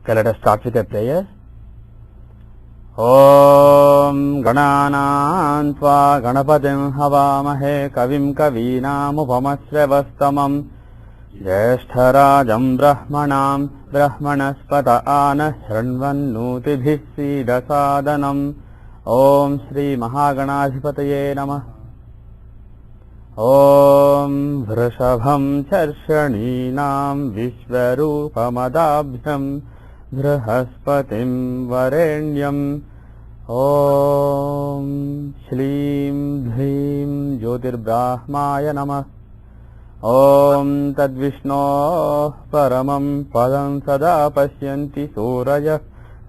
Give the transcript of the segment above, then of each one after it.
Okay, let us start with a prayer. Om Gananam Tva Ganapatim Havamahe Kavim Kavinam Jyeshtarajam Brahmanam Brahmanaspata Ana Shranvannutibhih Sidasadanam. Om Shri Mahaganadhipataye Namah. Om Vrishabham Charshaninam Vishvarupamadabhyam Brahaspatim Varenyam. Om Shlim Dhim Jyotirbrahmaya Namah. Om Tadvishno Paramam Padam Sada Pashyanti Suraya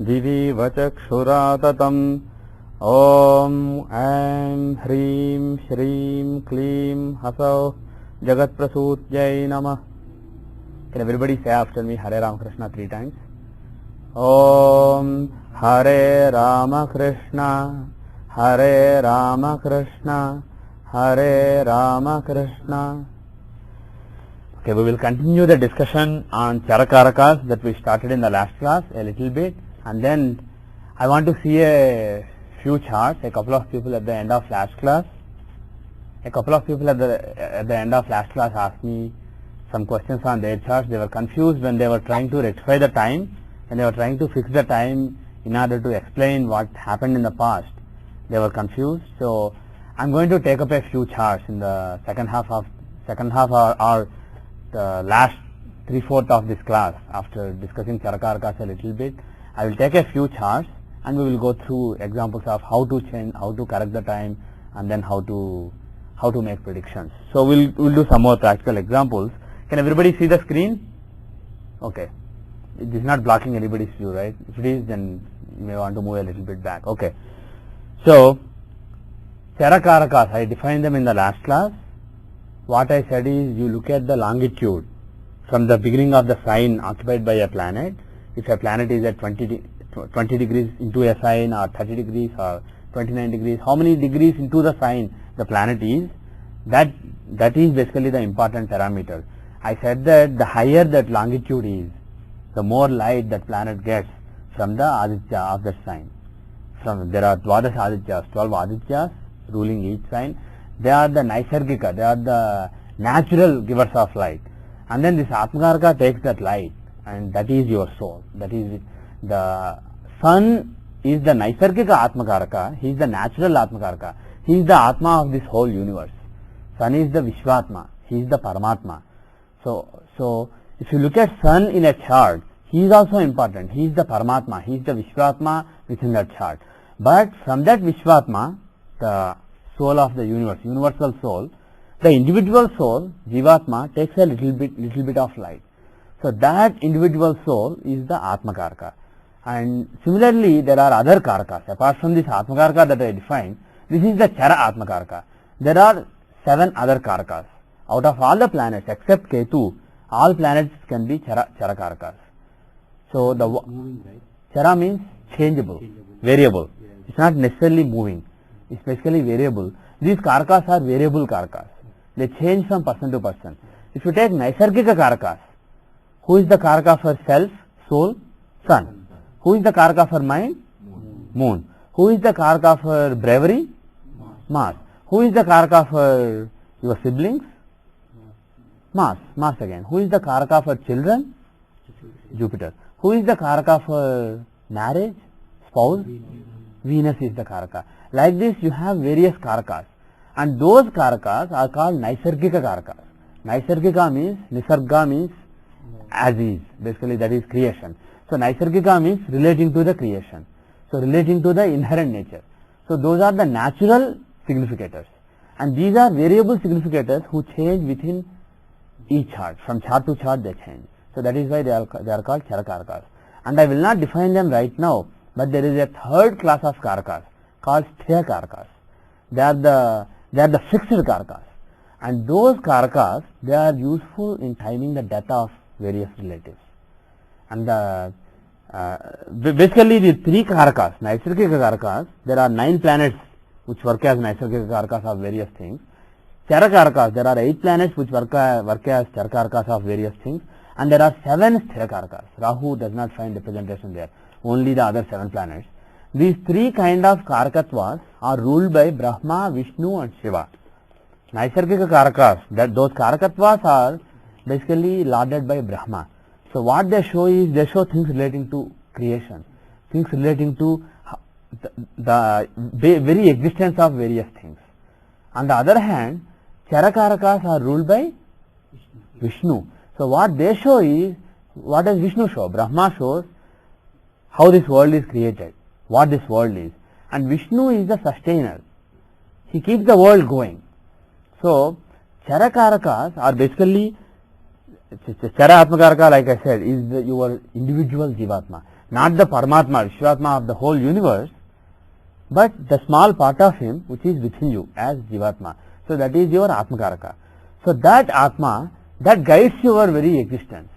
Divi Vachakshuratatam. Om Aim Hrim Shrim Klim Hasav Jagat Prasutyai Namah. Can everybody say after me Hare Ramakrishna 3 times? Om Hare Ramakrishna, Hare Ramakrishna, Hare Ramakrishna. Okay, we will continue the discussion on Charakarakas that we started in the last class a little bit, and then I want to see a few charts. A couple of people at the end of last class asked me some questions on their charts. They were confused when they were trying to rectify the time and they were trying to fix the time in order to explain what happened in the past. They were confused, so I'm going to take up a few charts in the second half or the last 3/4 of this class. After discussing Charakarakas a little bit, I will take a few charts and we will go through examples of how to change, how to correct the time, and then how to make predictions. So we'll do some more practical examples. Can everybody see the screen? Okay. It is not blocking anybody's view, right? If it is, then you may want to move a little bit back. Okay. So Charakarakas, I defined them in the last class. What I said is, you look at the longitude from the beginning of the sign occupied by a planet. If a planet is at 20 degrees into a sign, or 30 degrees or 29 degrees, how many degrees into the sign the planet is, that is basically the important parameter. I said that the higher that longitude is, the more light that planet gets from the Aditya of that sign. There are 12 Adityas ruling each sign. They are the Naisargika, they are the natural givers of light. And then this Atmakaraka takes that light, and that is your soul. That is the sun is the Naisargika Atmakaraka, he is the natural Atmakaraka. He is the Atma of this whole universe. Sun is the Vishvatma, he is the Paramatma. So if you look at sun in a chart, he is also important. He is the Paramatma, he is the Vishvatma within that chart. But from that Vishvatma, the soul of the universe, universal soul, the individual soul, Jivatma, takes a little bit of light. So that individual soul is the Atmakaraka. And similarly, there are other Karakas. Apart from this Atmakaraka that I defined, this is the Chara Atmakaraka. There are 7 other Karakas. Out of all the planets except Ketu, all planets can be Charakarakas. So the Chara means changeable, variable. It's not necessarily moving. It's basically variable. These Karakas are variable Karakas. They change from person to person. If you take Naisargika Karakas, who is the Karaka for self, soul? Sun. Who is the Karaka for mind? Moon. Who is the Karaka for bravery? Mars. Who is the Karaka for your siblings? Mars again. Who is the Karaka for children? Jupiter. Who is the Karaka for marriage? Spouse? Venus is the Karaka. Like this you have various Karakas, and those Karakas are called Naisargika Karakas. Naisargika means, Nisarga means as is, basically that is creation. So Naisargika means relating to the creation, so relating to the inherent nature. So those are the natural significators, and these are variable significators who change within each chart. From chart to chart they change. So that is why they are called Charakarakas. And I will not define them right now, but there is a third class of Karakas called Sthira Karakas. They are the fixed Karakas, and those Karakas, they are useful in timing the death of various relatives. And basically the 3 Karakas, Naisargika Karakas, there are 9 planets which work as Naisargika Karakas of various things. Charakarakas, there are 8 planets which work as Charakarakas of various things. and there are 7 Sthira-karakas. Rahu does not find representation there, only the other 7 planets. These 3 kind of Karakatvas are ruled by Brahma, Vishnu and Shiva. Naisargika Karakas, those Karakatvas are basically lorded by Brahma. So what they show is, they show things relating to creation, things relating to the very existence of various things. On the other hand, Charakarakas are ruled by Vishnu. So what they show is, what does Vishnu show? Brahma shows how this world is created, what this world is, and Vishnu is the sustainer. He keeps the world going. So Charakarakas are basically, Chara Atmakaraka, like I said, is your individual Jivatma, not the Paramatma, Vishwatma of the whole universe, but the small part of him which is within you as Jivatma. So that is your Atmakaraka. So that Atma, that guides your very existence.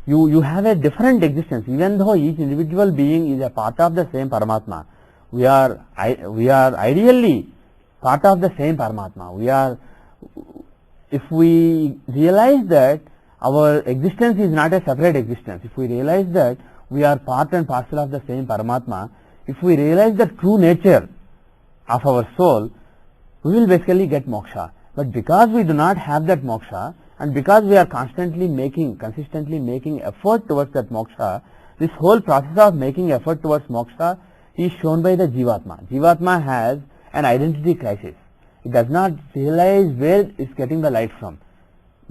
You have a different existence, even though each individual being is a part of the same Paramatma. We are ideally part of the same Paramatma. If we realize that our existence is not a separate existence, if we realize that we are part and parcel of the same Paramatma, if we realize the true nature of our soul, we will basically get moksha. But because we do not have that moksha, and because we are consistently making effort towards that moksha, this whole process of making effort towards moksha is shown by the Jivatma. Jivatma has an identity crisis. It does not realize where it is getting the light from.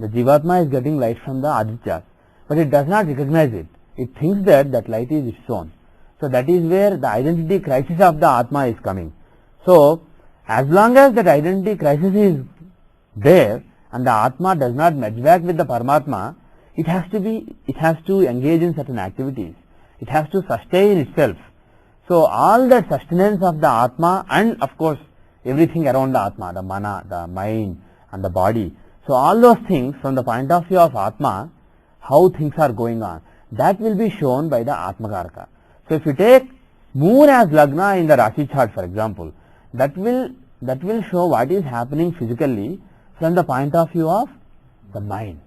The Jivatma is getting light from the Adityas, but it does not recognize it. It thinks that that light is its own. So that is where the identity crisis of the Atma is coming. So as long as that identity crisis is there and the Atma does not merge back with the Paramatma, it has to engage in certain activities. It has to sustain itself. So all that sustenance of the Atma, and of course everything around the Atma, the Mana, the mind and the body. So all those things from the point of view of Atma, how things are going on, that will be shown by the Atmakaraka. So if you take Moon as Lagna in the Rashi chart, for example, that will show what is happening physically from the point of view of the mind.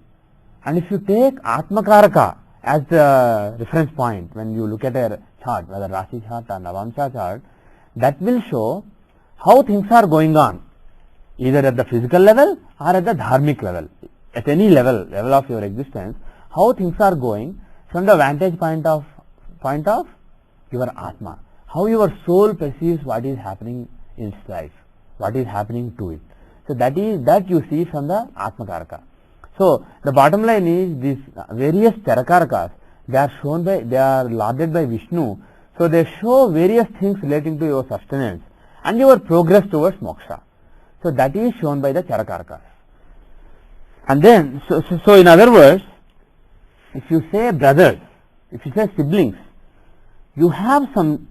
And if you take Atmakaraka as the reference point when you look at a chart, whether Rashi chart or Navamsa chart, that will show how things are going on, either at the physical level or at the dharmic level, at any level of your existence, how things are going from the vantage point of your Atma, how your soul perceives what is happening in its life, what is happening to it. So that you see from the Atmakaraka. So the bottom line is, these various Charakarakas, they are lorded by Vishnu. So they show various things relating to your sustenance and your progress towards moksha. So that is shown by the Charakarakas. And then, so in other words, if you say brothers, if you say siblings, you have some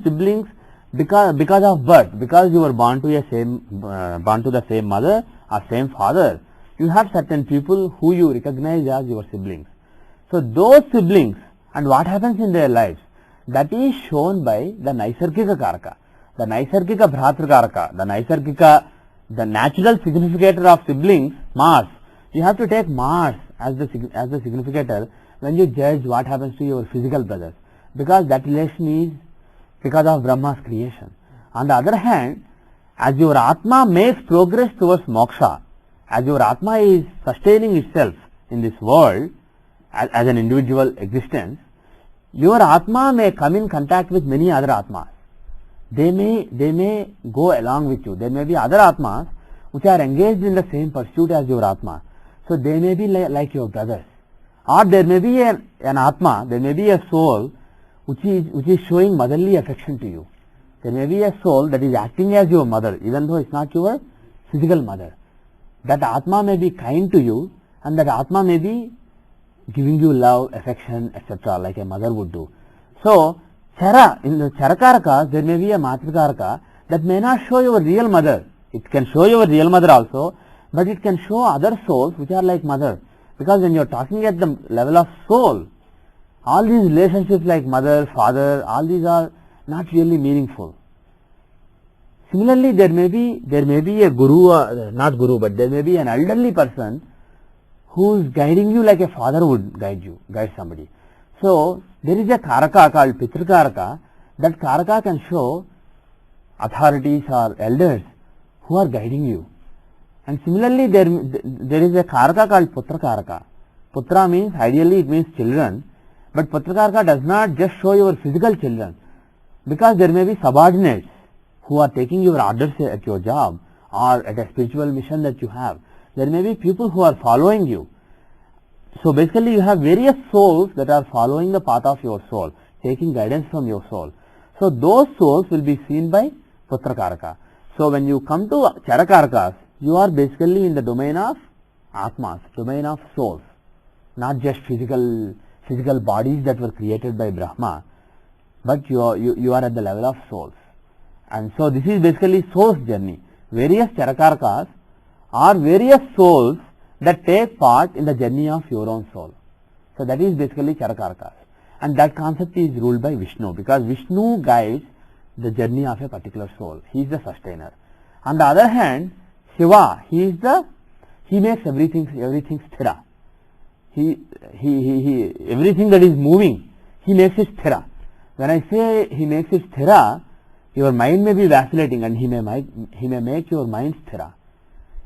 siblings because of birth, because you were born to the same mother or same father. You have certain people who you recognize as your siblings. So those siblings and what happens in their lives, that is shown by the Naisargika Karaka, the Naisargika Bhratrakaraka, the natural significator of siblings, Mars. You have to take Mars as the significator when you judge what happens to your physical brothers, because that relation is because of Brahma's creation. On the other hand, as your Atma makes progress towards moksha, as your Atma is sustaining itself in this world as an individual existence, your Atma may come in contact with many other Atmas. They may go along with you. There may be other Atmas which are engaged in the same pursuit as your Atma. So they may be like your brothers. Or there may be an Atma, there may be a soul which is showing motherly affection to you. There may be a soul that is acting as your mother, even though it's not your physical mother. That Atma may be kind to you, and that Atma may be giving you love, affection, etc., like a mother would do. So, in the Charakarakas, there may be a Matrikaraka that may not show your real mother. It can show your real mother also, but it can show other souls which are like mother. Because when you are talking at the level of soul, all these relationships like mother, father, all these are not really meaningful. Similarly, there may be a guru, not guru, but there may be an elderly person who is guiding you like a father would guide somebody. So there is a karaka called Pitrakaraka. That karaka can show authorities or elders who are guiding you. And similarly there is a karaka called Putrakaraka. Putra means, ideally it means children, but Putrakaraka does not just show your physical children, because there may be subordinates who are taking your orders at your job or at a spiritual mission that you have. There may be people who are following you. So basically you have various souls that are following the path of your soul, taking guidance from your soul. So those souls will be seen by Putrakaraka. So when you come to Charakarakas, you are basically in the domain of Atmas, domain of souls, not just physical bodies that were created by Brahma, but you are at the level of souls. And so this is basically soul's journey. Various Charakarakas are various souls that take part in the journey of your own soul. So that is basically Charakarakas. And that concept is ruled by Vishnu, because Vishnu guides the journey of a particular soul. He is the sustainer. On the other hand, Shiva, he makes everything sthira. Everything that is moving, he makes it sthira. When I say he makes it sthira, your mind may be vacillating and he may make your mind sthira.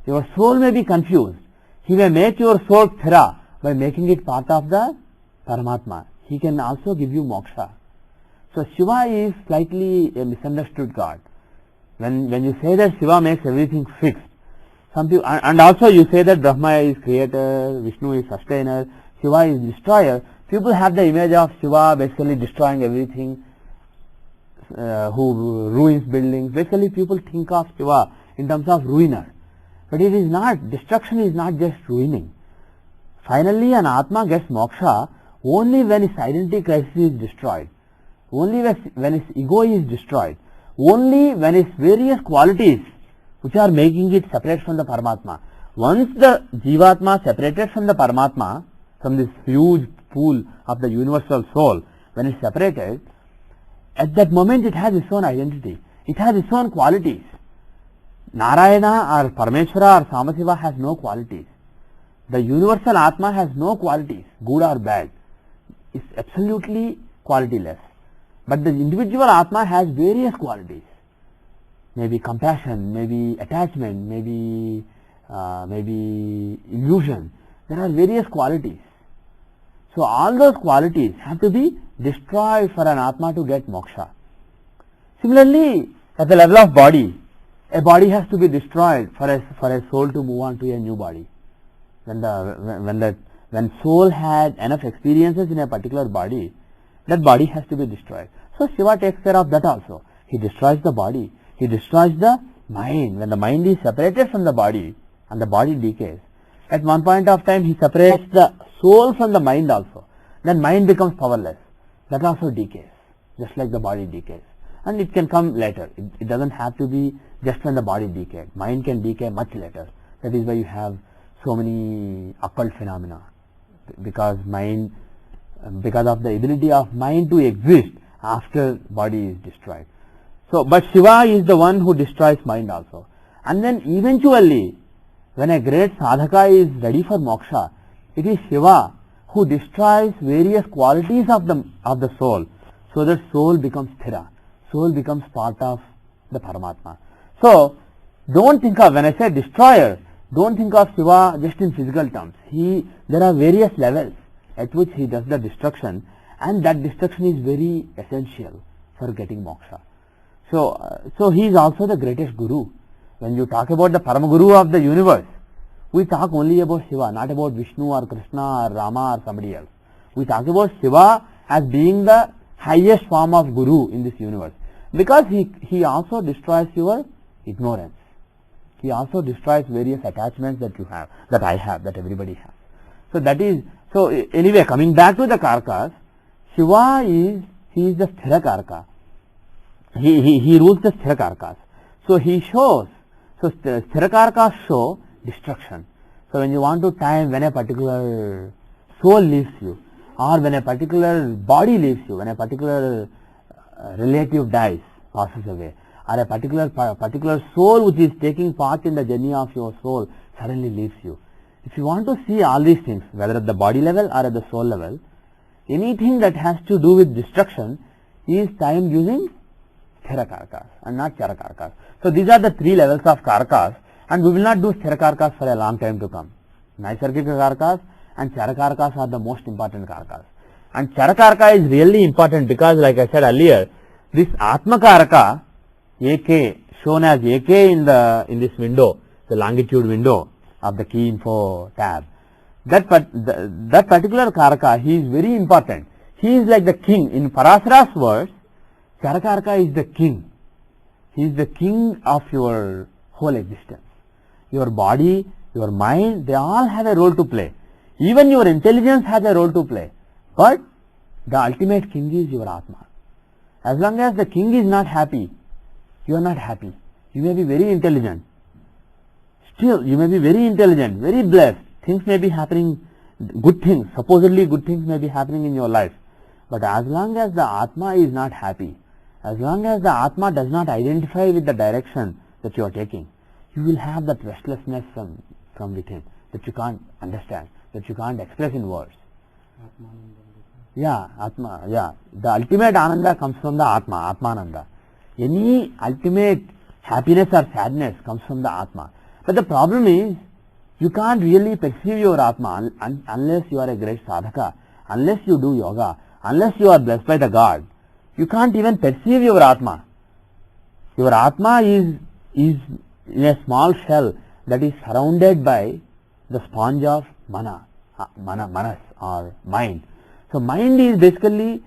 Your soul may be confused. He may make your soul sthira by making it part of the Paramatma. He can also give you moksha. So Shiva is slightly a misunderstood God. When you say that Shiva makes everything fixed, some people, and also you say that Brahma is creator, Vishnu is sustainer, Shiva is destroyer, people have the image of Shiva basically destroying everything, who ruins buildings. Basically people think of Shiva in terms of ruiner. But it is not. Destruction is not just ruining. Finally an Atma gets moksha only when his identity crisis is destroyed, only when his ego is destroyed, only when his various qualities which are making it separate from the Paramatma. Once the Jivatma separated from the Paramatma, from this huge pool of the universal soul, when it is separated, at that moment it has its own identity, it has its own qualities. Narayana or Parameshwara or Samashiva has no qualities. The universal Atma has no qualities, good or bad. It's absolutely qualityless. But the individual Atma has various qualities. Maybe compassion, maybe attachment, maybe illusion. There are various qualities. So all those qualities have to be destroyed for an Atma to get moksha. Similarly, at the level of body, a body has to be destroyed for a soul to move on to a new body. When soul had enough experiences in a particular body, that body has to be destroyed. So Shiva takes care of that also. He destroys the body. He destroys the mind. When the mind is separated from the body and the body decays, at one point of time he separates the soul from the mind also. Then mind becomes powerless. That also decays, just like the body decays. And it can come later. It doesn't have to be just when the body decays. Mind can decay much later. That is why you have so many occult phenomena, because of the ability of mind to exist after body is destroyed. So, but Shiva is the one who destroys mind also. And then eventually, when a great sadhaka is ready for moksha, it is Shiva who destroys various qualities of the soul, so that soul becomes sthira. Soul becomes part of the Paramatma. So, don't think of, when I say destroyer, don't think of Shiva just in physical terms. There are various levels at which he does the destruction, and that destruction is very essential for getting moksha. So he is also the greatest guru. When you talk about the Paramaguru of the universe, we talk only about Shiva, not about Vishnu or Krishna or Rama or somebody else. We talk about Shiva as being the highest form of guru in this universe, because he also destroys your ignorance. He also destroys various attachments that you have, that I have, that everybody has. So anyway, coming back to the Karakas, Shiva is the Sthira Karaka. He rules the Sthira Karakas. So he shows, Sthira Karakas show destruction. So when you want to time when a particular soul leaves you, or when a particular body leaves you, when a particular relative dies, passes away, or a particular soul which is taking part in the journey of your soul suddenly leaves you, If you want to see all these things, whether at the body level or at the soul level, anything that has to do with destruction is timed using sthira karakas and not chara karakas. So these are the three levels of karakas, and we will not do sthira karakas for a long time to come. Naisargika karakas and chara karakas are the most important karakas. And chara karaka is really important because, like I said earlier, this atma karaka, AK, shown as AK in this window, the longitude window of the key info tab, that particular karaka, he is very important. He is like the king. In Parasara's words, chara karaka is the king. He is the king of your whole existence. Your body, your mind, they all have a role to play. Even your intelligence has a role to play. But the ultimate king is your Atma. As long as the king is not happy, you are not happy. You may be very intelligent. Still, you may be very intelligent, very blessed. Things may be happening, good things, supposedly good things may be happening in your life. But as long as the Atma is not happy, as long as the Atma does not identify with the direction that you are taking, you will have that restlessness from within that you can't understand, that you can't express in words. Yeah, Atma, yeah. The ultimate Ananda comes from the Atma, Atmananda. Any ultimate happiness or sadness comes from the Atma. But the problem is, you can't really perceive your Atma unless you are a great sadhaka, unless you do yoga, unless you are blessed by the God. You can't even perceive your Atma. Your Atma is in a small shell that is surrounded by the sponge of manas or mind. So mind is basically,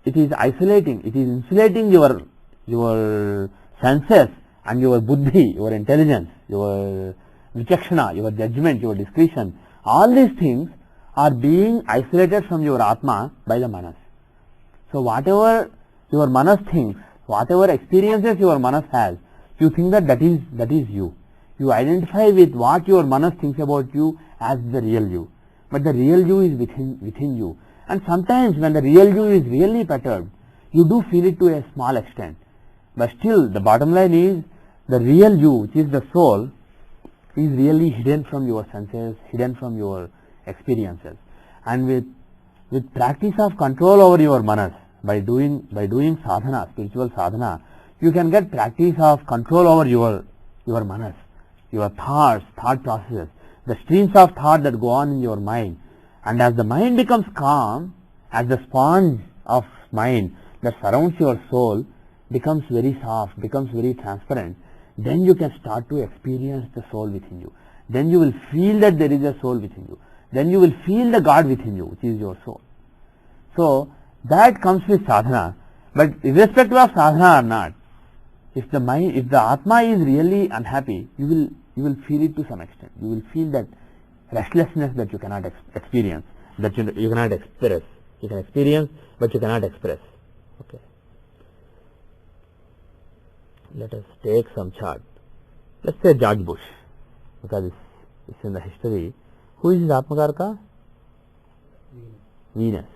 it is isolating, it is insulating your senses and your buddhi, your intelligence, your vichakshana, your judgment, your discretion. All these things are being isolated from your Atma by the manas. So whatever your manas thinks, whatever experiences your manas has, you think that is you. You identify with what your manas thinks about you as the real you. But the real you is within you. And sometimes when the real you is really perturbed, you do feel it to a small extent. But still, the bottom line is, the real you, which is the soul, is really hidden from your senses, hidden from your experiences. And with practice of control over your manas, by doing sadhana, spiritual sadhana, you can get practice of control over your manas, your thoughts, thought processes, the streams of thought that go on in your mind. And as the mind becomes calm, as the sponge of mind that surrounds your soul becomes very soft, becomes very transparent, then you can start to experience the soul within you. Then you will feel that there is a soul within you. Then you will feel the God within you, which is your soul. So that comes with sadhana. But irrespective of sadhana or not, if the Atma is really unhappy, you will feel it to some extent. You will feel that restlessness that you cannot experience, that you cannot express. You can experience, but you cannot express. Okay. Let us take some chart. Let's say George Bush, because it's in the history. Who is his Atmakaraka? Venus.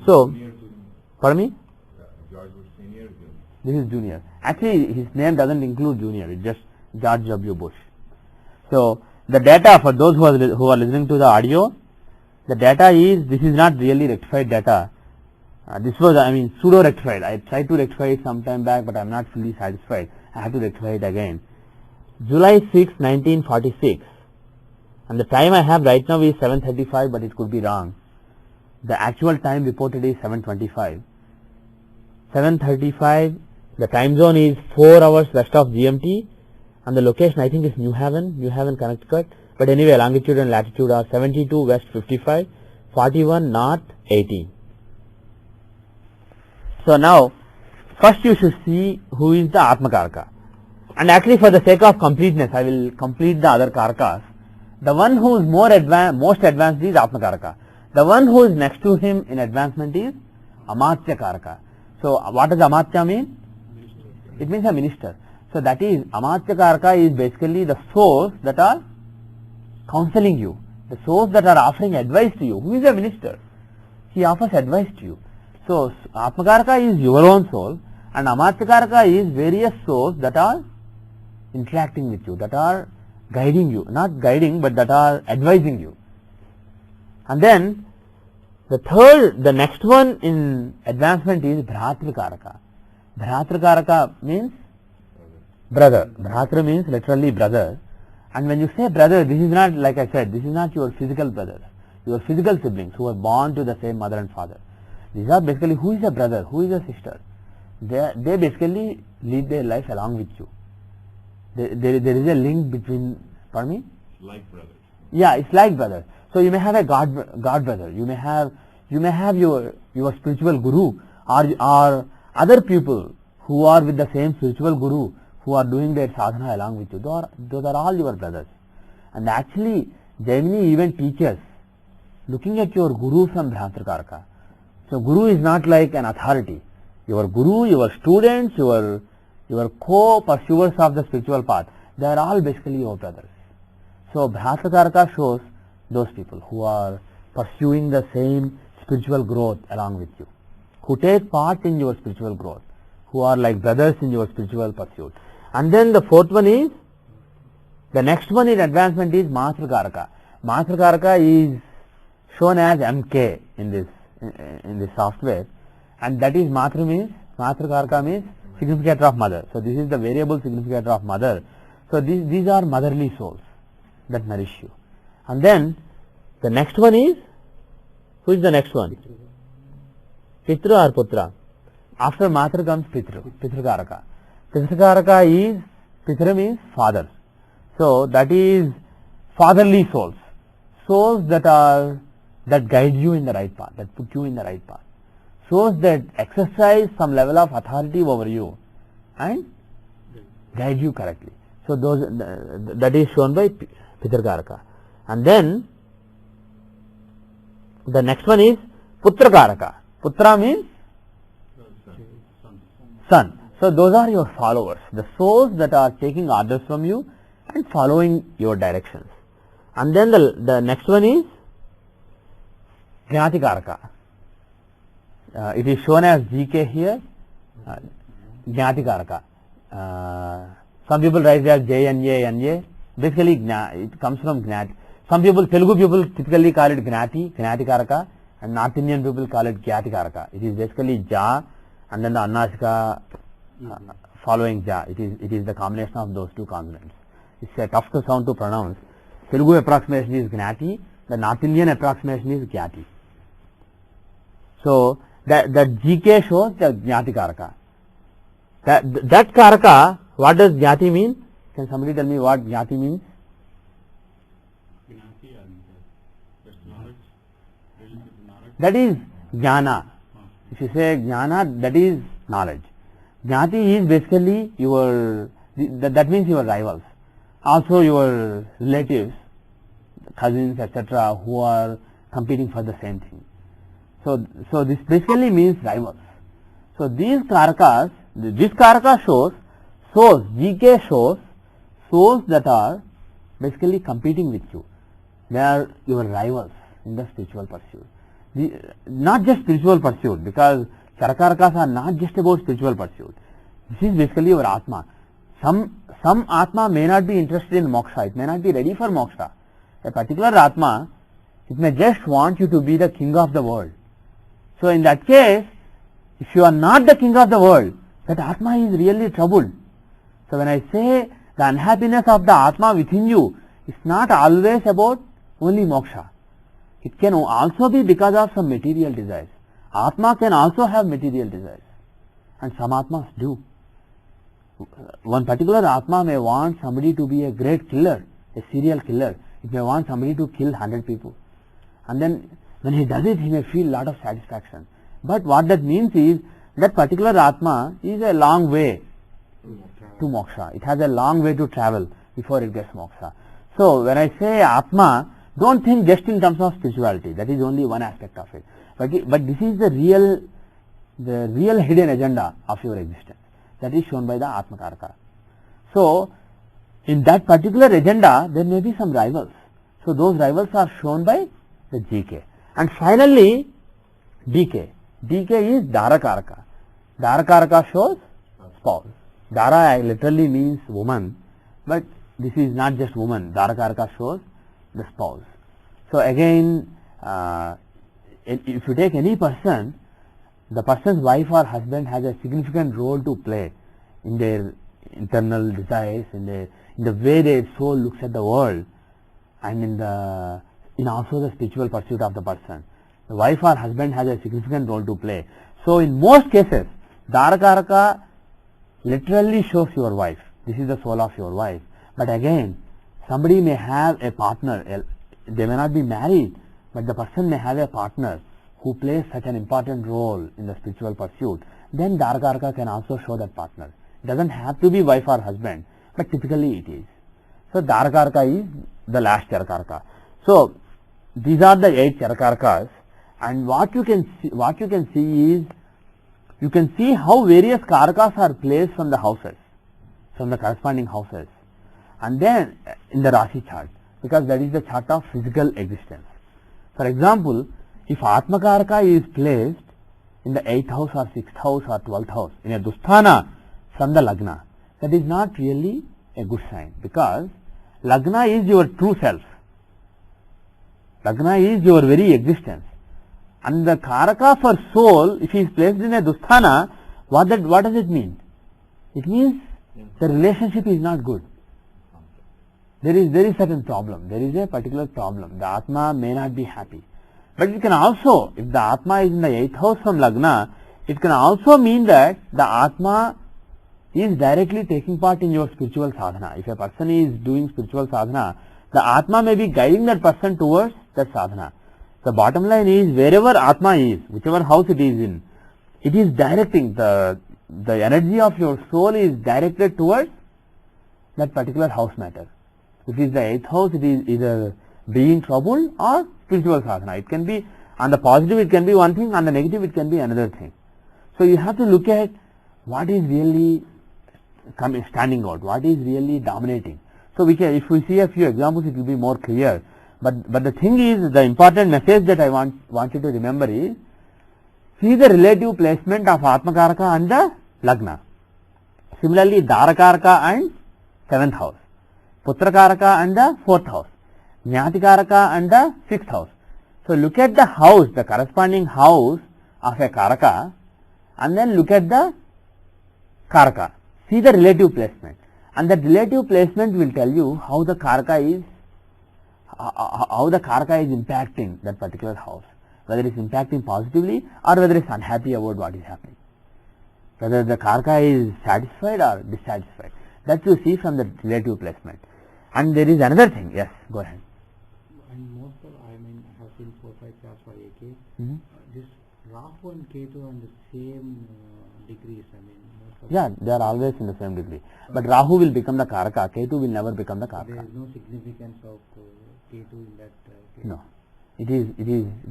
So, pardon me? George Bush Senior. This is Junior. Actually, his name doesn't include Junior. It's just George W. Bush. So, the data, for those who are listening to the audio, the data is, this is not really rectified data. This was, pseudo rectified. I tried to rectify it some time back, but I am not fully satisfied. I have to rectify it again. July 6, 1946. And the time I have right now is 7:35, but it could be wrong. The actual time reported is 7:25. 7:35, the time zone is 4 hours west of GMT, and the location I think is New Haven, Connecticut. But anyway, longitude and latitude are 72 west 55, 41 north 18. So now, first you should see who is the Atmakaraka. And actually, for the sake of completeness, I will complete the other Karakas. The one who is most advanced is Atmakaraka. The one who is next to him in advancement is Amatya Karaka. So what does Amatya mean? It means a minister. So that is, Amatya Karaka is basically the souls that are counseling you, the souls that are offering advice to you. Who is a minister? He offers advice to you. So Atmakaraka is your own soul, and Amatya Karaka is various souls that are interacting with you, that are guiding you, not guiding, but that are advising you. And then the next one in advancement is Bhratrikaraka. Bhratrikaraka means brother. Bhratra means literally brother. And when you say brother, this is not, like I said, this is not your physical brother, your physical siblings who are born to the same mother and father. These are basically who is a brother, who is a sister. They basically lead their life along with you. There is a link between, pardon me? Like brothers. Yeah, it's like brother. So you may have a God brother. You may have your spiritual guru, or other people who are with the same spiritual guru, who are doing their sadhana along with you. Those are all your brothers. And actually, zsymiT even teaches looking at your guru from Bhratrikaraka. So guru is not like an authority. Your guru, your students, your co-pursuers of the spiritual path, they are all basically your brothers. So Bhratrikaraka shows those people who are pursuing the same spiritual growth along with you, who take part in your spiritual growth, who are like brothers in your spiritual pursuit. And then the fourth one is, the next one in advancement is Matrikaraka. Matrikaraka is shown as MK in this software, and that is Matrikaraka means significator of mother. So this is the variable significator of mother. So these are motherly souls that nourish you. And then the next one is, who is the next one? Pitru or Putra? After Matra comes Pitrikaraka. Pitrikaraka is, Pitra means father. So that is fatherly souls. Souls that guide you in the right path, that put you in the right path. Souls that exercise some level of authority over you and guide you correctly. So that is shown by Pitrikaraka. And then the next one is Putrakaraka. Putra means son. So those are your followers, the souls that are taking orders from you and following your directions. And then the next one is Jnatikaraka. It is shown as GK here, Jnatikaraka. Some people write it as JNA. Basically, it comes from Gnati. Some people, Telugu people typically call it Gnatikaraka, and North Indian people call it Gyatikaraka. It is basically Ja and then the Annasika following Ja. It is the combination of those two consonants. It's a tough sound to pronounce. Telugu approximation is Gnati, the North Indian approximation is Gyati. So that GK shows the Gnatikaraka. That Karaka, what does Gyati mean? Can somebody tell me what Gyati means? That is Jnana. If you say Jnana, that is knowledge. Jnati is basically that means your rivals. Also your relatives, cousins, etc., who are competing for the same thing. So this basically means rivals. So these Karakas, this Karaka shows souls, GK shows souls that are basically competing with you. They are your rivals in the spiritual pursuit. Not just spiritual pursuit, because Charakarakas are not just about spiritual pursuit. This is basically your Atma. Some Atma may not be interested in moksha, it may not be ready for moksha. A particular Atma, it may just want you to be the king of the world. So in that case, if you are not the king of the world, that Atma is really troubled. So when I say the unhappiness of the Atma within you, it's not always about only moksha. It can also be because of some material desires. Atma can also have material desires, and some Atmas do. One particular Atma may want somebody to be a great killer, a serial killer. It may want somebody to kill 100 people. And then when he does it, he may feel a lot of satisfaction. But what that means is, that particular Atma is a long way to moksha. It has a long way to travel before it gets moksha. So when I say Atma, don't think just in terms of spirituality. That is only one aspect of it. But this is the real hidden agenda of your existence. That is shown by the Atmakaraka. So in that particular agenda, there may be some rivals. So those rivals are shown by the GK. And finally, DK. DK is Dharakaraka. Dharakaraka shows spouse. Dhara literally means woman, but this is not just woman. Dharakaraka shows the spouse. So again, if you take any person, the person's wife or husband has a significant role to play in their internal desires, in the way their soul looks at the world, and in also the spiritual pursuit of the person. The wife or husband has a significant role to play. So in most cases, Dharakaraka literally shows your wife. This is the soul of your wife. But again, somebody may have a partner. They may not be married, but the person may have a partner who plays such an important role in the spiritual pursuit. Then Dharakaraka can also show that partner. It doesn't have to be wife or husband, but typically it is. So Dharakaraka is the last Charakaraka. So these are the 8 Charakarakas, and what you can see is, you can see how various Karakas are placed from the houses, from the corresponding houses, and then in the Rashi chart, because that is the chart of physical existence. For example, if Atmakaraka is placed in the 8th house or 6th house or 12th house in a Dusthana from the Lagna, that is not really a good sign, because Lagna is your true self. Lagna is your very existence. And the Karaka for soul, if he is placed in a Dusthana, what does it mean? It means the relationship is not good. There is certain problem. There is a particular problem. The Atma may not be happy. But it can also, if the Atma is in the 8th house from Lagna, it can also mean that the Atma is directly taking part in your spiritual sadhana. If a person is doing spiritual sadhana, the Atma may be guiding that person towards that sadhana. The bottom line is, wherever Atma is, whichever house it is in, it is directing, the energy of your soul is directed towards that particular house matter. If it is the 8th house, it is either being troubled or spiritual sadhana. It can be, on the positive it can be one thing, on the negative it can be another thing. So you have to look at what is really standing out, what is really dominating. So if we see a few examples, it will be more clear. But the thing is, the important message that I want you to remember is, see the relative placement of Atmakaraka and the Lagna. Similarly, Dharakaraka and 7th house, Putrakaraka and the 4th house, Jnatikaraka and the 6th house. So look at the house, the corresponding house of a Karaka, and then look at the Karaka. See the relative placement, and that relative placement will tell you how the Karaka is impacting that particular house, whether it is impacting positively or whether it is unhappy about what is happening, whether the Karaka is satisfied or dissatisfied. That you see from the relative placement. And there is another thing. Yes, go ahead. And most of, I have seen 4-5 charts for AK. This Rahu and Ketu are in the same degrees. Yeah, they are always in the same degree. But Rahu will become the Karaka, Ketu will never become the Karaka. There is no significance of Ketu in that case. No. It is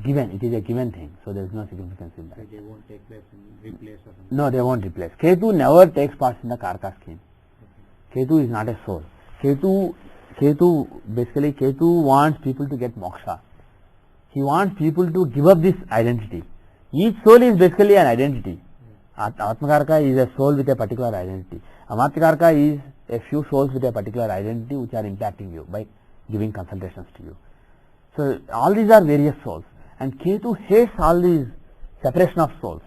given, it is a given thing, so there is no significance in that. So they won't take place and replace or something? No, they won't replace. Ketu never takes part in the Karaka scheme. Okay. Ketu is not a soul. Ketu wants people to get moksha. He wants people to give up this identity. Each soul is basically an identity. Atmakaraka is a soul with a particular identity. Amatyakaraka is a few souls with a particular identity which are impacting you by giving consultations to you. So all these are various souls, and Ketu hates all these separation of souls.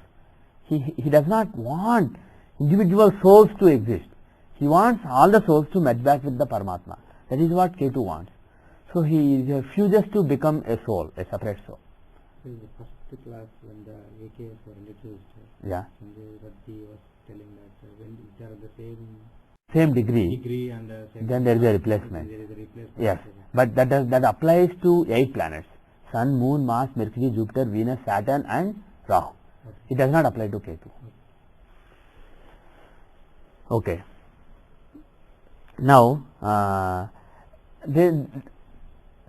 He does not want individual souls to exist. He wants all the souls to merge back with the Paramatma. That is what Ketu wants. So he refuses to become a soul, a separate soul. In the first class, when the AKs were introduced, yeah, Radhi was telling that when they are the same degree and then there is a replacement. There is a replacement. Yes, but that applies to 8 planets: Sun, Moon, Mars, Mercury, Jupiter, Venus, Saturn, and Rahu. Okay. It does not apply to Ketu. Okay. Now,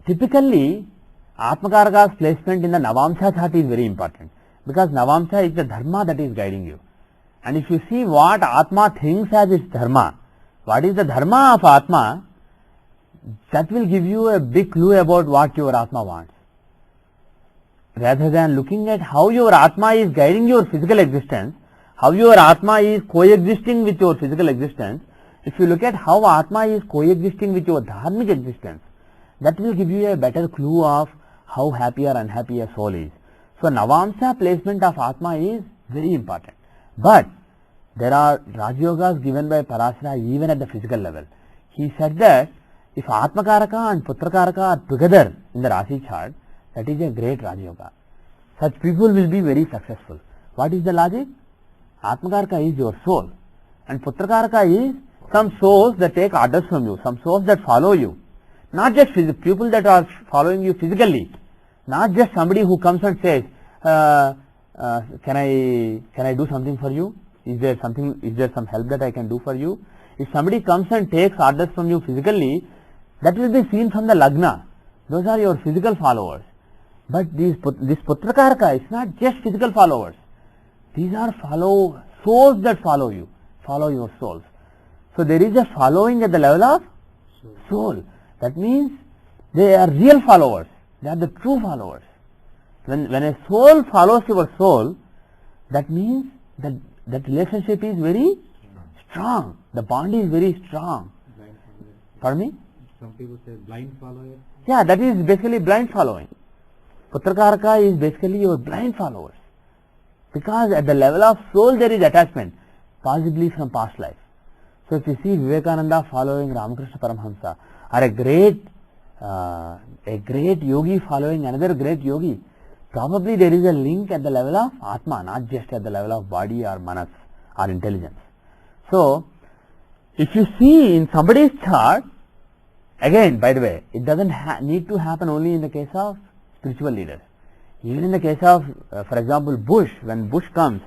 typically, Atmakaraka's placement in the Navamsha chart is very important, because Navamsha is the dharma that is guiding you. And if you see what Atma thinks as its dharma, what is the dharma of Atma, that will give you a big clue about what your Atma wants. Rather than looking at how your Atma is guiding your physical existence, how your Atma is coexisting with your physical existence, If you look at how Atma is coexisting with your dharmic existence, that will give you a better clue of how happy or unhappy a soul is. So Navamsa placement of Atma is very important. But there are Rajyogas given by Parashara even at the physical level. He said that if Atmakaraka and Putrakaraka are together in the Rasi chart, that is a great Rajyoga. Such people will be very successful. What is the logic? Atmakaraka is your soul and Putrakaraka is some souls that take orders from you, some souls that follow you. Not just people that are following you physically, not just somebody who comes and says, can I do something for you? Is there some help that I can do for you? If somebody comes and takes orders from you physically, that will be seen from the lagna. Those are your physical followers. But this Putrakaraka is not just physical followers. These are souls that follow you, follow your souls. So there is a following at the level of soul. That means they are real followers. They are the true followers. When a soul follows your soul, that means that relationship is very strong. The bond is very strong. Pardon me? Some people say blind follower. Yeah, that is basically blind following. Putrakaraka is basically your blind followers. Because at the level of soul there is attachment, possibly from past life. So if you see Vivekananda following Ramakrishna Paramhamsa, or a great yogi following another great yogi, probably there is a link at the level of Atma, not just at the level of body or manas or intelligence. So if you see in somebody's chart, again by the way, it doesn't need to happen only in the case of spiritual leaders. Even in the case of, for example, Bush, when Bush comes,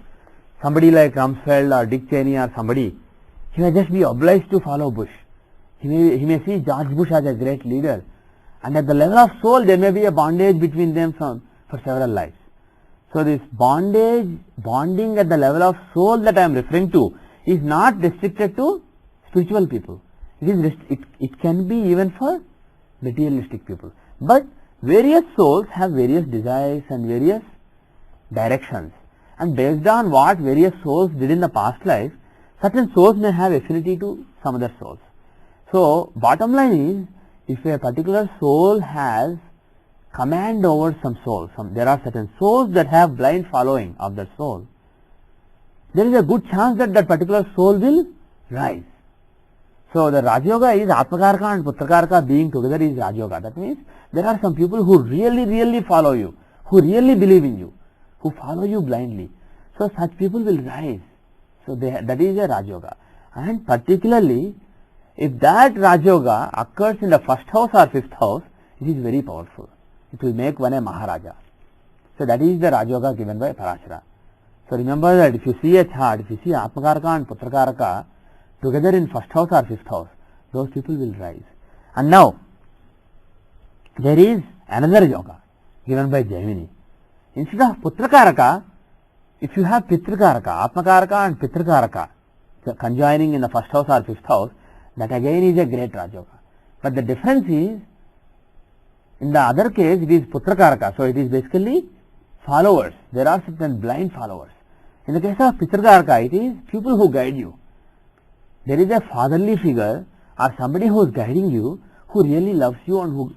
somebody like Rumsfeld or Dick Cheney or somebody, he may just be obliged to follow Bush. He may see George Bush as a great leader, and at the level of soul there may be a bondage between them for several lives. So this bonding at the level of soul that I am referring to is not restricted to spiritual people. It can be even for materialistic people. But various souls have various desires and various directions, and based on what various souls did in the past life, certain souls may have affinity to some other souls. So bottom line is, if a particular soul has command over some souls, there are certain souls that have blind following of that soul, there is a good chance that that particular soul will rise. So the Rajyoga is Atmakaraka and Putrakaraka being together is Rajyoga. That means there are some people who really follow you, who really believe in you, who follow you blindly. So such people will rise. So that is a Rajyoga. And particularly if that Rajyoga occurs in the first house or fifth house, it is very powerful. It will make one a Maharaja. So that is the Rajyoga given by Parashara. So remember that if you see a chart, if you see Atmakaraka and Putrakaraka together in first house or fifth house, those people will rise. And now there is another yoga given by zsymiT. Instead of Putrakaraka, if you have Pitrakaraka, Atmakaraka and Pitrakaraka conjoining in the first house or fifth house, that again is a great Rajyoga. But the difference is, in the other case it is Putrakaraka, so it is basically followers. There are certain blind followers. In the case of Pitrakaraka, it is people who guide you. There is a fatherly figure or somebody who is guiding you, who really loves you, and who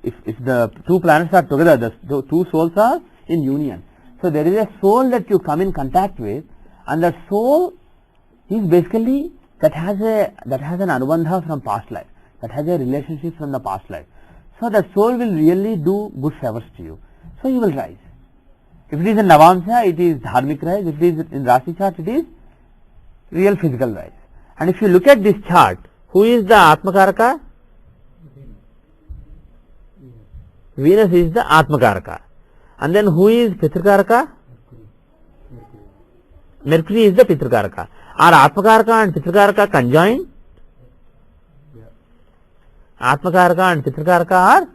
if the two planets are together, the two souls are in union. So there is a soul that you come in contact with, and that soul is basically that has an anubandha from past life, that has a relationship from the past life. So that soul will really do good favors to you. So you will rise. If it is in Navamsa, it is dharmic rise. If it is in Rasi chart, it is real physical rise. And if you look at this chart, who is the Atmakaraka? Venus is the Atmakaraka. And then who is Pitrakaraka? Mercury is the Pitrakaraka. Are Atmakaraka and Pitrakaraka conjoined? Atmakaraka and Pitrakaraka are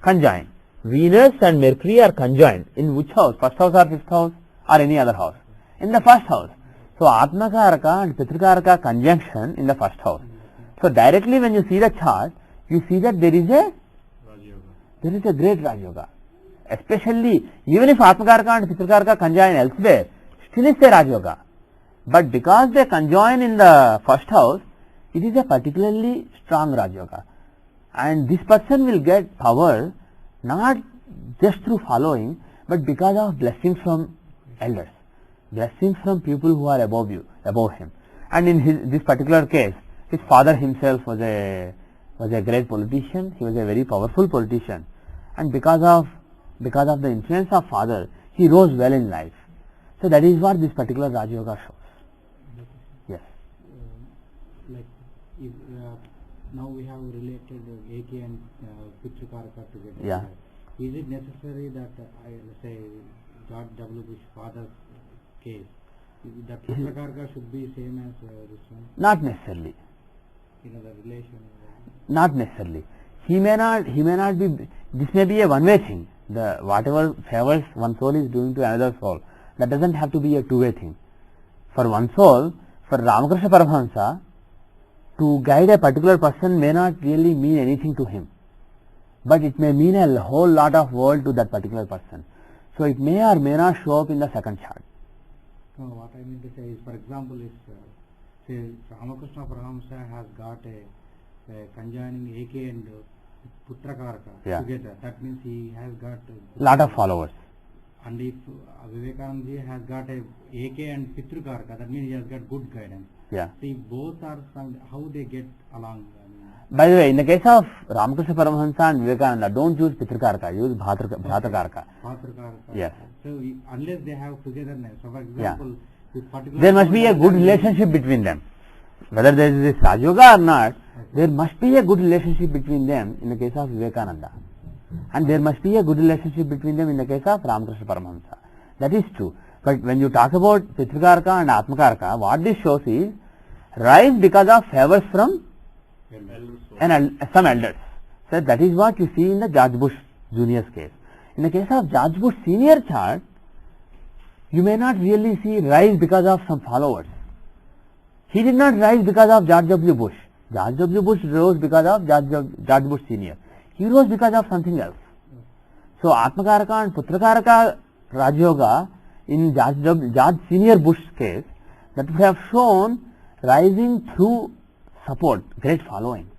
conjoined. Venus and Mercury are conjoined. In which house? First house or fifth house or any other house? In the first house. So Atmakaraka and Pitrakaraka conjunction in the first house. So directly when you see the chart, you see that there is a great Rajyoga. Especially even if Atmakaraka and Pitrakaraka conjoin elsewhere, still it's a Rajyoga. But because they conjoin in the first house, it is a particularly strong Raj Yoga, and this person will get power not just through following, but because of blessings from elders, blessings from people who are above him. And in this particular case, his father himself was a great politician. He was a very powerful politician, and because of the influence of father, he rose well in life. So that is what this particular Raj Yoga shows. Yes. Like if, now we have related AK and Pitrikaraka together. Yeah. Is it necessary that let's say George W. Bush father's case, that Pitrikaraka should be same as this one? Not necessarily. The relation. Not necessarily. He may not be. This may be a one-way thing. The whatever favors one soul is doing to another soul, that doesn't have to be a two-way thing. For one soul, for Ramakrishna Paramahamsa, to guide a particular person may not really mean anything to him, but it may mean a whole lot of world to that particular person. So it may or may not show up in the second chart. No, what I mean to say is, for example, is say Ramakrishna Paramahamsa has got a conjoining AK and Putrakaraka together. That means he has got a lot of followers. And if Vivekananda has got a AK and Pitrikaraka, that means he has got good guidance. Yeah. See, both are how they get along. By the way, in the case of Ramakrishna Paramahamsa and Vivekananda, don't use Pitrikaraka, use Bhatrakaraka. Yes. So unless they have togetherness, so for example, there must be a good relationship between them. Whether there is this Raj Yoga or not, there must be a good relationship between them in the case of Vivekananda. And there must be a good relationship between them in the case of Ramakrishna Paramahamsa. That is true. But when you talk about Pitrikaraka and Atmakaraka, what this shows is rise because of favors from some elders. So that is what you see in the George Bush Jr.'s case. In the case of George Bush Sr. chart, you may not really see rise because of some followers. He did not rise because of George W. Bush. George W. Bush rose because of George Bush Sr. He rose because of something else. So Atmakaraka and Putrakaraka Raj Yoga in George Senior Bush's case, that would have shown rising through support, great following.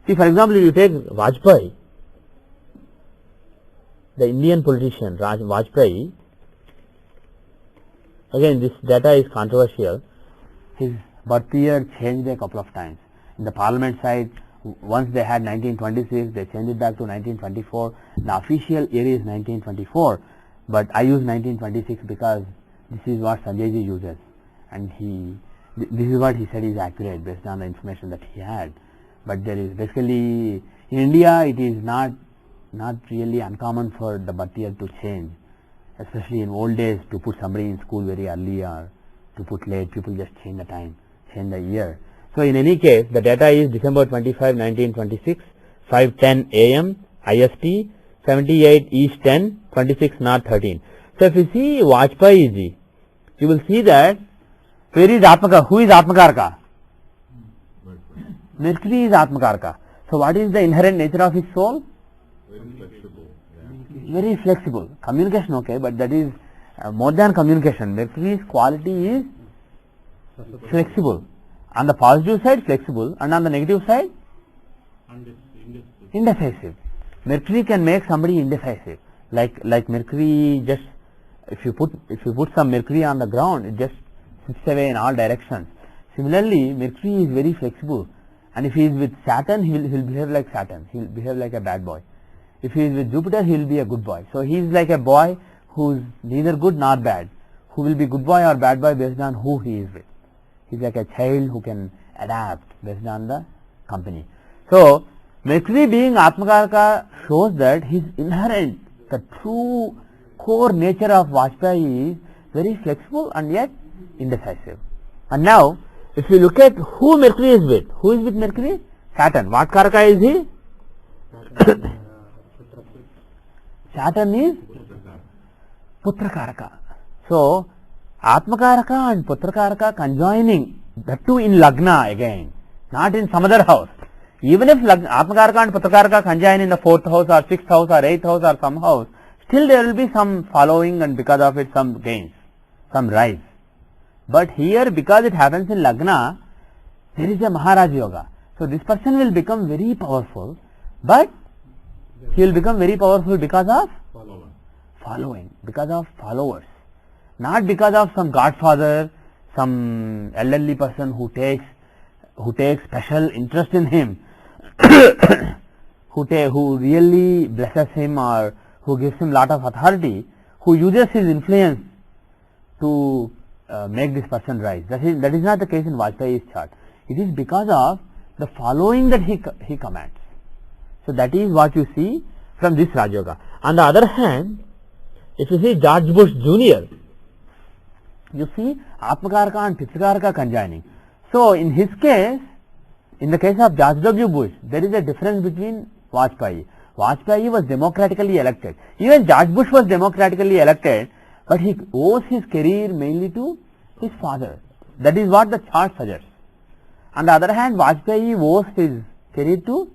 See, for example, if you take Vajpayee, the Indian politician Vajpayee, again this data is controversial. His birth year changed a couple of times. In the parliament side, once they had 1926, they changed it back to 1924. The official year is 1924, but I use 1926 because this is what Sanjayji uses, and this is what he said is accurate based on the information that he had. But there is basically, in India, it is not really uncommon for the birth year to change, especially in old days, to put somebody in school very early or to put late. People just change the time, change the year. So in any case, the data is December 25, 1926, 5:10 a.m. IST, 78 East 10, 26 North 13. So if you see Vajpayee ji, you will see that where is Atmakaraka? Who is Atmakaraka? Mercury is Atmakaraka. So what is the inherent nature of his soul? Very flexible. Yeah. Very flexible. Communication, okay, but that is more than communication. Mercury's quality is flexible. On the positive side, flexible, and on the negative side, indecisive. Mercury can make somebody indecisive. Like Mercury, just if you put some Mercury on the ground, it just shifts away in all directions. Similarly, Mercury is very flexible, and if he is with Saturn, he will behave like Saturn. He will behave like a bad boy. If he is with Jupiter, he will be a good boy. So he is like a boy who is neither good nor bad, who will be good boy or bad boy based on who he is with. He is like a child who can adapt based on the company. So Mercury being Atmakaraka shows that his inherent, the true core nature of Vajpayee is very flexible and yet indecisive. And now, if you look at who Mercury is with, who is with Mercury? Saturn. What Karaka is he? Saturn is Putrakaraka. So Atmakaraka and Putrakaraka conjoining, that too in Lagna again, not in some other house. Even if Atmakaraka and Putrakaraka conjoin in the 4th house or 6th house or 8th house or some house, still there will be some following and because of it some gains, some rise. But here, because it happens in Lagna, there is a Maharaj Yoga. So this person will become very powerful, but he will become very powerful because of following, because of followers, not because of some godfather, some elderly person who takes special interest in him, who really blesses him or who gives him lot of authority, who uses his influence to make this person rise. That is not the case in Vajpayee's chart. It is because of the following that he commands. So that is what you see from this Raj Yoga. On the other hand, if you see George Bush Jr., you see Atmakaraka and Pitrakaraka conjoining. So in his case, in the case of George W. Bush, there is a difference between Vajpayee. Vajpayee was democratically elected. Even George Bush was democratically elected, but he owes his career mainly to his father. That is what the chart suggests. On the other hand, Vajpayee owes his career to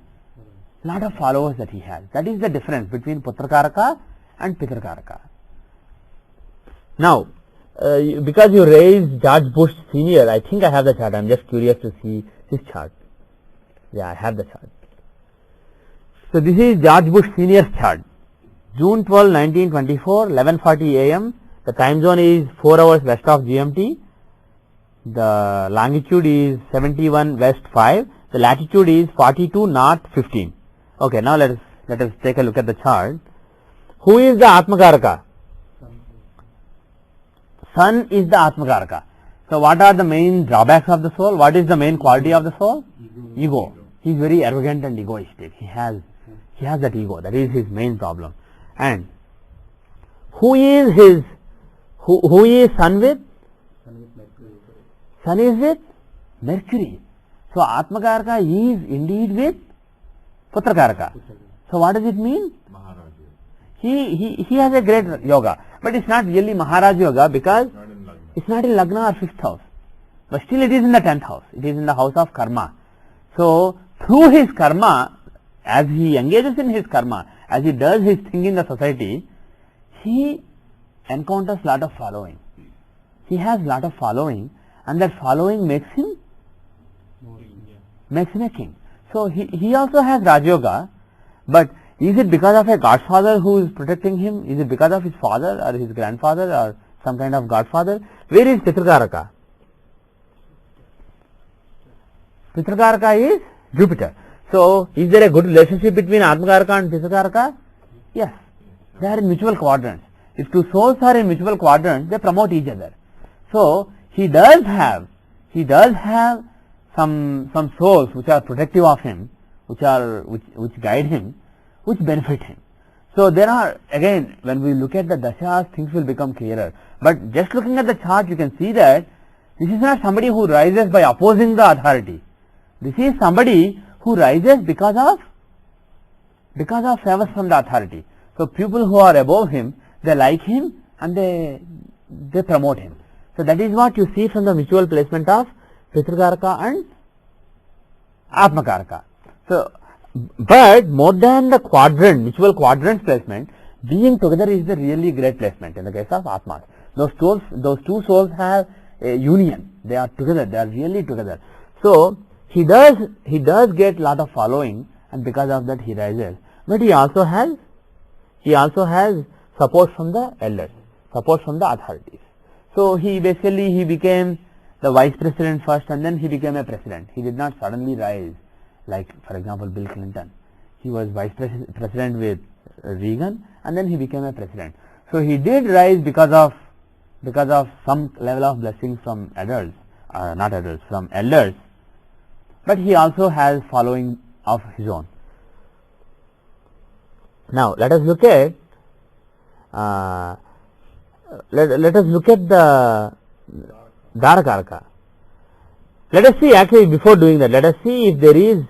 lot of followers that he has. That is the difference between Putrakaraka and Pitrakaraka. Now, because you raised George Bush Senior, I think I have the chart. I am just curious to see his chart. Yeah, I have the chart. So this is George Bush Senior's chart. June 12, 1924, 11:40 a.m. The time zone is 4 hours west of GMT. The longitude is 71 west 5. The latitude is 42 north 15. Okay, now let us take a look at the chart. Who is the Atmakaraka? Sun is the Atmakaraka. So what are the main drawbacks of the soul? What is the main quality of the soul? Ego. He is very arrogant and egoistic. He has that ego. That is his main problem. And who is Sun with? Sun is with Mercury. So Atmakaraka is indeed with Putrakaraka. So what does it mean? He has a great yoga, but it's not really Maharaj Yoga because it's not in Lagna or 5th house. But still it is in the 10th house. It is in the house of karma. So through his karma, as he engages in his karma, as he does his thing in the society, he encounters lot of following. He has lot of following, and that following makes him a king. So he also has Raj Yoga, but is it because of a godfather who is protecting him? Is it because of his father or his grandfather or some kind of godfather? Where is Pitrakaraka? Pitrakaraka is Jupiter. So is there a good relationship between Atmakaraka and Pitrakaraka? Yes. They are in mutual quadrants. If two souls are in mutual quadrants, they promote each other. So he does have some souls which are protective of him, which guide him, which benefit him. So there are, again, when we look at the dashas, things will become clearer. But just looking at the chart, you can see that this is not somebody who rises by opposing the authority. This is somebody who rises because of favors from the authority. So people who are above him, they like him and they promote him. So that is what you see from the mutual placement of Pitrakaraka and Atmakaraka. So, but more than the quadrant, mutual quadrant placement, being together is the really great placement in the case of Atmas. Those two souls have a union. They are together. They are really together. So he does get lot of following, and because of that he rises. But he also has support from the elders, support from the authorities. So he became the vice president first, and then he became a president. He did not suddenly rise, like for example Bill Clinton. He was vice president with Reagan, and then he became a president. So he did rise because of some level of blessings from adults, from elders. But he also has following of his own. Now let us look at the Dharakaraka. Let us see, actually before doing that, let us see if there is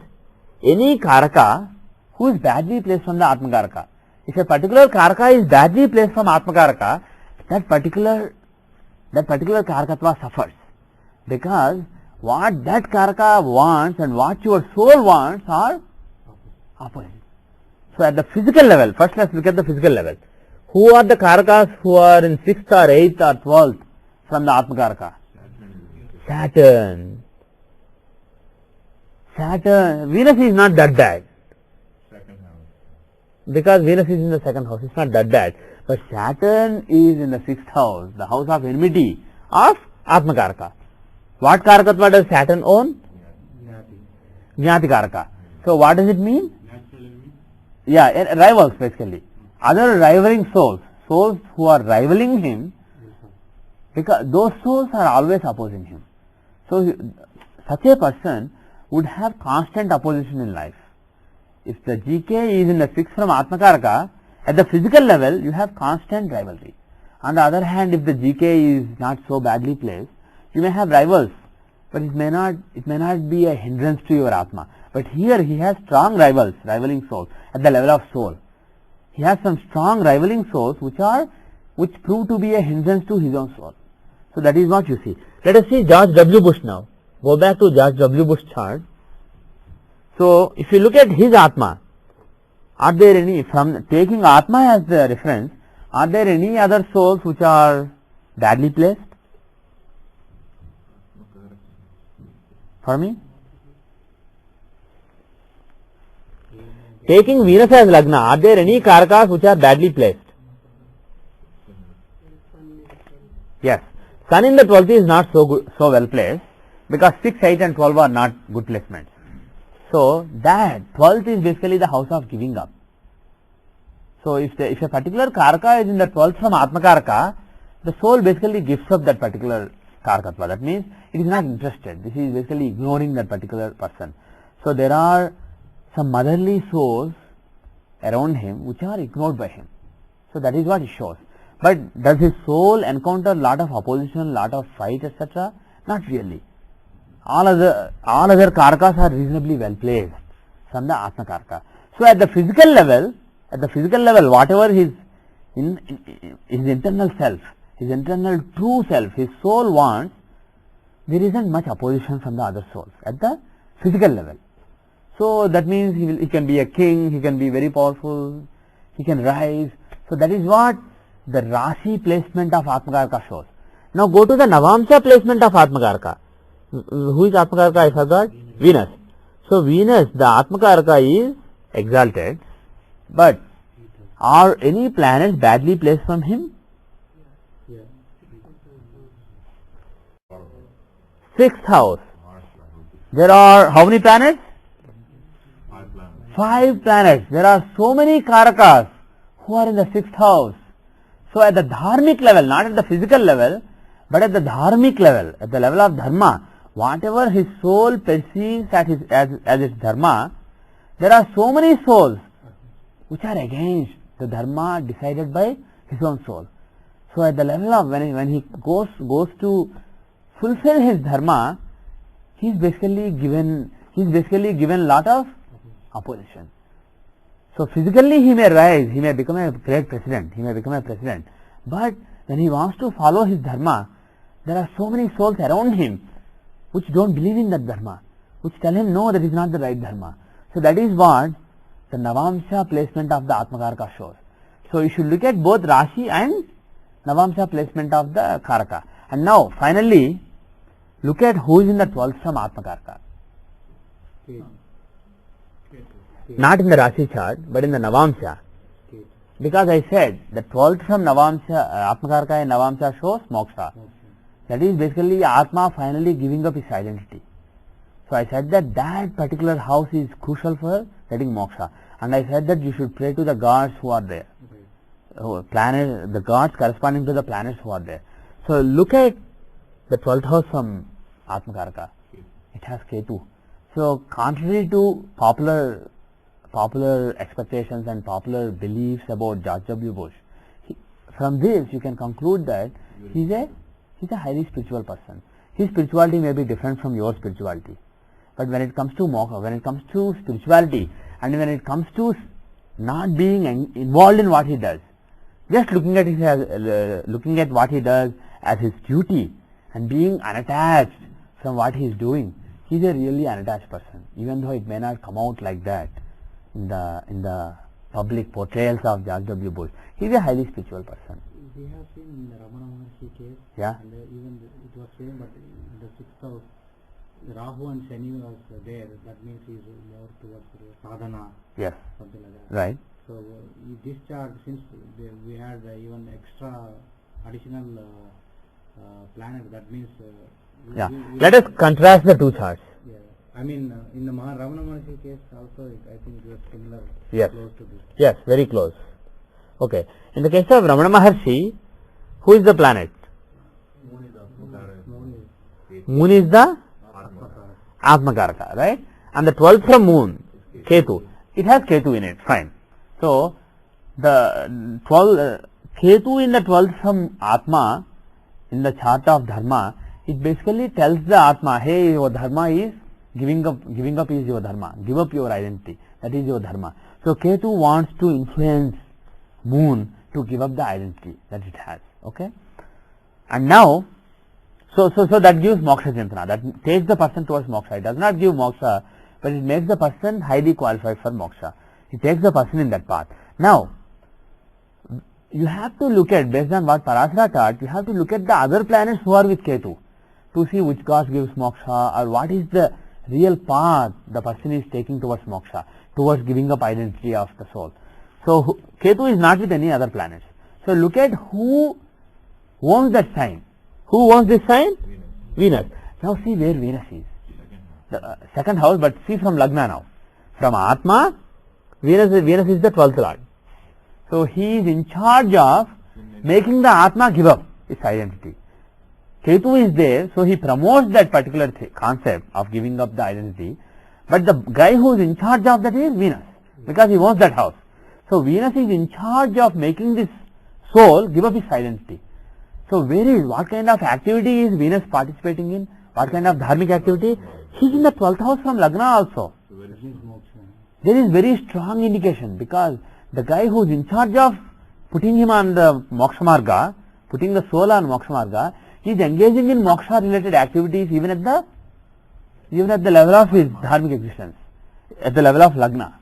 any Karaka who is badly placed from the Atmakaraka. If a particular Karaka is badly placed from Atmakaraka, that particular Karakatva suffers, because what that Karaka wants and what your soul wants are opposite. So at the physical level, first let's look at the physical level. Who are the Karakas who are in 6th or 8th or 12th from the Atmakaraka? Saturn. Saturn, Venus is not that bad. Second house. Because Venus is in the second house, it's not that bad. But Saturn is in the sixth house, the house of enmity of Atma Karaka. What Karakatva does Saturn own? Jnati Karaka. So what does it mean? Natural enemy. Yeah, rivals basically. Other rivaling souls, souls who are rivaling him, because those souls are always opposing him. So such a person would have constant opposition in life. If the GK is in the sixth from Atmakaraka, at the physical level you have constant rivalry. On the other hand, if the GK is not so badly placed, you may have rivals, but it may not be a hindrance to your Atma. But here he has strong rivals, rivaling souls at the level of soul. He has some strong rivaling souls which prove to be a hindrance to his own soul. So that is what you see. Let us see George W. Bush now. Go back to George W. Bush chart. So if you look at his Atma, are there any, from taking Atma as the reference, are there any other souls which are badly placed? For me? Taking Venus as Lagna, are there any Karakas which are badly placed? Yes. Sun in the 12th is not so good, so well placed, because 6, 8 and 12 are not good placements. So that 12th is basically the house of giving up. So if a particular Karaka is in the 12th from Atma Karaka, the soul basically gives up that particular Karakatva. That means it is not interested. This is basically ignoring that particular person. So there are some motherly souls around him which are ignored by him. So that is what it shows. But does his soul encounter lot of opposition, lot of fight, etc.? Not really. All other Karakas are reasonably well placed from the Atma Karaka. So at the physical level, whatever his internal self, his internal true self, his soul wants, there isn't much opposition from the other souls at the physical level. So that means he can be a king, he can be very powerful, he can rise. So that is what the Rashi placement of Atmakaraka shows. Now go to the Navamsa placement of Atmakaraka. Who is Atmakaraka? I forgot. Venus. So Venus, the Atmakaraka is exalted, but are any planets badly placed from him? Sixth house. There are how many planets? 5 planets. There are so many Karakas who are in the sixth house. So at the dharmic level, not at the physical level, but at the dharmic level, at the level of dharma, whatever his soul perceives as its dharma, there are so many souls which are against the dharma decided by his own soul. So at the level of when he goes to fulfill his dharma, he is basically given lot of opposition. So physically he may rise, he may become a great president, but when he wants to follow his dharma, there are so many souls around him which don't believe in that dharma, which tell him no, that is not the right dharma. So that is what the Navamsa placement of the Atmakaraka shows. So you should look at both Rashi and Navamsa placement of the Karaka. And now finally look at who is in the 12th from Atmakaraka. Not in the Rashi chart, but in the Navamsa. Because I said the 12th from Navamsa, Atmakaraka and Navamsa shows moksha. That is basically Atma finally giving up his identity. So I said that particular house is crucial for getting moksha. And I said that you should pray to the gods who are there. The gods corresponding to the planets who are there. So look at the 12th house from Atmakaraka. It has Ketu. So contrary to popular expectations and popular beliefs about George W. Bush, from this you can conclude that he's a highly spiritual person. His spirituality may be different from your spirituality, but when it comes to moksha, when it comes to spirituality, and when it comes to not being involved in what he does, just looking at what he does as his duty and being unattached from what he is doing, he is a really unattached person, even though it may not come out like that in the public portrayals of George W. Bush. He is a highly spiritual person. We have seen in the Ramana Maharshi case, Yeah. and even it was same, but in the sixth house, Rahu and Shani was there, that means he is more towards sadhana, Yes. something like that. Right. So this chart, since we had even extra additional planet, that means Yeah. Let us contrast the two charts. yeah. I mean, in the Ramana Maharshi case also, I think it was similar, Yes. close to this. Yes, very close. Okay. In the case of Ramana Maharshi, who is the planet? Moon is Atmakaraka. Moon is Moon is the Atmakaraka. Atmakaraka, right? And the 12th from Moon, Ketu. It has Ketu in it, fine. So, the 12, Ketu in the 12th from Atma, in the chart of Dharma, it basically tells the Atma, hey, your Dharma is giving up is your Dharma. Give up your identity. That is your Dharma. So, Ketu wants to influence Moon to give up the identity that it has. Okay? And now, so that gives moksha chintana. That takes the person towards moksha. It does not give moksha, but it makes the person highly qualified for moksha. It takes the person in that path. Now, you have to look at, based on what Parashara taught, you have to look at the other planets who are with Ketu to see which god gives moksha, or what is the real path the person is taking towards moksha, towards giving up identity of the soul. So, Ketu is not with any other planets. So, look at who owns that sign. Who owns this sign? Venus. Now, see where Venus is. The second house, but see from Lagna now. From Atma, Venus is the 12th lord. So, he is in charge of making the Atma give up its identity. Ketu is there, so he promotes that particular concept of giving up the identity. But the guy who is in charge of that is Venus, because he owns that house. So, Venus is in charge of making this soul give up its identity. So, what kind of activity is Venus participating in? What kind of dharmic activity? He is in the 12th house from Lagna also. There is very strong indication, because the guy who is in charge of putting him on the moksha marga, putting the soul on moksha marga, he is engaging in moksha related activities even at the level of his dharmic existence, at the level of Lagna.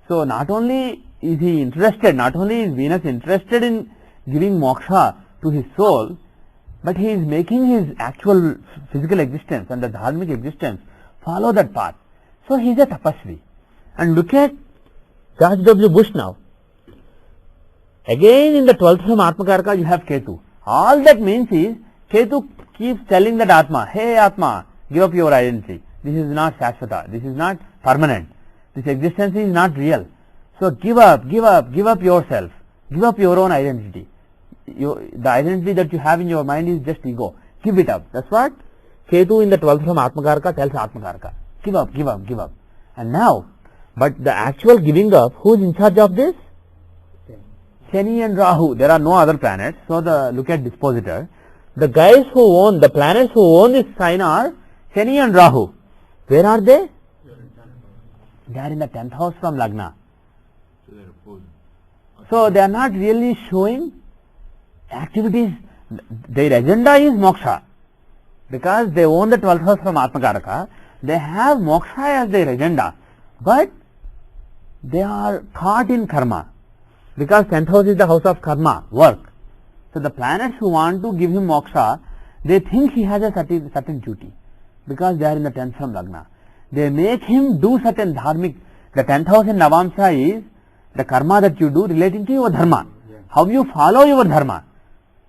So, not only is he interested, not only is Venus interested in giving moksha to his soul, but he is making his actual physical existence and the dharmic existence follow that path. So, he is a tapasvi. And look at George W. Bush now. Again in the 12th from Atmakaraka you have Ketu. All that means is, Ketu keeps telling that Atma, hey Atma, give up your identity. This is not Shashvata. This is not permanent. This existence is not real. So, give up yourself. Give up your own identity. The identity that you have in your mind is just ego. Give it up. That's what Ketu in the 12th from Atmakaraka tells Atmakaraka. Give up. And now, but the actual giving up, who is in charge of this? Shani and Rahu. There are no other planets. So, look at dispositor. The guys who own, the planets who own this sign are Shani and Rahu. Where are they? They are in the 10th house from Lagna. So they're opposed. So, they are not really showing activities. Their agenda is moksha, because they own the 12th house from Atmakaraka. They have moksha as their agenda, but they are caught in karma, because 10th house is the house of karma, work. So, the planets who want to give him moksha, they think he has a certain duty, because they are in the 10th from Lagna. They make him do certain dharmic. The 10th house in Navamsa is the karma that you do relating to your dharma. How you follow your dharma.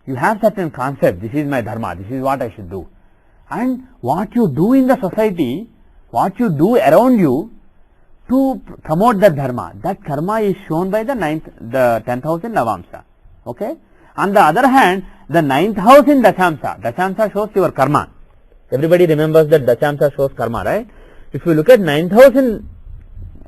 You have certain concept, this is my dharma, this is what I should do. And what you do in the society, what you do around you to promote that dharma, that karma is shown by the 10th house in Navamsa. Okay? On the other hand, the 9th house in Dashamsa shows your karma. Everybody remembers that Dashamsa shows karma, right? If you look at 9th house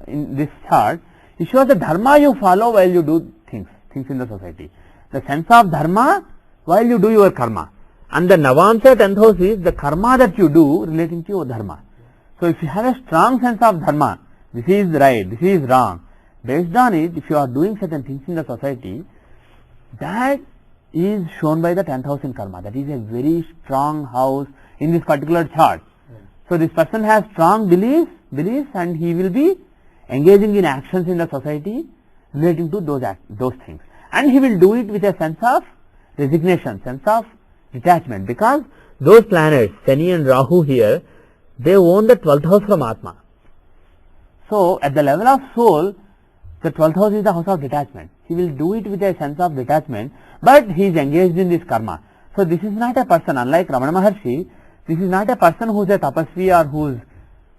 in this chart, it shows the dharma you follow while you do things in the society. The sense of dharma while you do your karma. And the Navamsa 10th house is the karma that you do relating to your dharma. So, if you have a strong sense of dharma, this is right, this is wrong, based on it, if you are doing certain things in the society, that is shown by the 10th house in karma. That is a very strong house in this particular chart. So, this person has strong beliefs and he will be engaging in actions in the society relating to those things. And he will do it with a sense of resignation, sense of detachment, because those planets, Shani and Rahu here, they own the 12th house from Atma. So, at the level of soul, the 12th house is the house of detachment. He will do it with a sense of detachment, but he is engaged in this karma. So, this is not a person, unlike Ramana Maharshi, this is not a person who is a tapasvi or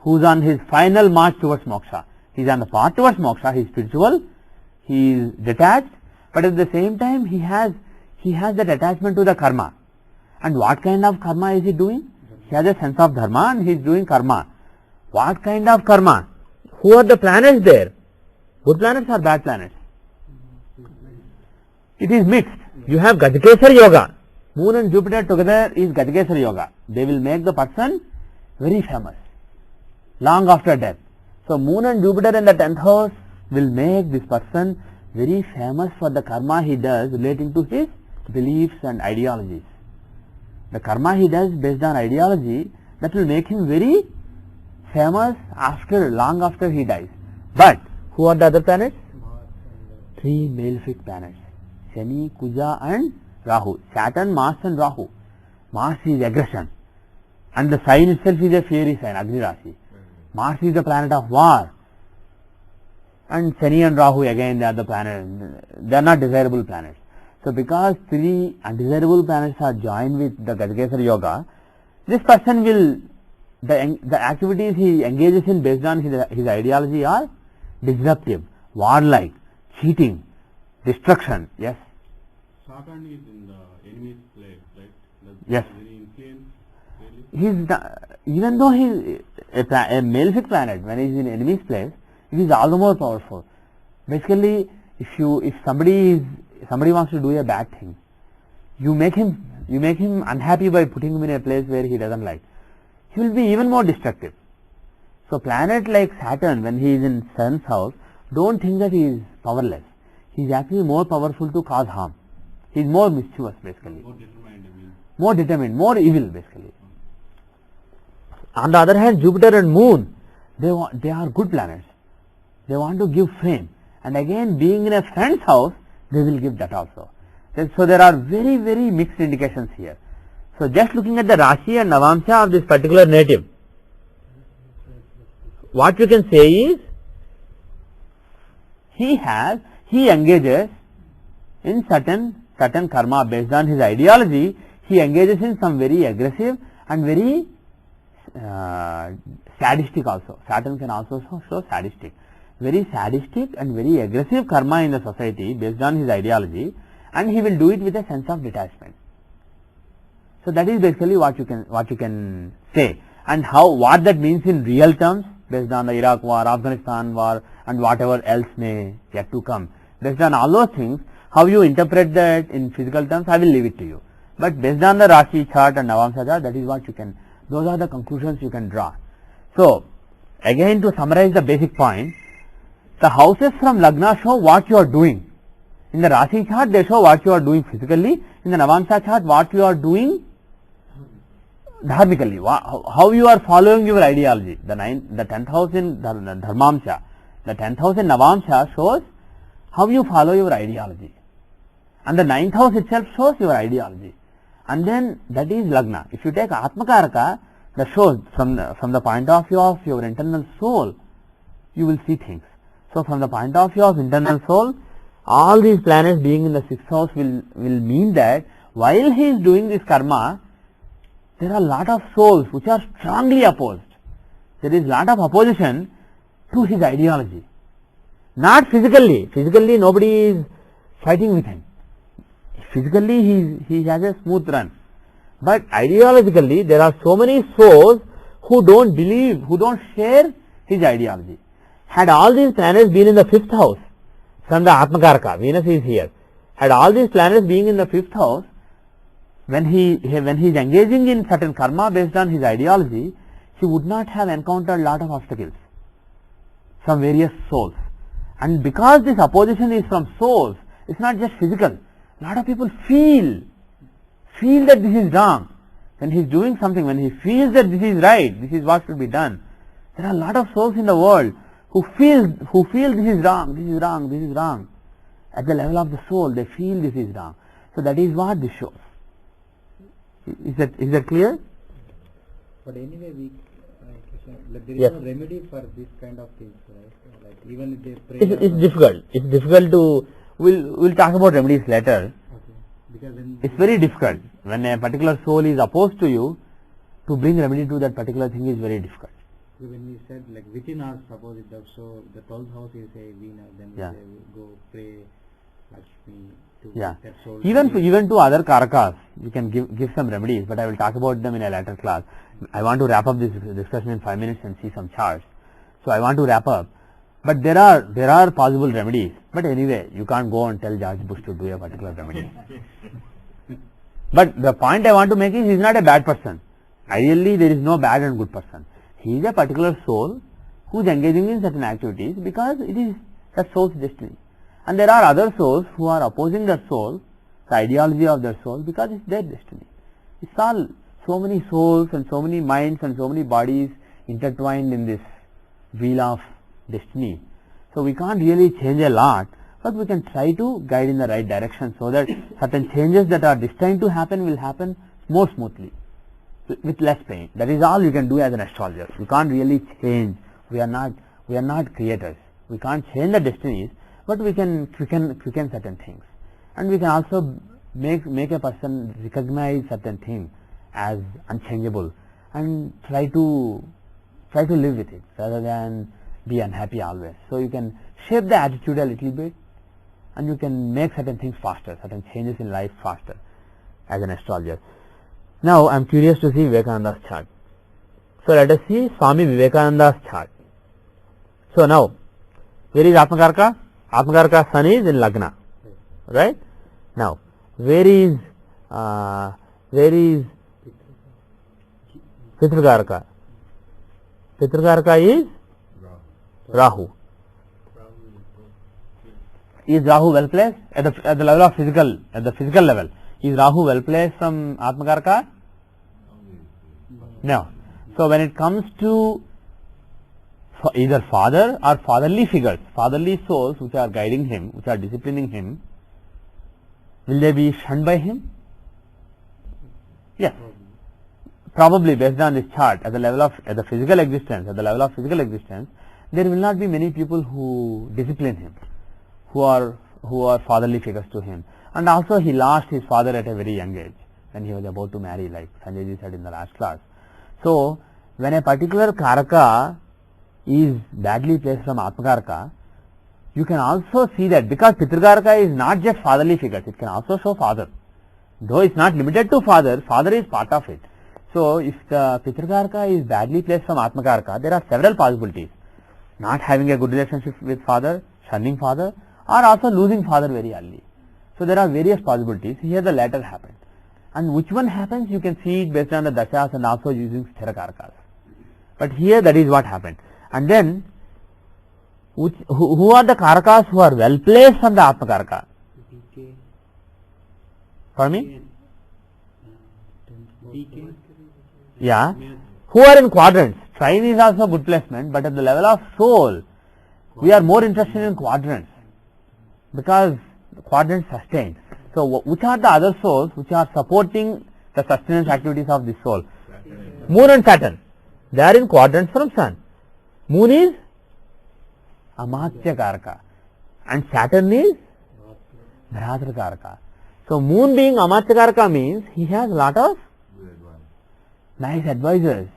who is on his final march towards moksha. He is on the path towards moksha, he is spiritual, he is detached, but at the same time he has that attachment to the karma. And what kind of karma is he doing? He has a sense of dharma and he is doing karma. What kind of karma? Who are the planets there? Good planets or bad planets? It is mixed. You have Gajikesar yoga. Moon and Jupiter together is Gajikesar yoga. They will make the person very famous long after death. So, Moon and Jupiter in the 10th house will make this person very famous for the karma he does relating to his beliefs and ideologies. The karma he does based on ideology, that will make him very famous long after he dies. But who are the other planets? Three malefic planets, Shani, Kuja and Rahu. Saturn, Mars and Rahu. Mars is aggression and the sign itself is a fiery sign, Agni Rashi. Mars is the planet of war, and Shani and Rahu again they are the planet, they are not desirable planets. So, because three undesirable planets are joined with the Gajikesar yoga, this person will, the activities he engages in based on his ideology are disruptive, warlike, cheating, destruction. Yes? Saturn is in the enemy's place, right? Does Yes. any influence really? Even though he is a malefic planet, when he is in enemy's place, it is all the more powerful. Basically, if somebody wants to do a bad thing, you make him unhappy by putting him in a place where he doesn't like. He will be even more destructive. So, planet like Saturn, when he is in Sun's house, don't think that he is powerless. He is actually more powerful to cause harm. He is more mischievous basically. More determined, I mean. More determined, more evil basically. On the other hand, Jupiter and Moon, they are good planets. They want to give fame, and again being in a friend's house, they will give that also. So, there are very, very mixed indications here. So, just looking at the Rashi and Navamsha of this particular native, what you can say is, he engages in certain karma based on his ideology. He engages in some very aggressive and very sadistic also. Saturn can also show sadistic. Very sadistic and very aggressive karma in the society based on his ideology, and he will do it with a sense of detachment. So, that is basically what you can say, and what that means in real terms based on the Iraq war, Afghanistan war and whatever else may yet to come. Based on all those things, how you interpret that in physical terms, I will leave it to you. But based on the Rashi chart and Navamsha chart, that is what you can, those are the conclusions you can draw. So, again to summarize the basic point, the houses from Lagna show what you are doing. In the Rashi chart, they show what you are doing physically. In the Navamsha chart, what you are doing dharmically, how you are following your ideology. The 10th house in Dharmamsha, the 10th house in Navamsha shows how you follow your ideology, and the 9th house itself shows your ideology, and then that is Lagna. If you take Atmakaraka, that shows from the point of view of your internal soul, you will see things. So, from the point of view of internal soul, all these planets being in the 6th house will mean that while he is doing this karma, there are a lot of souls which are strongly opposed. There is a lot of opposition to his ideology. Not physically. Physically, nobody is fighting with him. Physically, he has a smooth run. But ideologically, there are so many souls who don't believe, who don't share his ideology. Had all these planets been in the 5th house, from the Atmakaraka, Venus is here. Had all these planets being in the 5th house, when he is engaging in certain karma based on his ideology, he would not have encountered a lot of obstacles from various souls. And because this opposition is from souls, it's not just physical. A lot of people feel that this is wrong. When he is doing something, when he feels that this is right, this is what should be done. There are a lot of souls in the world who feel this is wrong, this is wrong, this is wrong. At the level of the soul, they feel this is wrong. So that is what this shows. Is that clear? But anyway, Like there is Yes. no remedy for this kind of things, right? Like even if they pray. It's difficult. It's difficult to. We'll talk about remedies later. Okay. Because when It's very difficult when a particular soul is opposed to you. To bring remedy to that particular thing is very difficult. when we said like within us, suppose it does so the 12th house is a Venus, then we Yeah. say we go pray Lakshmi to Yeah. that soul. Even to other karakas, you can give some remedies, but I will talk about them in a later class. I want to wrap up this discussion in 5 minutes and see some charts. So I want to wrap up. But there are possible remedies. But anyway, you can't go and tell George Bush to do a particular remedy. But the point I want to make is, he is not a bad person. Ideally, there is no bad and good person. He is a particular soul who is engaging in certain activities because it is that soul's destiny. And there are other souls who are opposing that soul, the ideology of their soul, because it's their destiny. It's all so many souls and so many minds and so many bodies intertwined in this wheel of destiny. So we can't really change a lot, but we can try to guide in the right direction so that certain changes that are destined to happen will happen more smoothly, with less pain. That is all you can do as an astrologer. You can't really change. We are not creators. We can't change the destinies, but we can quicken certain things, and we can also make a person recognize certain things as unchangeable and try to live with it rather than be unhappy always. So you can shape the attitude a little bit, and you can make certain things faster, certain changes in life faster as an astrologer. Now I am curious to see Vivekananda's chart. So let us see Swami Vivekananda's chart. So now, where is Atmakarka? Atmakarka sun is in Lagna, right? Now, where is Pitrakarka? Pitrakarka is Rahu. Is Rahu well placed at the level of physical, at the physical level? Is Rahu well placed from Atmakarka? No. So when it comes to either father or fatherly figures, fatherly souls which are guiding him, which are disciplining him, will they be shunned by him? Yes. Probably based on this chart, at the level of the physical existence, there will not be many people who discipline him, who are fatherly figures to him. And also he lost his father at a very young age when he was about to marry, like Sanjay ji said in the last class. So when a particular karaka is badly placed from Atmakarka, you can also see that because Pitrakarka is not just fatherly figures, it can also show father. Though it's not limited to father, father is part of it. So if the Pitrakarka is badly placed from Atmakarka, there are several possibilities. Not having a good relationship with father, shunning father, or also losing father very early. So there are various possibilities. Here the latter happened. And which one happens, you can see it based on the dashas and also using Sthirakarkas. But here that is what happened. And then, who are the karakas who are well placed from the Atmakarka? For me? Yeah. Who are in quadrants? Trine is also good placement, but at the level of soul, we are more interested in quadrants because quadrants sustain. So which are the other souls which are supporting the sustenance activities of this soul? Moon and Saturn. They are in quadrants from Sun. Moon is Amatya Karaka and Saturn is Bharatra Karaka. So moon being Amatya Karaka means he has a lot of nice advisors,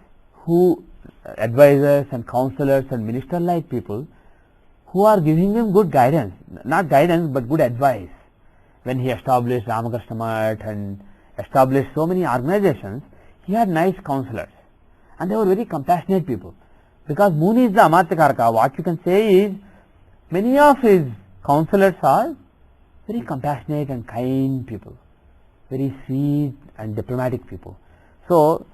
advisors and counselors and minister like people who are giving him good guidance, not guidance but good advice. When he established Ramakrishna Math and established so many organizations, he had nice counselors and they were very compassionate people. Because moon is the Amatya Karaka, what you can say is many of his counselors are very compassionate and kind people, very sweet and diplomatic people. So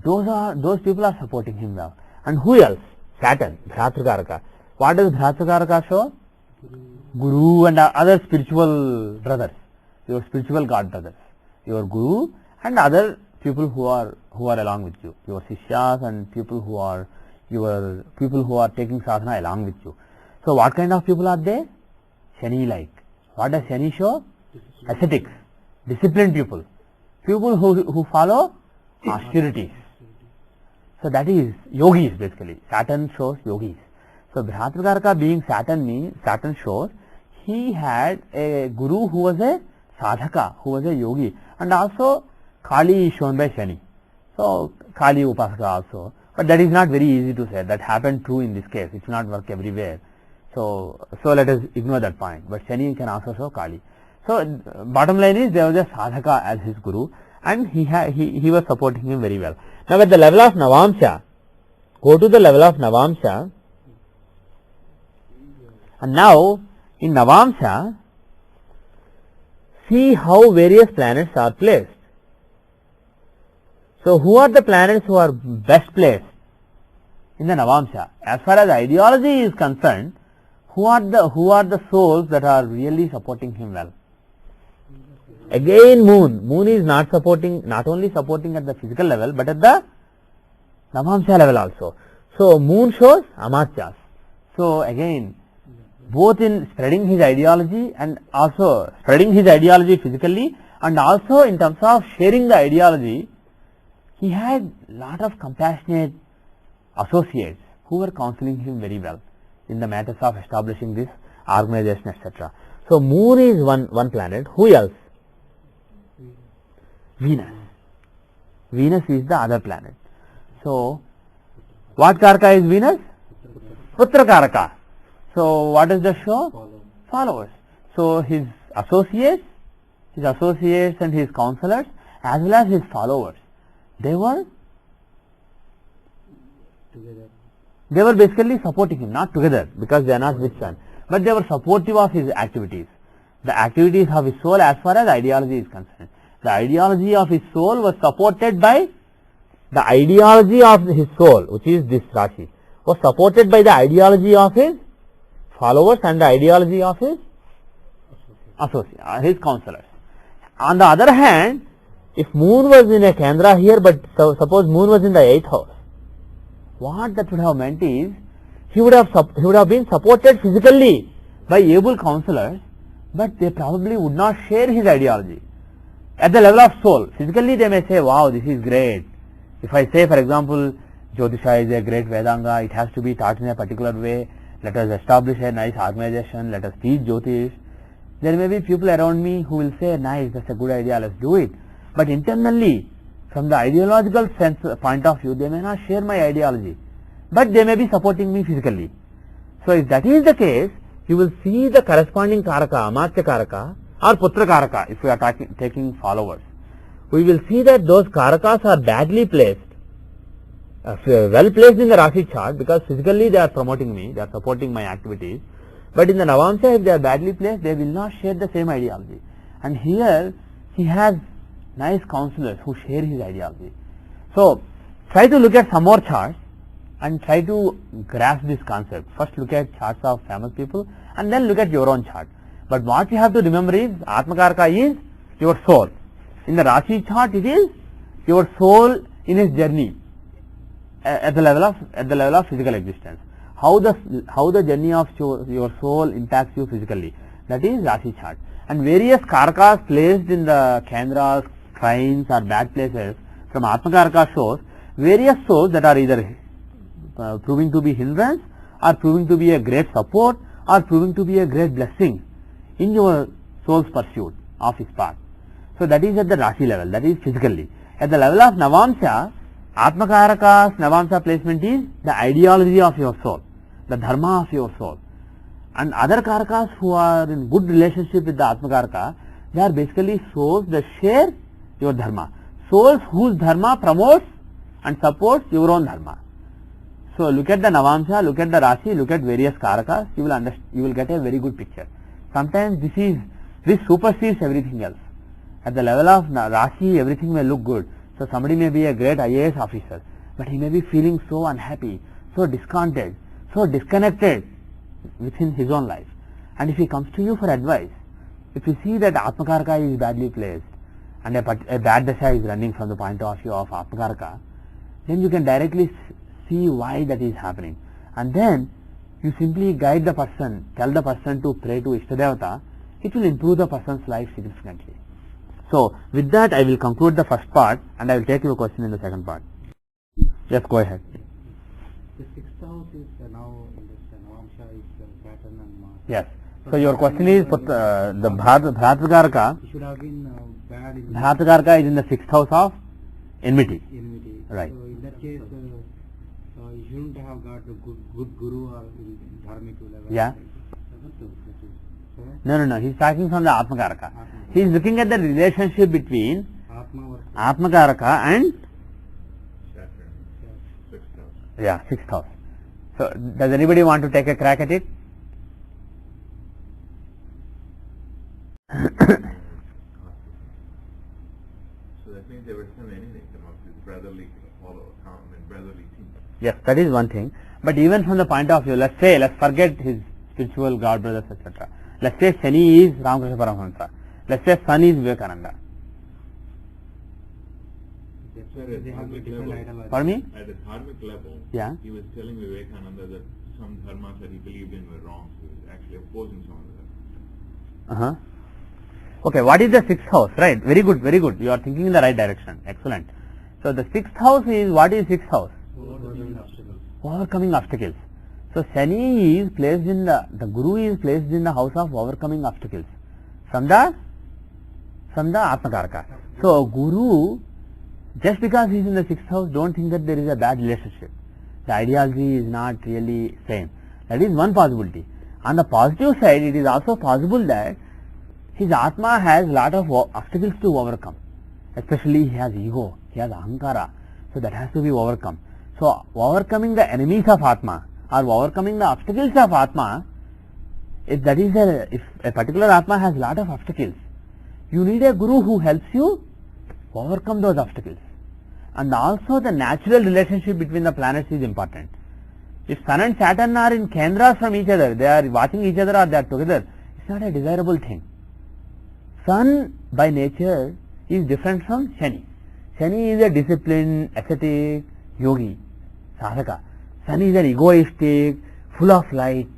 those people are supporting him well. And who else? Saturn, Bharatra Karaka. What does Bharatra Karaka show? Guru and other spiritual brothers, your spiritual god brothers, your guru and other people who are along with you, your sishyas and people who are taking sadhana along with you. So what kind of people are they? Shani like. What does Shani show? Ascetics, disciplined people, people who follow austerities. So that is yogis basically. Saturn shows yogis. So Brihatrakaraka being Saturn shows he had a guru who was a sadhaka, who was a yogi, and also Kali is shown by Shani. So Kali Upasaka also. But that is not very easy to say. That happened true in this case. It will not work everywhere. So let us ignore that point. But Shani can also show Kali. So bottom line is there was a sadhaka as his guru, and he was supporting him very well. Now at the level of Navamsha, go to the level of Navamsha, and now in Navamsha, see how various planets are placed. So who are the planets who are best placed in the Navamsha? As far as ideology is concerned, who are the souls that are really supporting him well? Again Moon is not only supporting at the physical level, but at the Navamsha level also. So Moon shows Amatyas. So again, both in spreading his ideology and also spreading his ideology physically, and also in terms of sharing the ideology, he had lot of compassionate associates who were counseling him very well in the matters of establishing this organization, etc. So Moon is one planet. Who else? Venus. Venus is the other planet. So what Karaka is Venus? Putra Karaka. So what does that show? Followers. So his associates and his counselors as well as his followers, they were basically supporting him, not together because they are not with sun, but they were supportive of his activities, the activities of his soul as far as ideology is concerned. The ideology of his soul was supported by the ideology of his soul, which is this Rashi, was supported by the ideology of his followers and the ideology of his associates, his counselors. On the other hand, if Moon was in a Kendra here, but suppose Moon was in the 8th house, what that would have meant is he would have been supported physically by able counselors, but they probably would not share his ideology. At the level of soul, physically they may say, wow, this is great. If I say, for example, Jyothishya is a great Vedanga, it has to be taught in a particular way, let us establish a nice organization, let us teach Jyotish. There may be people around me who will say, nice, that's a good idea, let's do it. But internally, from the ideological sense point of view, they may not share my ideology, but they may be supporting me physically. So if that is the case, you will see the corresponding Karaka, Amatya Karaka or Putra Karaka, if we are taking followers. We will see that those Karakas are badly placed, well placed in the Rashi chart, because physically they are promoting me, they are supporting my activities, but in the Navamsha, if they are badly placed, they will not share the same ideology. And here he has nice counselors who share his ideology. So try to look at some more charts and try to grasp this concept. First look at charts of famous people and then look at your own chart. But what you have to remember is Atmakaraka is your soul. In the Rashi chart, it is your soul in his journey at the level of physical existence. How the journey of your soul impacts you physically. That is Rashi chart. And various Karakas placed in the Kendras, trines or bad places from Atmakaraka shows various souls that are either proving to be hindrance or proving to be a great support or proving to be a great blessing in your soul's pursuit of his path. So that is at the Rashi level, that is physically. At the level of Navamsha, Atmakaraka's Navamsha placement is the ideology of your soul, the dharma of your soul. And other Karakas who are in good relationship with the Atmakaraka, they are basically souls that share your dharma. Souls whose dharma promotes and supports your own dharma. So look at the Navamsha, look at the Rashi, look at various Karakas, you will get a very good picture. Sometimes this supersedes everything else. At the level of Rashi, everything may look good. So somebody may be a great IAS officer, but he may be feeling so unhappy, so discontented, so disconnected within his own life. And if he comes to you for advice, if you see that Atmakaraka is badly placed and a bad dasha is running from the point of view of Atmakaraka, then you can directly see why that is happening. And then you simply guide the person, tell the person to pray to Ishtadevata, it will improve the person's life significantly. So with that I will conclude the first part and I will take your question in the second part. Yes, go ahead. The sixth house is now in this Navamsha is Saturn and Mars. Yes. So your question is the Bhratakaraka. It should have been bad in Bhratakaraka is in the sixth house of enmity. enmity. Right. So in that case, you shouldn't have got a good guru or in dharmic level. Yeah. So, No. He's talking from the Atmakaraka. He is looking at the relationship between Atma versus Atmakaraka and Saturn, sixth house. yeah, sixth house. So does anybody want to take a crack at it? So that means they were still anything amongst this brotherly brotherly team. Yes, that is one thing. But even from the point of view, let's forget his spiritual god brothers, etc. Let's say Shani is Ramakrishna Paramahamsa. Let's say Sun is Vivekananda. they have a different ideology. For me? At a dharmic level, Yeah. he was telling Vivekananda that some dharmas that he believed in were wrong. So he was actually opposing some of them. Okay, what is the sixth house? Right, very good, very good. You are thinking in the right direction. Excellent. So the sixth house is, what is sixth house? Overcoming obstacles. So Shani is placed in the Guru is placed in the house of overcoming obstacles from the Atmakaraka. So Guru, just because he is in the sixth house, don't think that there is a bad relationship. The ideology is not really same. That is one possibility. On the positive side, it is also possible that his Atma has lot of obstacles to overcome. Especially he has ego, he has ahankara. So that has to be overcome. So overcoming the enemies of Atma or overcoming the obstacles of Atma, if a particular Atma has lot of obstacles, you need a Guru who helps you overcome those obstacles. And also the natural relationship between the planets is important. If Sun and Saturn are in Kendras from each other, they are watching each other or they are together, it's not a desirable thing. Sun by nature is different from Shani. Shani is a disciplined, ascetic, yogi, sadhaka. Sun is an egoistic, full of light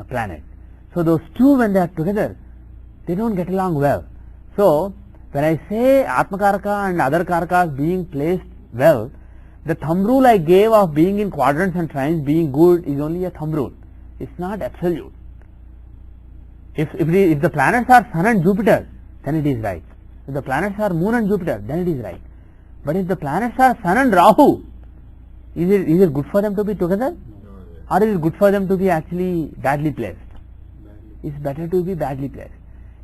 planet. So those two, when they are together, they don't get along well. So when I say Atmakaraka and other Karakas being placed well, the thumb rule I gave of being in quadrants and trines being good is only a thumb rule. It's not absolute. If the planets are Sun and Jupiter, then it is right. If the planets are Moon and Jupiter, then it is right. But if the planets are Sun and Rahu, is it good for them to be together? Or is it good for them to be actually badly placed? It's better to be badly placed.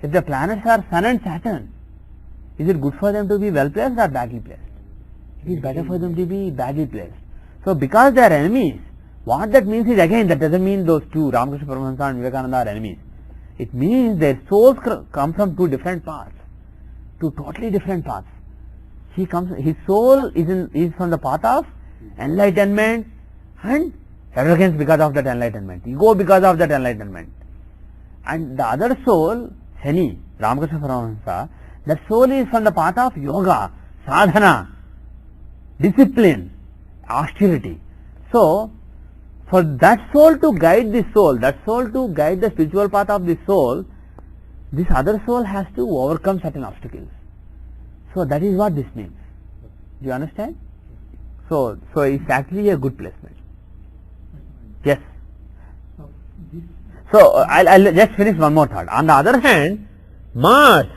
If the planets are Sun and Saturn, is it good for them to be well placed or badly placed? It is better for them to be badly placed. So because they are enemies, what that means is, again, that doesn't mean those two, Ramakrishna Paramahamsa and Vivekananda, are enemies. It means their souls come from two different paths, two totally different paths. His soul is from the path of enlightenment and arrogance because of that enlightenment, ego because of that enlightenment. And the other soul, Shani, Ramakrishna Paramahamsa, that soul is from the path of yoga, sadhana, discipline, austerity. So, for that soul to guide this soul, that soul to guide the spiritual path of this soul, this other soul has to overcome certain obstacles. So that is what this means. Do you understand? So it's actually a good placement. Yes. So I'll just finish one more thought. On the other hand, Mars,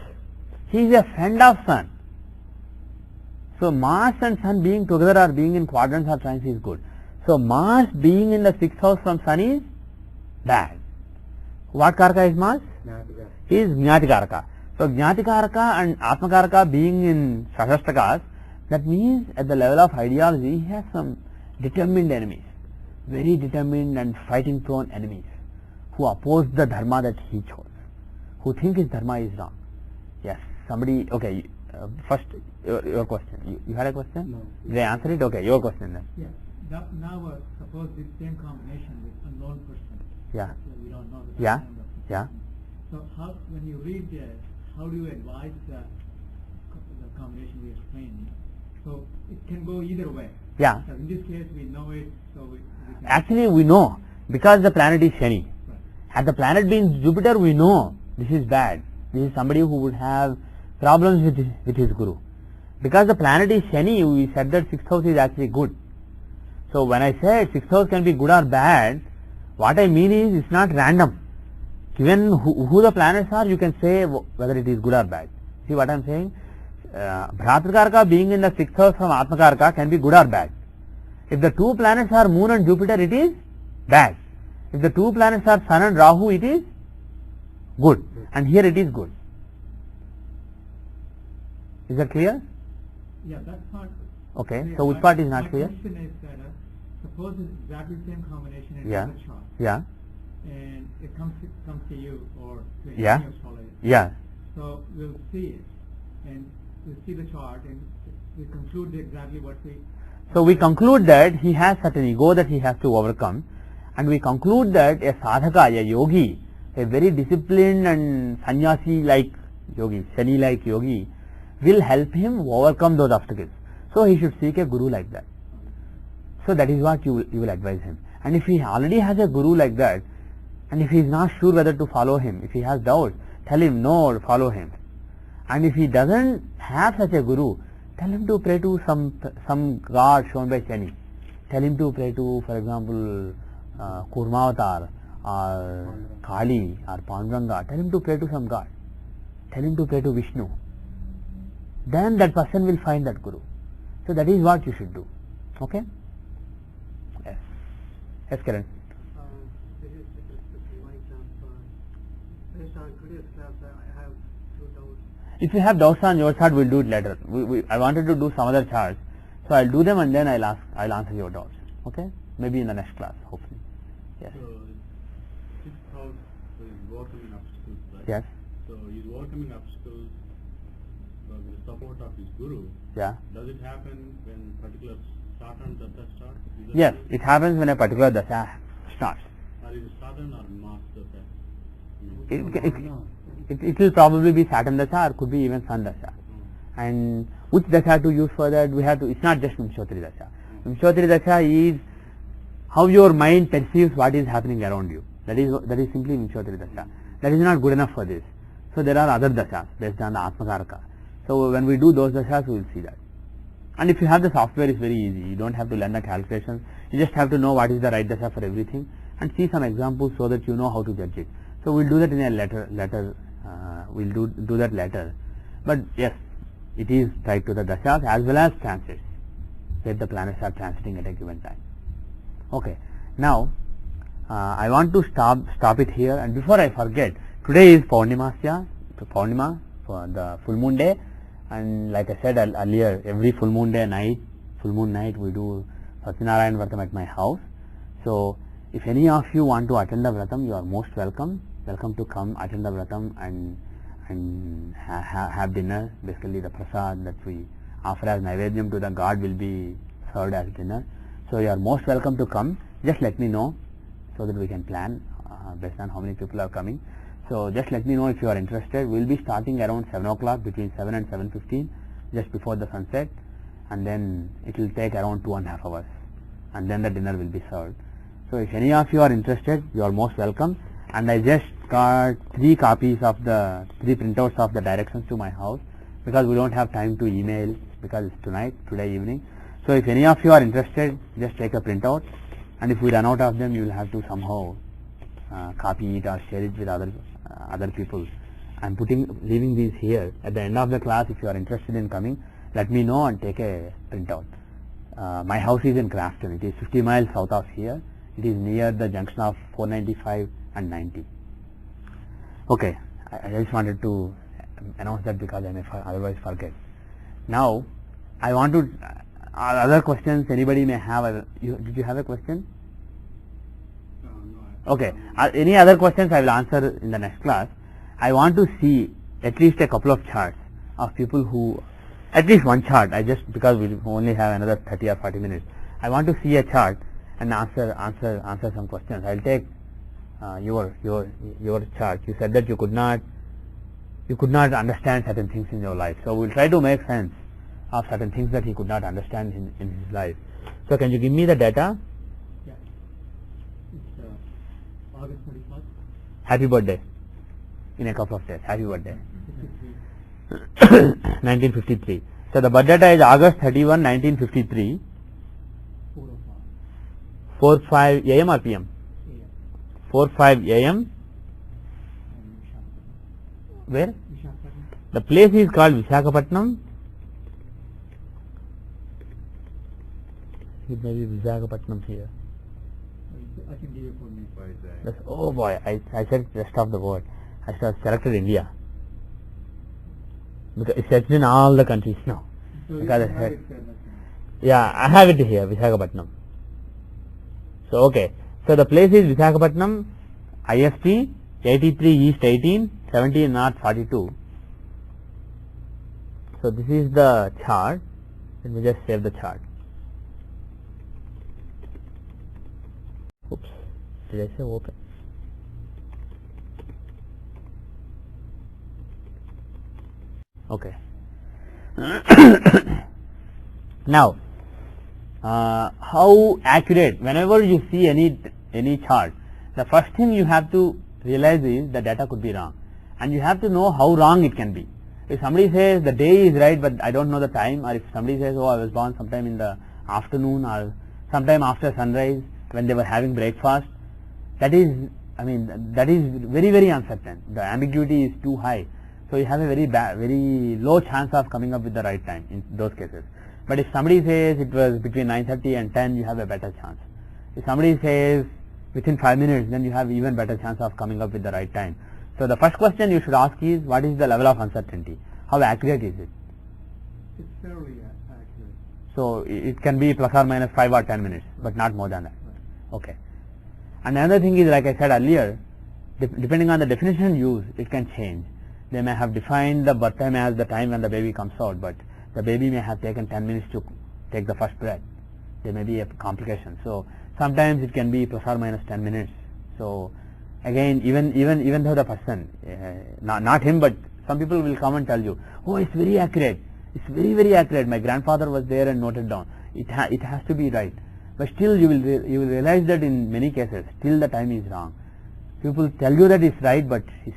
he is a friend of Sun. So Mars and Sun being together or being in quadrants or trines is good. So Mars being in the sixth house from Sun is bad. What Karaka is Mars? He is Jnati Karaka. So Jnati Karaka and Atma Karaka being in Shashastakas, that means at the level of ideology he has some determined enemies, very determined and fighting prone enemies who oppose the dharma that he chose, who think his dharma is wrong. Yes, somebody, okay, first your question. You had a question? No. Did I answer it? Okay, your question then. Yeah. Now suppose this same combination with unknown person. Yeah. We don't know the Yeah. background of the Yeah. person. So when you read that, how do you advise the combination we explained? So it can go either way. Yeah. So in this case we know it, so we can Actually we know, because the planet is Shani. Right. Had the planet been Jupiter, we know this is bad. This is somebody who would have problems with his guru. Because the planet is Shani, we said that sixth house is actually good. So when I say 6th house can be good or bad, what I mean is it's not random. Given who the planets are, you can say whether it is good or bad. See what I am saying? Bhratrakarka being in the 6th house from Atmakarka can be good or bad. If the two planets are Moon and Jupiter, it is bad. If the two planets are Sun and Rahu, it is good. And here it is good. Is that clear? Yeah, that's not. Okay. clear. So which part is not my clear? question is that suppose it's exactly the same combination in Yeah. other chart, Yeah. and it comes to you or to any Yeah. astrologer. Yeah. So we'll see it, and we'll see the chart, and we conclude exactly what we. So we conclude that he has certain ego that he has to overcome, and we conclude that a sadhaka, a yogi, a very disciplined and sannyasi like yogi, Shani like yogi, will help him overcome those obstacles. So he should seek a guru like that. So that is what you will advise him. And if he already has a guru like that, and if he is not sure whether to follow him, if he has doubts, tell him no, follow him. And if he doesn't have such a guru, tell him to pray to some god shown by Shani. Tell him to pray to, for example, Kurmavatar or Kali or Panduranga. Tell him to pray to some god. Tell him to pray to Vishnu. Then that person will find that guru. So that is what you should do. Okay? Yes. Yes, Kiran. This is with respect to my example. Based on today's class, I have two doubts. If you have doubts on your chart, we'll do it later. I wanted to do some other charts, so I'll do them and then I'll answer your doubts. Okay? Maybe in the next class, hopefully. Yes. So, 6th house is overcoming obstacles, right? Yes. So, he's overcoming obstacles with the support of his guru. Yeah. Does it happen when particular Saturn Dasha starts? Is that Yes, true? it happens when a particular dasha starts. Or is it Saturn or Mars Dasha? It will probably be Saturn dasha or could be even Sun dasha. And which dasha to use for that? We have to. It's not just Vimshottari dasha. Vimshottari dasha is how your mind perceives what is happening around you. That is simply Vimshottari dasha. That is not good enough for this. So there are other dashas based on the Atmakaraka. So when we do those dashas, we will see that. And if you have the software, it's very easy. You don't have to learn the calculations. You just have to know what is the right dasha for everything and see some examples so that you know how to judge it. So we'll do that in a letter. We'll do that later. But yes, it is tied to the dashas as well as transits where the planets are transiting at a given time. Okay. Now I want to stop it here. And before I forget, today is Paurnimasya, Paurnima, for the full moon day. And like I said earlier, every full moon day night, full moon night, we do Satyanarayan Vratam at my house. So if any of you want to attend the Vratam, you are most welcome. Welcome to come attend the Vratam and have dinner. Basically the prasad that we offer as Naivedyam to the God will be served as dinner. So you are most welcome to come. Just let me know so that we can plan based on how many people are coming. So just let me know if you are interested. We will be starting around 7 o'clock, between 7 and 7:15, just before the sunset, and then it will take around 2.5 hours, and then the dinner will be served. So if any of you are interested, you are most welcome. And I just got 3 printouts of the directions to my house because we don't have time to email because it's today evening. So if any of you are interested, just take a printout, and if we run out of them, you will have to somehow copy it or share it with other people. I'm leaving these here. At the end of the class, if you are interested in coming, let me know and take a printout. My house is in Grafton. It is 50 miles south of here. It is near the junction of 495 and 90. Okay, I just wanted to announce that because I may otherwise forget. Now, I want to other questions anybody may have. Did you have a question? No. Okay. Any other questions I will answer in the next class. I want to see at least a couple of charts of people who, at least one chart. Because we only have another 30 or 40 minutes. I want to see a chart and answer some questions. I'll take your chart. You said that you could not understand certain things in your life. So we'll try to make sense of certain things that he could not understand in his life. So can you give me the data? Yeah. It's August 21st. Happy birthday. In a couple of days. Happy birthday. 53. 1953. So the birth data is August 31, 1953. 4:05 a.m. or p.m.? 4:05 a.m. Where? The place is called Visakhapatnam. It may be Visakhapatnam here. I can give you full name. That's, oh boy, I said rest of the world. I should have selected India. Because it's set in all the countries now. So Because you I have said, it, yeah, I have it here, Visakhapatnam. So okay, so the place is Visakhapatnam, IST 83 East 18, 17 North 42. So this is the chart. Let me just save the chart. Oops, did I say open? Okay. Now, how accurate? Whenever you see any chart, the first thing you have to realize is the data could be wrong, and you have to know how wrong it can be. If somebody says the day is right, but I don't know the time, or if somebody says, oh, I was born sometime in the afternoon or sometime after sunrise when they were having breakfast, that is, I mean, that is very, very uncertain. The ambiguity is too high. So you have a very low chance of coming up with the right time in those cases. But if somebody says it was between 9:30 and 10, you have a better chance. If somebody says within 5 minutes, then you have even better chance of coming up with the right time. So the first question you should ask is, what is the level of uncertainty? How accurate is it? It's fairly accurate. So it can be plus or minus 5 or 10 minutes, but not more than that. Okay. And another thing is, like I said earlier, depending on the definition used, it can change. They may have defined the birth time as the time when the baby comes out, but the baby may have taken 10 minutes to take the first breath. There may be a complication. So sometimes it can be plus or minus 10 minutes. So again, even though the person, not him, but some people will come and tell you, oh, it's very accurate. It's very, very accurate. My grandfather was there and noted down. It has to be right. But still you will realize that in many cases, still the time is wrong. People tell you that it's right, but it's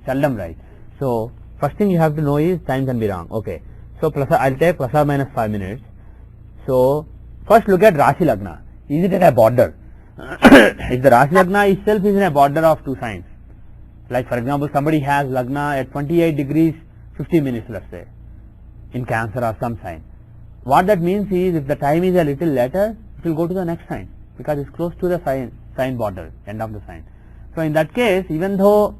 seldom right. So first thing you have to know is time can be wrong. Okay. So I'll take plus or minus 5 minutes. So first look at Rashi Lagna. Is it at a border? If the Rashi Lagna itself is in a border of two signs, like for example somebody has Lagna at 28 degrees 50 minutes, let's say, in Cancer or some sign. What that means is, if the time is a little later, it will go to the next sign because it's close to the sign border, end of the sign. So in that case, even though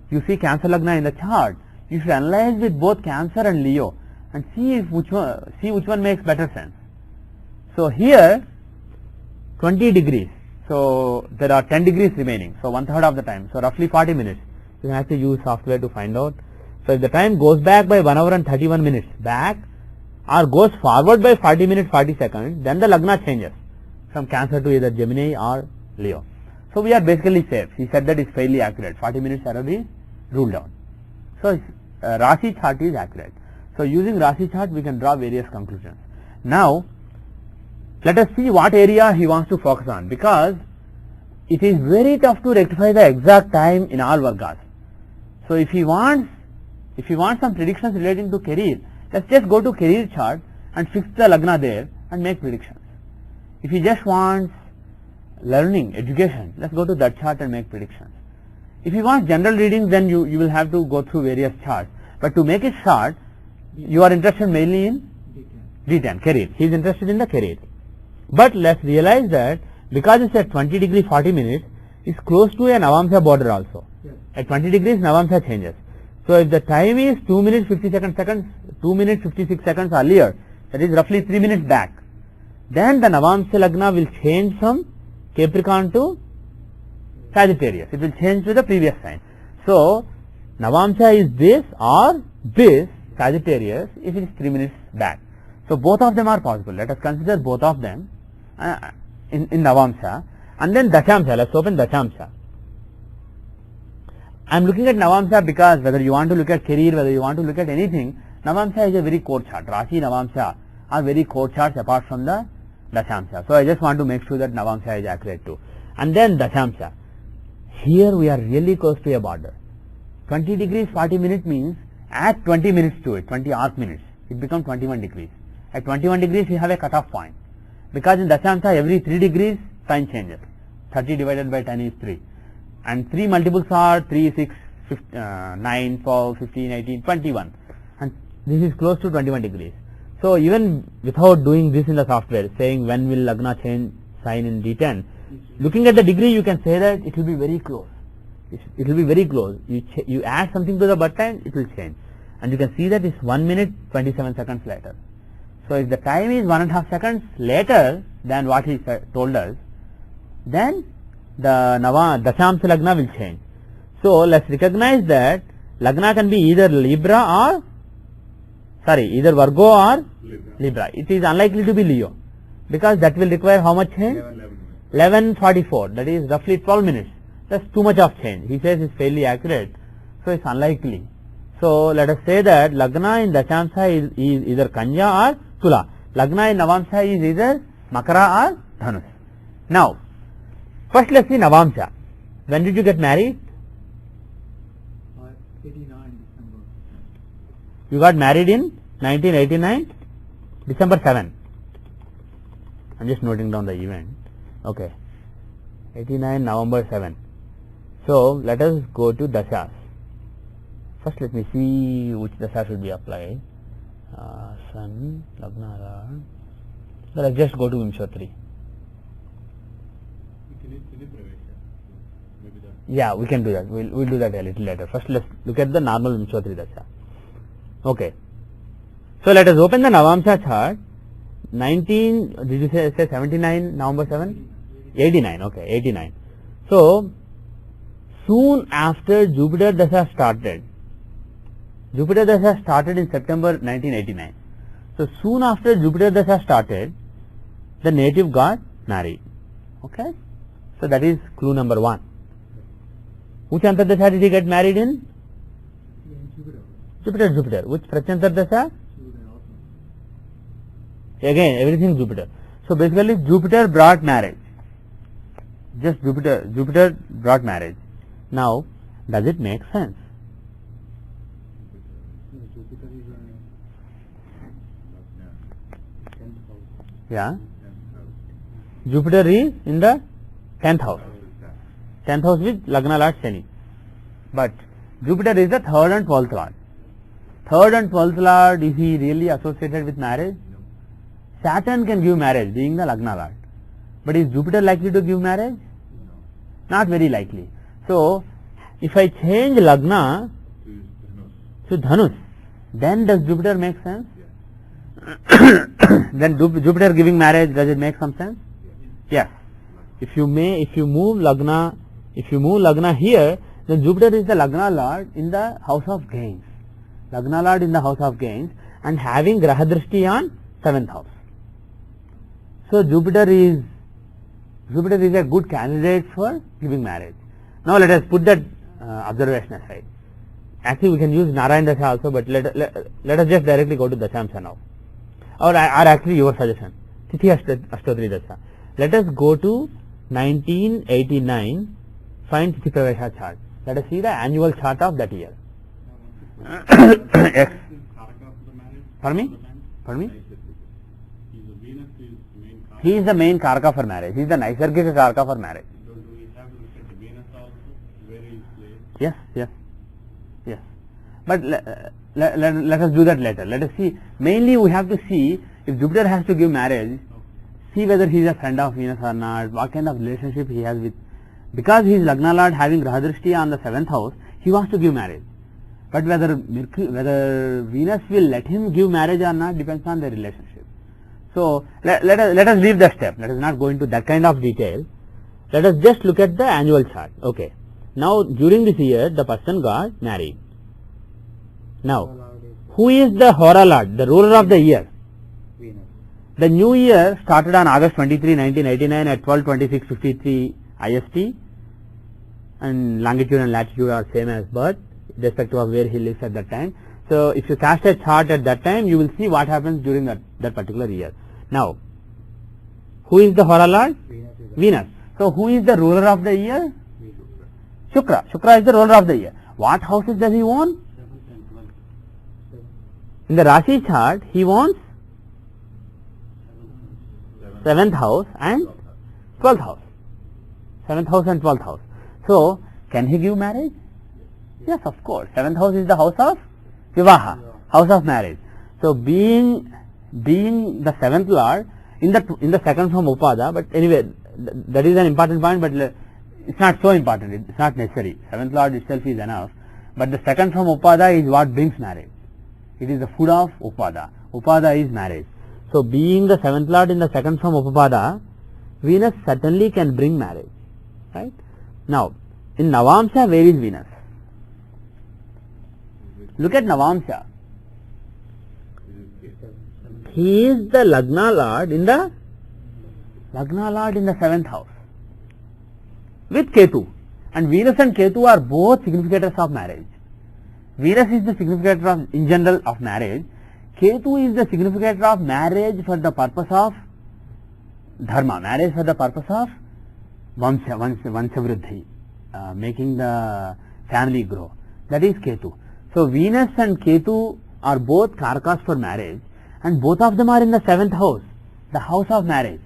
you see Cancer Lagna in the chart, you should analyze with both Cancer and Leo and see which one makes better sense. So here 20 degrees, so there are 10 degrees remaining, so 1/3 of the time, so roughly 40 minutes. You have to use software to find out. So if the time goes back by 1 hour and 31 minutes back, or goes forward by 40 minutes 40 seconds, then the Lagna changes from Cancer to either Gemini or Leo. So we are basically safe. He said that it's fairly accurate. 40 minutes error is ruled out. So Rashi chart is accurate. So using Rashi chart we can draw various conclusions. Now let us see what area he wants to focus on, because it is very tough to rectify the exact time in all Vargas. So if he wants some predictions relating to career, let's just go to career chart and fix the Lagna there and make predictions. If he just wants learning, education, let's go to that chart and make predictions. If he wants general readings, then you will have to go through various charts. But to make it short, you are interested mainly in D10, career. He is interested in the career. But let's realize that because it's at 20 degrees 40 minutes, it's close to a Navamsa border also. Yes. At 20 degrees, Navamsa changes. So if the time is 2 minutes 56 seconds earlier, that is roughly 3 minutes back, then the Navamsa Lagna will change from Capricorn to Sagittarius. It will change to the previous sign. So Navamsa is this or this, Sagittarius, if it is 3 minutes back. So both of them are possible. Let us consider both of them in Navamsa, and then Dashamsa. Let's open Dashamsa. I am looking at Navamsa because whether you want to look at career, whether you want to look at anything, Navamsa is a very core chart. Rashi, Navamsa are very core charts apart from the Dashamsa. So I just want to make sure that Navamsa is accurate too. And then Dashamsa. Here we are really close to a border. 20 degrees 40 minutes means add 20 minutes to it, 20 arc minutes. It becomes 21 degrees. At 21 degrees we have a cutoff point. Because in Dashamsa every 3 degrees sign changes. 30 divided by 10 is 3. And 3 multiples are 3, 6, 9, 12, 15, 18, 21. And this is close to 21 degrees. So even without doing this in the software, saying when will Lagna change sign in D10, looking at the degree you can say that it will be very close. It will be very close. You add something to the birth time, it will change. And you can see that it's 1 minute 27 seconds later. So if the time is 1.5 seconds later than what he told us, then the Dashamsa Lagna will change. So let's recognize that Lagna can be either either Virgo or Libra. It is unlikely to be Leo, because that will require how much change? 11:44. That is roughly 12 minutes. That's too much of change. He says it's fairly accurate, so it's unlikely. So let us say that Lagna in Dashamsa is either Kanya or Tula. Lagna in Navamsa is either Makara or Dhanus. Now, first let's see Navamsa. When did you get married? 89 December. You got married in 1989, December 7. I'm just noting down the event. Okay. 89 November 7. So let us go to Dashas. First let me see which Dasha should be applied. Sun, Lagna, Rad. Let's just go to Vimshatri. Yeah, we can do that. We'll do that a little later. First let's look at the normal Vimshatri Dasha. Okay. So let us open the Navamsa chart. 19, did you say 79 November 7? 89, okay, 89. So soon after Jupiter Dasha started, Jupiter Dasha started in September 1989. So soon after Jupiter Dasha started, the native got married. Okay. So that is clue number 1. Which Antar Dasha did he get married in? Jupiter. Which Prachantar Dasha? Again, everything Jupiter. So basically Jupiter brought marriage. Just Jupiter brought marriage. Now, does it make sense? Yeah. Jupiter is in the 10th house. 10th house with Lagna Lord Shani. But Jupiter is the 3rd and 12th Lord. 3rd and 12th Lord, is he really associated with marriage? Saturn can give marriage, being the Lagna Lord. But is Jupiter likely to give marriage? Not very likely. So, if I change Lagna to Dhanus, then does Jupiter make sense? Then Jupiter giving marriage, does it make some sense? Yes. If you move Lagna here, then Jupiter is the Lagna Lord in the house of gains. Lagna Lord in the house of gains and having Grahadrashti on 7th house. So Jupiter is a good candidate for giving marriage. Now let us put that observation aside. Actually we can use Narayan Dasha also, but let us just directly go to Dashamsa now. Or actually your suggestion, Tithi Ashtotri Dasha. Let us go to 1989, find Tithi Pravesha chart. Let us see the annual chart of that year. Yes. Pardon me? He is the main Karaka for marriage. He is the Naisargika Karaka for marriage. So do we have to look at the Venus also, where he is placed? Yes. But let us do that later. Let us see. Mainly we have to see if Jupiter has to give marriage, see whether he is a friend of Venus or not, what kind of relationship he has with. Because he is Lagna Lord having Grahadrashti on the 7th house, he wants to give marriage. But whether Venus will let him give marriage or not depends on their relationship. So let us leave that step. Let us not go into that kind of detail. Let us just look at the annual chart. Okay. Now during this year the person got married. Now who is the Hora Lord, the ruler of the year? Venus. The new year started on August 23, 1989 at 12:26:53 IST, and longitude and latitude are same as birth, irrespective of where he lives at that time. So if you cast a chart at that time, you will see what happens during that particular year. Now, who is the Hora Lord? Venus. So who is the ruler of the year? Shukra. Shukra is the ruler of the year. What houses does he own? In the Rashi chart, he owns 7th house and 12th house. 7th house and 12th house. So, can he give marriage? Yes, of course. 7th house is the house of Vivaha, house of marriage. So, being the 7th lord in the second from Upada, but anyway, that is an important point, but it's not so important, it's not necessary. 7th lord itself is enough, but the second from Upada is what brings marriage. It is the food of Upada. Upada is marriage. So, being the 7th lord in the second from Upada, Venus certainly can bring marriage. Right? Now, in Navamsha, where is Venus? Look at Navamsha. He is the Lagna Lord in the 7th house with Ketu. And Venus and Ketu are both significators of marriage. Venus is the significator of, in general, of marriage. Ketu is the significator of marriage for the purpose of dharma, marriage for the purpose of Vansha Vriddhi, making the family grow. That is Ketu. So, Venus and Ketu are both karakas for marriage, and both of them are in the 7th house, the house of marriage.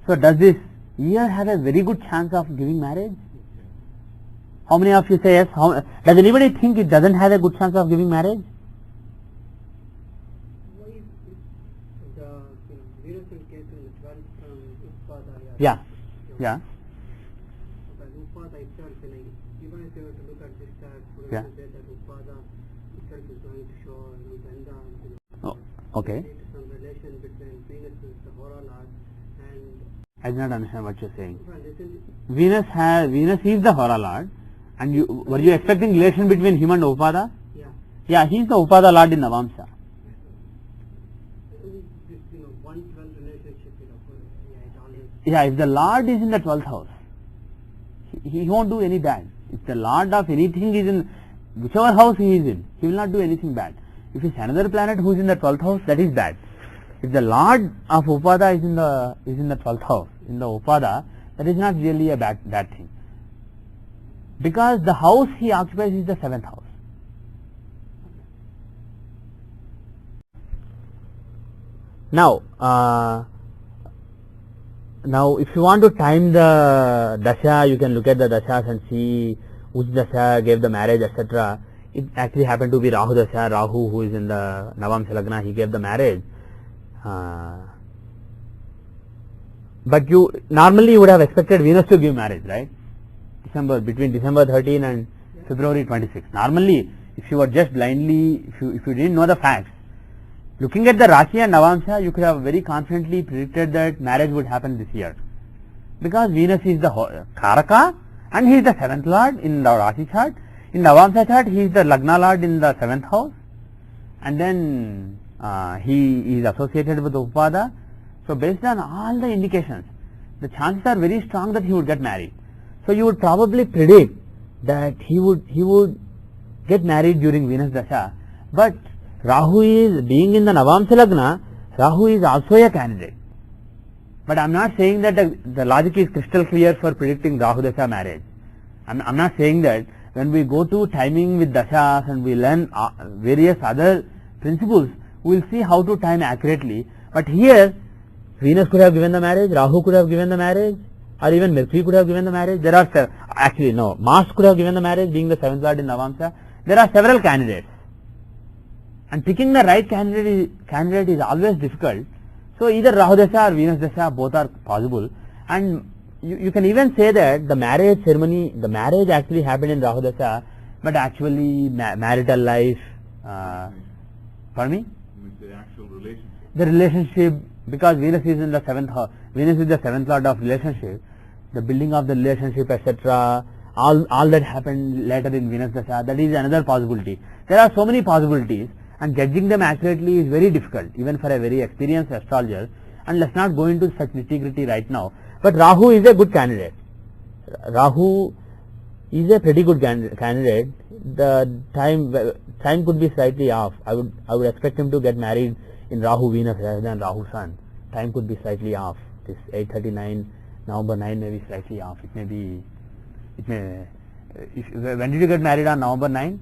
So, does this year have a very good chance of giving marriage? How many of you say yes? Does anybody think it doesn't have a good chance of giving marriage? Why is the Venus and Ketu in the 12th from Upada? Yeah. Yeah. But Upada itself, even if you were to look at this chart, would Yeah. say that Upada itself is going to show Gandha, Oh, okay. some relation between Venus and the Hora Lord and I do not understand what you are saying. well, isn't it? Venus is the Hora Lord, and were you expecting relation between him and Upada? Yeah. Yeah, he is the Upada Lord in Navamsha. This 1-12 relationship, it always. Yeah, if the Lord is in the 12th house, he won't do any bad. If the Lord of anything is in whichever house he is in, he will not do anything bad. If it's another planet who is in the 12th house, that is bad. If the Lord of Upada is in the 12th house, in the Upada, that is not really a bad thing. Because the house he occupies is the 7th house. Now, if you want to time the dasha, you can look at the dashas and see which dasha gave the marriage, etc. It actually happened to be Rahu dasha. Rahu, who is in the Navamsha Lagna, he gave the marriage. But normally you would have expected Venus to give marriage, right? Between December 13 and February 26. Normally, if you were just blindly, if you didn't know the facts, looking at the Rashi and Navamsha, you could have very confidently predicted that marriage would happen this year. Because Venus is the Karaka and he is the 7th Lord in the Rashi chart. In Navamsha chart, he is the Lagna Lord in the 7th house. And then he is associated with Upada. So, based on all the indications, the chances are very strong that he would get married. So, you would probably predict that he would get married during Venus Dasha. But Rahu is being in the Navamsha Lagna, Rahu is also a candidate. But I am not saying that the logic is crystal clear for predicting Rahu Dasha marriage. I am not saying that. When we go to timing with Dashas and we learn various other principles, we will see how to time accurately. But here, Venus could have given the marriage, Rahu could have given the marriage, or even Mercury could have given the marriage. There are actually no, Mars could have given the marriage, being the 7th Lord in Navamsha. There are several candidates, and picking the right candidate is always difficult. So either Rahu Dasha or Venus Dasha, both are possible, and you can even say that the marriage ceremony, the marriage actually happened in Rahu Dasha, but actually marital life, pardon me? With the actual relationship. The relationship, because Venus is in the 7th house, Venus is the 7th Lord of relationship, the building of the relationship, etc. All that happened later in Venus Dasha, that is another possibility. There are so many possibilities, and judging them accurately is very difficult, even for a very experienced astrologer. And let's not go into such nitty-gritty right now. But Rahu is a good candidate. Rahu is a pretty good candidate. The time could be slightly off. I would expect him to get married in Rahu Venus rather than Rahu Sun. Time could be slightly off. This 8:39, November 9 may be slightly off. When did you get married on November 9?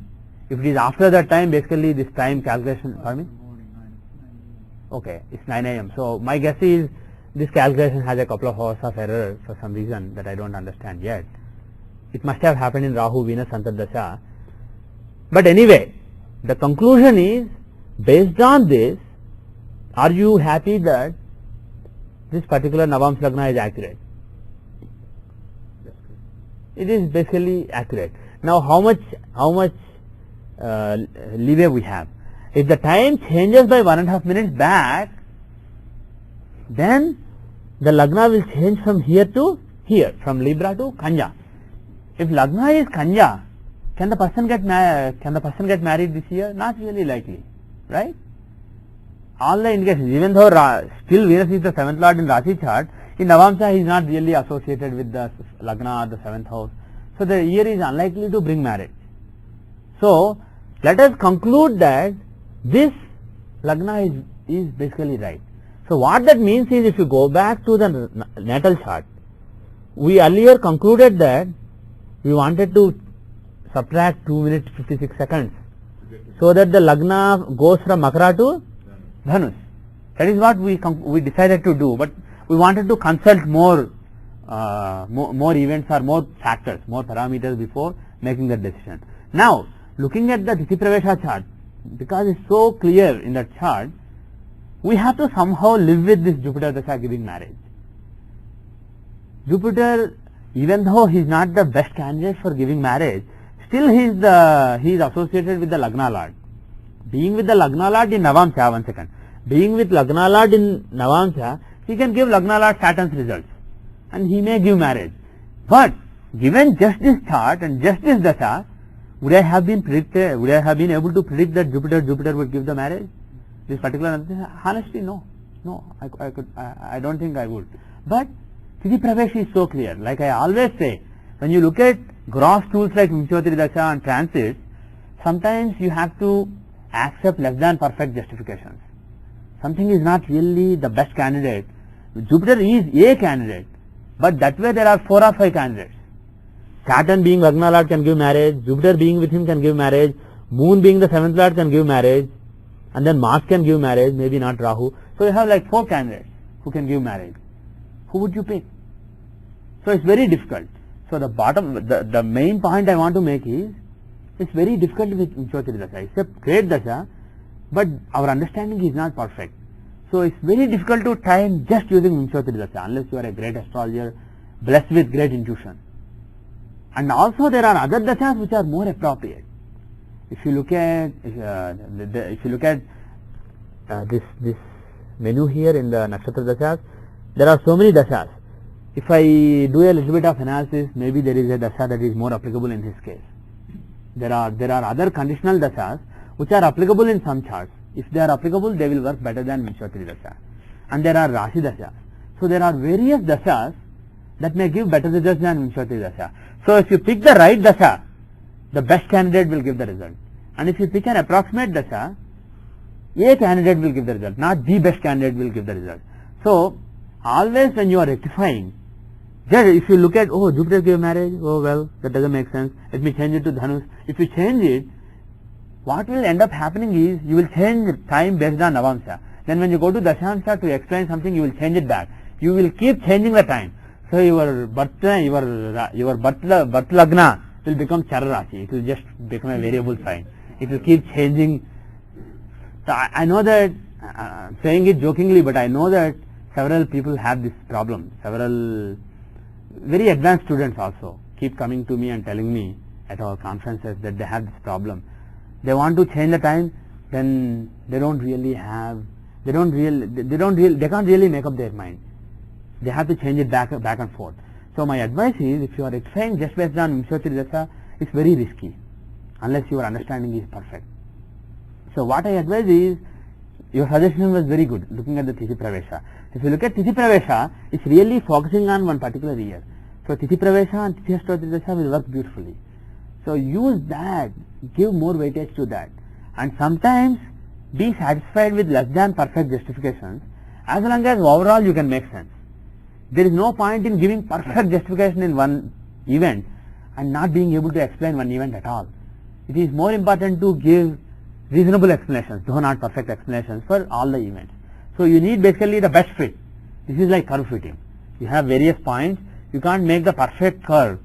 If it is after that time, basically this time calculation, pardon me? Okay, it's 9 a.m. So my guess is this calculation has a couple of hours of error for some reason that I don't understand yet. It must have happened in Rahu Venus Antardasha. But anyway, the conclusion is, based on this, are you happy that this particular Navamsa Lagna is accurate? It is basically accurate. Now how much leeway we have? If the time changes by 1.5 minutes back, then the Lagna will change from here to here, from Libra to Kanya. If Lagna is Kanya, can the person get married this year? Not really likely, right? All the indications, even though still Venus is the 7th lord in Rashi chart, in Navamsa he is not really associated with the Lagna or the 7th house. So the year is unlikely to bring marriage. So let us conclude that this Lagna is basically right. So what that means is, if you go back to the natal chart, we earlier concluded that we wanted to subtract 2 minutes 56 seconds so that the Lagna goes from Makara to Dhanus. That is what we decided to do, but we wanted to consult more events or more factors, more parameters before making that decision. Now, looking at the Tithi Pravesha chart, because it's so clear in that chart, we have to somehow live with this Jupiter Dasha giving marriage. Jupiter, even though he is not the best candidate for giving marriage, still he is associated with the Lagna Lord. Being with the Lagna Lord in Navamsa, one second. Being with Lagna Lord in Navamsa, he can give Lagna Lord Saturn's results and he may give marriage. But given just this chart and just this Dasha, would I have been able to predict that Jupiter would give the marriage? This particular, honestly, no. I don't think I would. But Tithi Pravesh is so clear. Like I always say, when you look at gross tools like Vimshottari Dasha and transits, sometimes you have to accept less than perfect justifications. Something is not really the best candidate. Jupiter is a candidate, but that way there are 4 or 5 candidates. Saturn being Lagna Lord can give marriage, Jupiter being with him can give marriage, Moon being the 7th Lord can give marriage, and then Mars can give marriage, maybe not Rahu. So you have like 4 candidates who can give marriage. Who would you pick? So it's very difficult. So the main point I want to make is, it's very difficult with Vimshottari Dasha. It's a great Dasha, but our understanding is not perfect. So it's very difficult to time just using Vimshottari Dasha unless you are a great astrologer, blessed with great intuition. And also there are other dashas which are more appropriate. If you look at this menu here in the Nakshatra Dashas, there are so many dashas. If I do a little bit of analysis, maybe there is a dasha that is more applicable in this case. There are other conditional dashas which are applicable in some charts. If they are applicable, they will work better than Vimshottari Dasha. And there are Rashi Dashas. So there are various dashas that may give better results than Vimshottari Dasha. So if you pick the right dasha, the best candidate will give the result. And if you pick an approximate dasha, a candidate will give the result, not the best candidate will give the result. So always when you are rectifying, just if you look at, oh, Jupiter gave marriage, oh well, that doesn't make sense, let me change it to Dhanus. If you change it, what will end up happening is, you will change time based on Navamsa. Then when you go to Dashamsa to explain something, you will change it back. You will keep changing the time. So your birth Lagna will become Chararashi. It will just become a variable sign. It will keep changing. So I know that, saying it jokingly, but I know that several people have this problem. Several very advanced students also keep coming to me and telling me at our conferences that they have this problem. They want to change the time, then they can't really make up their mind. They have to change it back and forth. So my advice is, if you are rectifying just based on Vimshottari Dasha, it's very risky unless your understanding is perfect. So what I advise is, your suggestion was very good, looking at the Tithi Pravesha. If you look at Tithi Pravesha, it's really focusing on one particular year. So Tithi Pravesha and Tithi Ashtotri Dasha will work beautifully. So use that, give more weightage to that. And sometimes be satisfied with less than perfect justifications, as long as overall you can make sense. There is no point in giving perfect justification in one event and not being able to explain one event at all. It is more important to give reasonable explanations, though not perfect explanations, for all the events. So you need basically the best fit. This is like curve fitting. You have various points. You can't make the perfect curve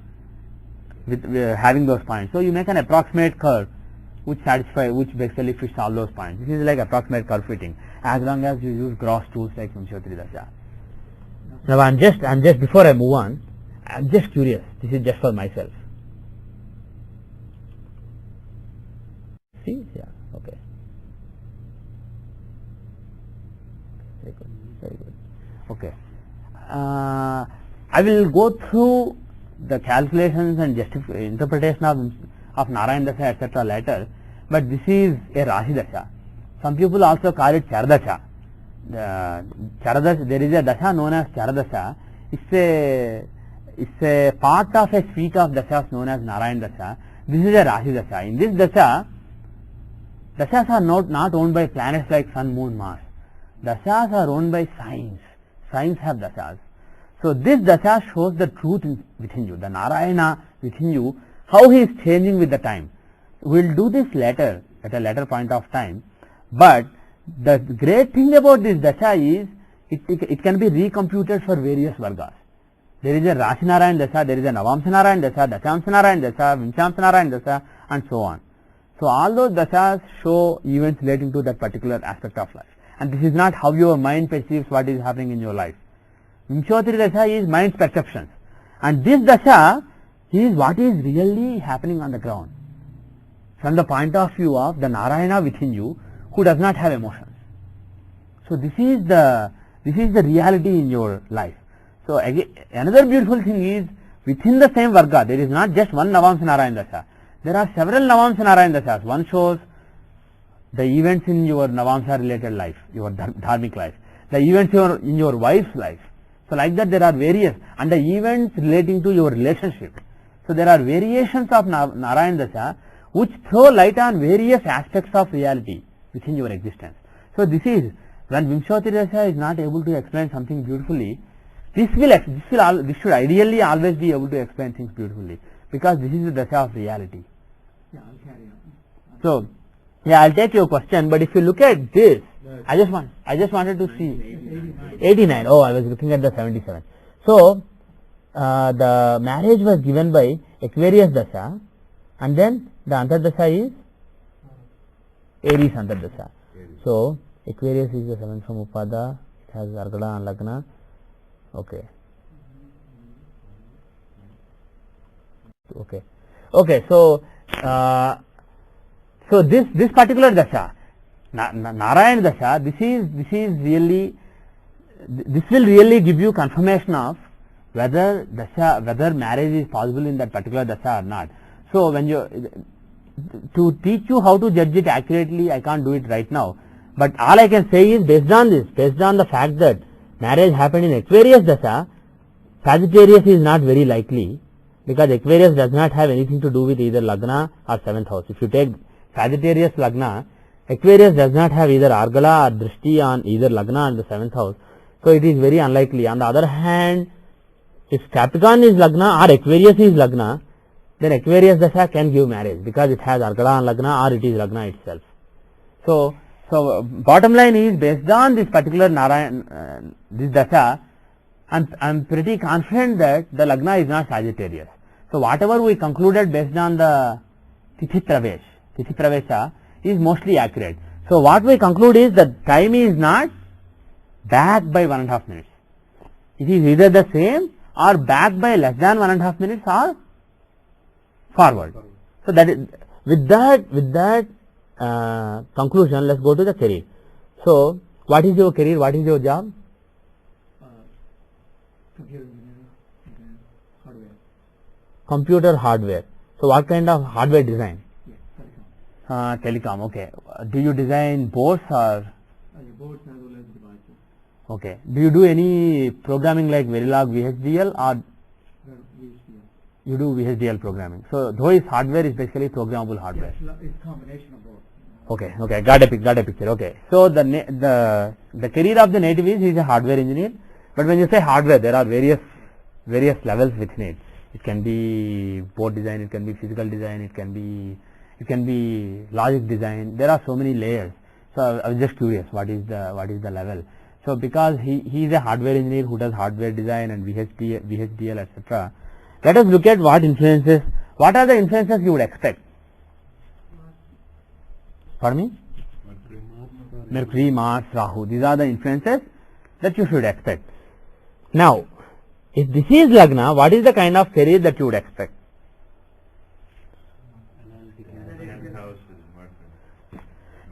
with having those points. So you make an approximate curve which basically fits all those points. This is like approximate curve fitting, as long as you use gross tools like Vimshottari Dasha. Now I'm just before I move on, I'm just curious. This is just for myself. See? Yeah. Okay. Very good. Very good. Okay. I will go through the calculations and interpretation of Narayana Dasha etc. later, but this is a Rashi Dasha. Some people also call it Charadasha. There is a Dasha known as Charadasha. It's a part of a suite of Dashas known as Narayana Dasha. This is a Rashi Dasha. In this Dasha, Dashas are not owned by planets like Sun, Moon, Mars. Dashas are owned by signs. Signs have Dashas. So this Dasha shows the truth within you, the Narayana within you, how he is changing with the time. We will do this later, at a later point of time. But the great thing about this Dasha is, it can be recomputed for various Vargas. There is a Rashi Narayana Dasha, there is a Navamsa Narayana Dasha, Dashamsa Narayana Dasha, Vimshamsa Narayana Dasha, and so on. So all those Dashas show events relating to that particular aspect of life. And this is not how your mind perceives what is happening in your life. Vimshottari Dasha is mind's perceptions. And this Dasha is what is really happening on the ground, from the point of view of the Narayana within you, who does not have emotions. So this is the reality in your life. So again, another beautiful thing is, within the same Varga, there is not just one Navamsa Narayana Dasha. There are several Navamsa Narayana Dashas. One shows the events in your Navamsa related life, your dharmic life, the events in your wife's life. So like that there are various, and the events relating to your relationship. So there are variations of Narayana Dasha which throw light on various aspects of reality within your existence. So this is, when Vimshottari Dasha is not able to explain something beautifully, this should ideally always be able to explain things beautifully, because this is the Dasha of reality. Yeah, I'll carry on. So, yeah, I'll take your question, but if you look at this, I just wanted to see 89. Oh, I was looking at the 77. So, the marriage was given by Aquarius Dasha, and then the Antardasha is Aries Antardasha. So, Aquarius is the 7th from Upada, it has Argada and Lagna. Okay. So this particular Dasha, Narayana Dasha, this will really give you confirmation of whether marriage is possible in that particular Dasha or not. So when to teach you how to judge it accurately, I can't do it right now. But all I can say is, based on the fact that marriage happened in Aquarius Dasha, Sagittarius is not very likely, because Aquarius does not have anything to do with either Lagna or 7th house. If you take Sagittarius Lagna, Aquarius does not have either Argala or Drishti on either Lagna or the 7th house. So it is very unlikely. On the other hand, if Capricorn is Lagna or Aquarius is Lagna, then Aquarius Dasha can give marriage, because it has Argala on Lagna or it is Lagna itself. So bottom line is, based on this particular this Dasha, I'm pretty confident that the Lagna is not Sagittarius. So whatever we concluded based on the Tithi Pravesha is mostly accurate. So what we conclude is that time is not back by 1.5 minutes. It is either the same or back by less than 1.5 minutes or forward. So that is, with that conclusion, let's go to the career. So what is your career? What is your job? Computer engineer, hardware. Computer hardware. So what kind of hardware design? Yeah, telecom. Telecom, okay. Do you design boards or? Boards as well as devices. Okay. Do you do any programming like Verilog, VHDL, or VHDL. you do VHDL programming? So though is hardware is basically programmable hardware. Yeah, it's a combination of both. Okay, got a picture. Okay. So the career of the native is, he is a hardware engineer. But when you say hardware, there are various levels within it. It can be board design, it can be physical design, it can be logic design. There are so many layers. So I was just curious, what is the level? So because he is a hardware engineer who does hardware design and VHDL etc. Let us look at what are the influences you would expect. Pardon me? Mercury, Mars, Rahu. These are the influences that you should expect. Now, if this is Lagna, what is the kind of career that you would expect?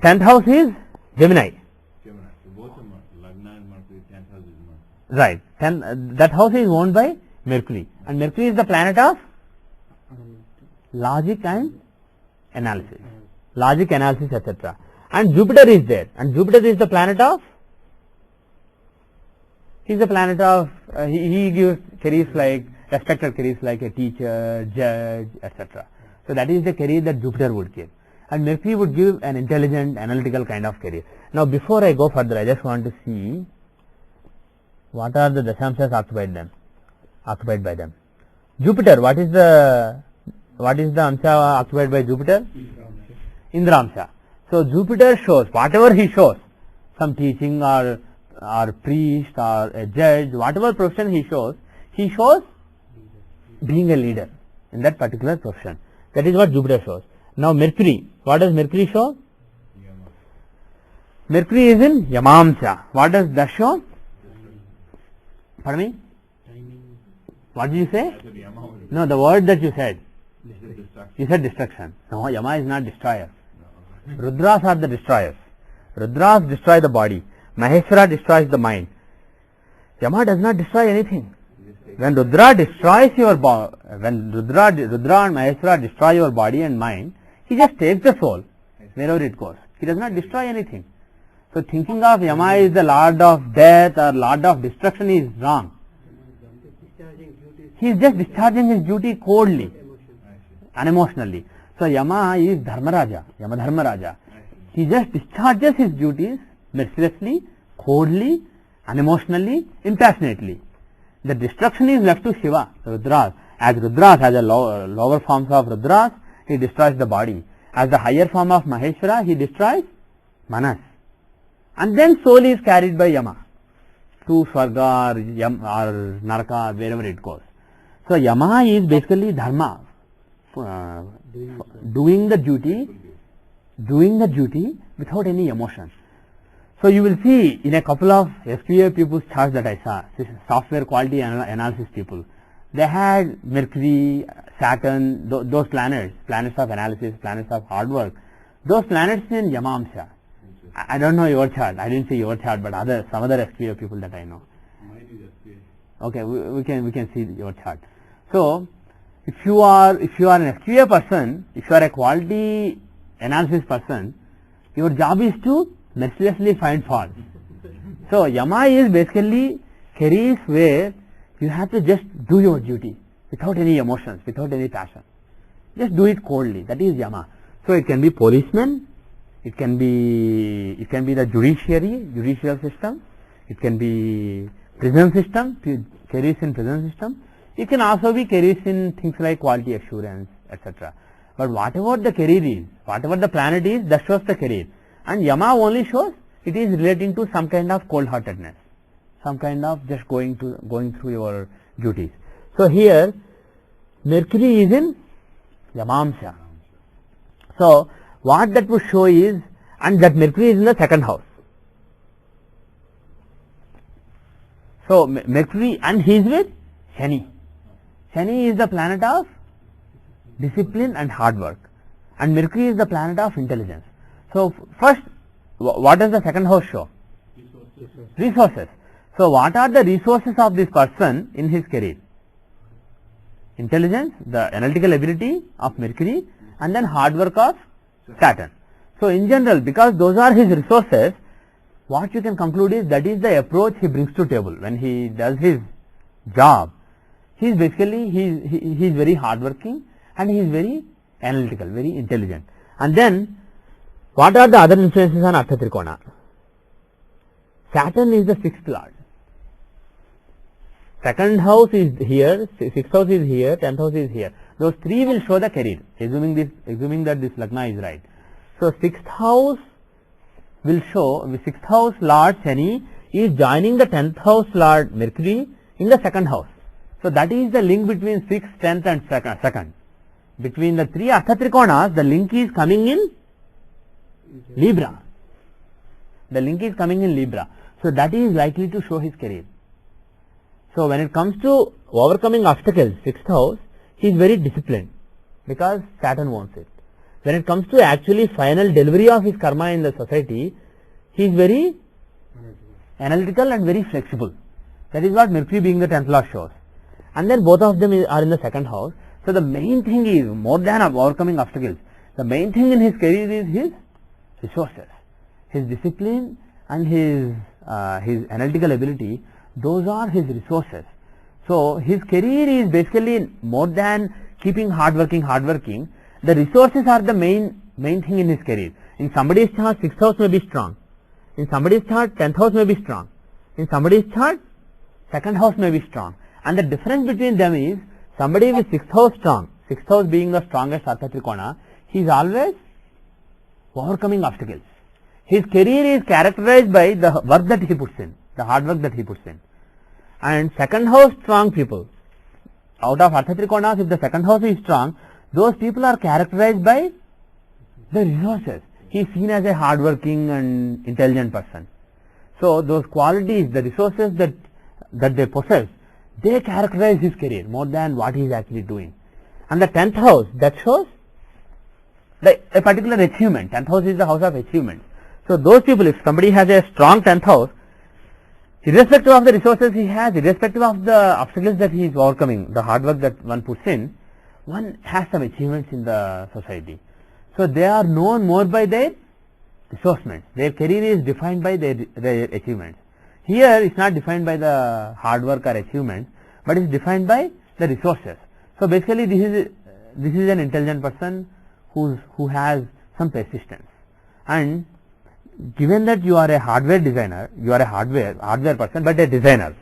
10th house is Gemini. Both of them, Lagna and Mercury, 10th house is Mercury. Right. That house is owned by Mercury. And Mercury is the planet of logic and analysis. Logic, analysis, etc. And Jupiter is there. And Jupiter is the planet of, he gives careers like, respected careers like a teacher, judge, etc. So that is the career that Jupiter would give. And Mercury would give an intelligent, analytical kind of career. Now before I go further, I just want to see what are the dashamshas occupied by them. Jupiter, what is the amsha occupied by Jupiter? Indramsha. So Jupiter shows, whatever he shows, some teaching or priest or a judge, whatever profession he shows being a leader in that particular profession. That is what Jupiter shows. Now Mercury, what does Mercury show? Mercury is in Yamamsha. What does that show? Pardon me? What did you say? No, the word that you said. You said destruction. No, Yama is not destroyer. Rudras are the destroyers. Rudras destroy the body. Maheshwara destroys the mind. Yama does not destroy anything. When Rudra destroys your body, when Rudra and Maheshwara destroy your body and mind, he just takes the soul wherever it goes. He does not destroy anything. So thinking of Yama is the lord of death or lord of destruction is wrong. He is just discharging his duty coldly, unemotionally. So Yama is Dharmaraja, Yamadharmaraja. He just discharges his duties mercilessly, coldly, unemotionally, impassionately. The destruction is left to Shiva, Rudras. As Rudras, as the lower forms of Rudras, he destroys the body. As the higher form of Maheshwara, he destroys Manas. And then soul is carried by Yama to Swarga or Naraka, wherever it goes. So Yama is basically Dharma, doing the duty without any emotion. So you will see in a couple of SPA people's charts that I saw, software quality analysis people, they had Mercury, Saturn, those planets of analysis, planets of hard work, those planets in Yamamsha. I don't know your chart, I didn't see your chart, but some other SPA people that I know. Mine is SPA. Okay, we can see your chart. So if you are an SQA person, if you are a quality analysis person, your job is to mercilessly find faults. So Yama is basically careers where you have to just do your duty without any emotions, without any passion. Just do it coldly. That is Yama. So it can be policeman, it can be the judicial system, it can be prison system, careers in prison system. It can also be careers in things like quality assurance, etc. But whatever the career is, whatever the planet is, that shows the career. And Yama only shows it is relating to some kind of cold-heartedness, some kind of just going through your duties. So here Mercury is in Yamamsha. So what that would show is, and that Mercury is in the second house. So Mercury, and he is with Shani. Shani is the planet of discipline and hard work, and Mercury is the planet of intelligence. So first, what does the second house show? Resources. So what are the resources of this person in his career? Intelligence, the analytical ability of Mercury, and then hard work of Saturn. So in general, because those are his resources, what you can conclude is that is the approach he brings to table when he does his job. He is basically he is very hardworking and he is very analytical, very intelligent. And then what are the other influences on Artha Trikona? Saturn is the sixth lord. Second house is here, sixth house is here, 10th house is here. Those three will show the career, assuming that this Lagna is right. So sixth house will show, sixth house Lord Shani he is joining the 10th house Lord Mercury in the second house. So that is the link between 6th, 10th and second. Between the three Artha Trikonas, the link is coming in Libra. The link is coming in Libra. So that is likely to show his career. So when it comes to overcoming obstacles, 6th house, he is very disciplined because Saturn wants it. When it comes to actually final delivery of his karma in the society, he is very analytical and very flexible. That is what Mercury being the 10th lord shows. And then both of them are in the second house. So the main thing is, more than overcoming obstacles, the main thing in his career is his resources, his discipline and his analytical ability. Those are his resources. So his career is basically more than keeping hardworking. The resources are the main thing in his career. In somebody's chart, 6th house may be strong. In somebody's chart, 10th house may be strong. In somebody's chart, second house may be strong. And the difference between them is, somebody with 6th house strong, 6th house being the strongest Artha Trikona, he is always overcoming obstacles. His career is characterized by the work that he puts in, the hard work that he puts in. And second house strong people, out of Artha Trikonas, if the second house is strong, those people are characterized by the resources. He is seen as a hardworking and intelligent person. So those qualities, the resources that they possess, they characterize his career more than what he is actually doing. And the 10th house, that shows a particular achievement. 10th house is the house of achievement. So those people, if somebody has a strong 10th house, irrespective of the resources he has, irrespective of the obstacles that he is overcoming, the hard work that one puts in, one has some achievements in the society. So they are known more by their resourcements. Their career is defined by their achievements. Here it's not defined by the hard work or achievements, but it's defined by the resources. So basically this is an intelligent person who has some persistence. And given that you are a hardware designer, you are a hardware person, but a designer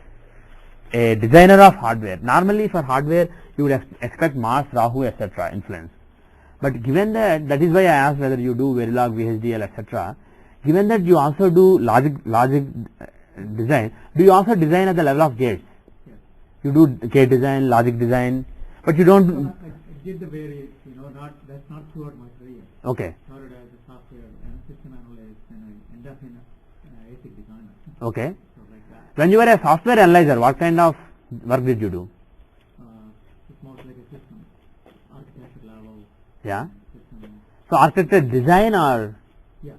of hardware. Normally for hardware you would expect Mars, Rahu, etc. influence. But given that is why I asked whether you do Verilog, VHDL, etc. Given that you also do logic design, do you also design at the level of gates? Yes. You do gate design, logic design, but you don't. I did the various, that's not throughout my career. Okay. Started as a software and system analyst, and I ended up in ASIC designer. Okay. So like that. When you were a software analyzer, what kind of work did you do? It's more like a system, architecture level. Yeah. System. So architecture design or Yeah.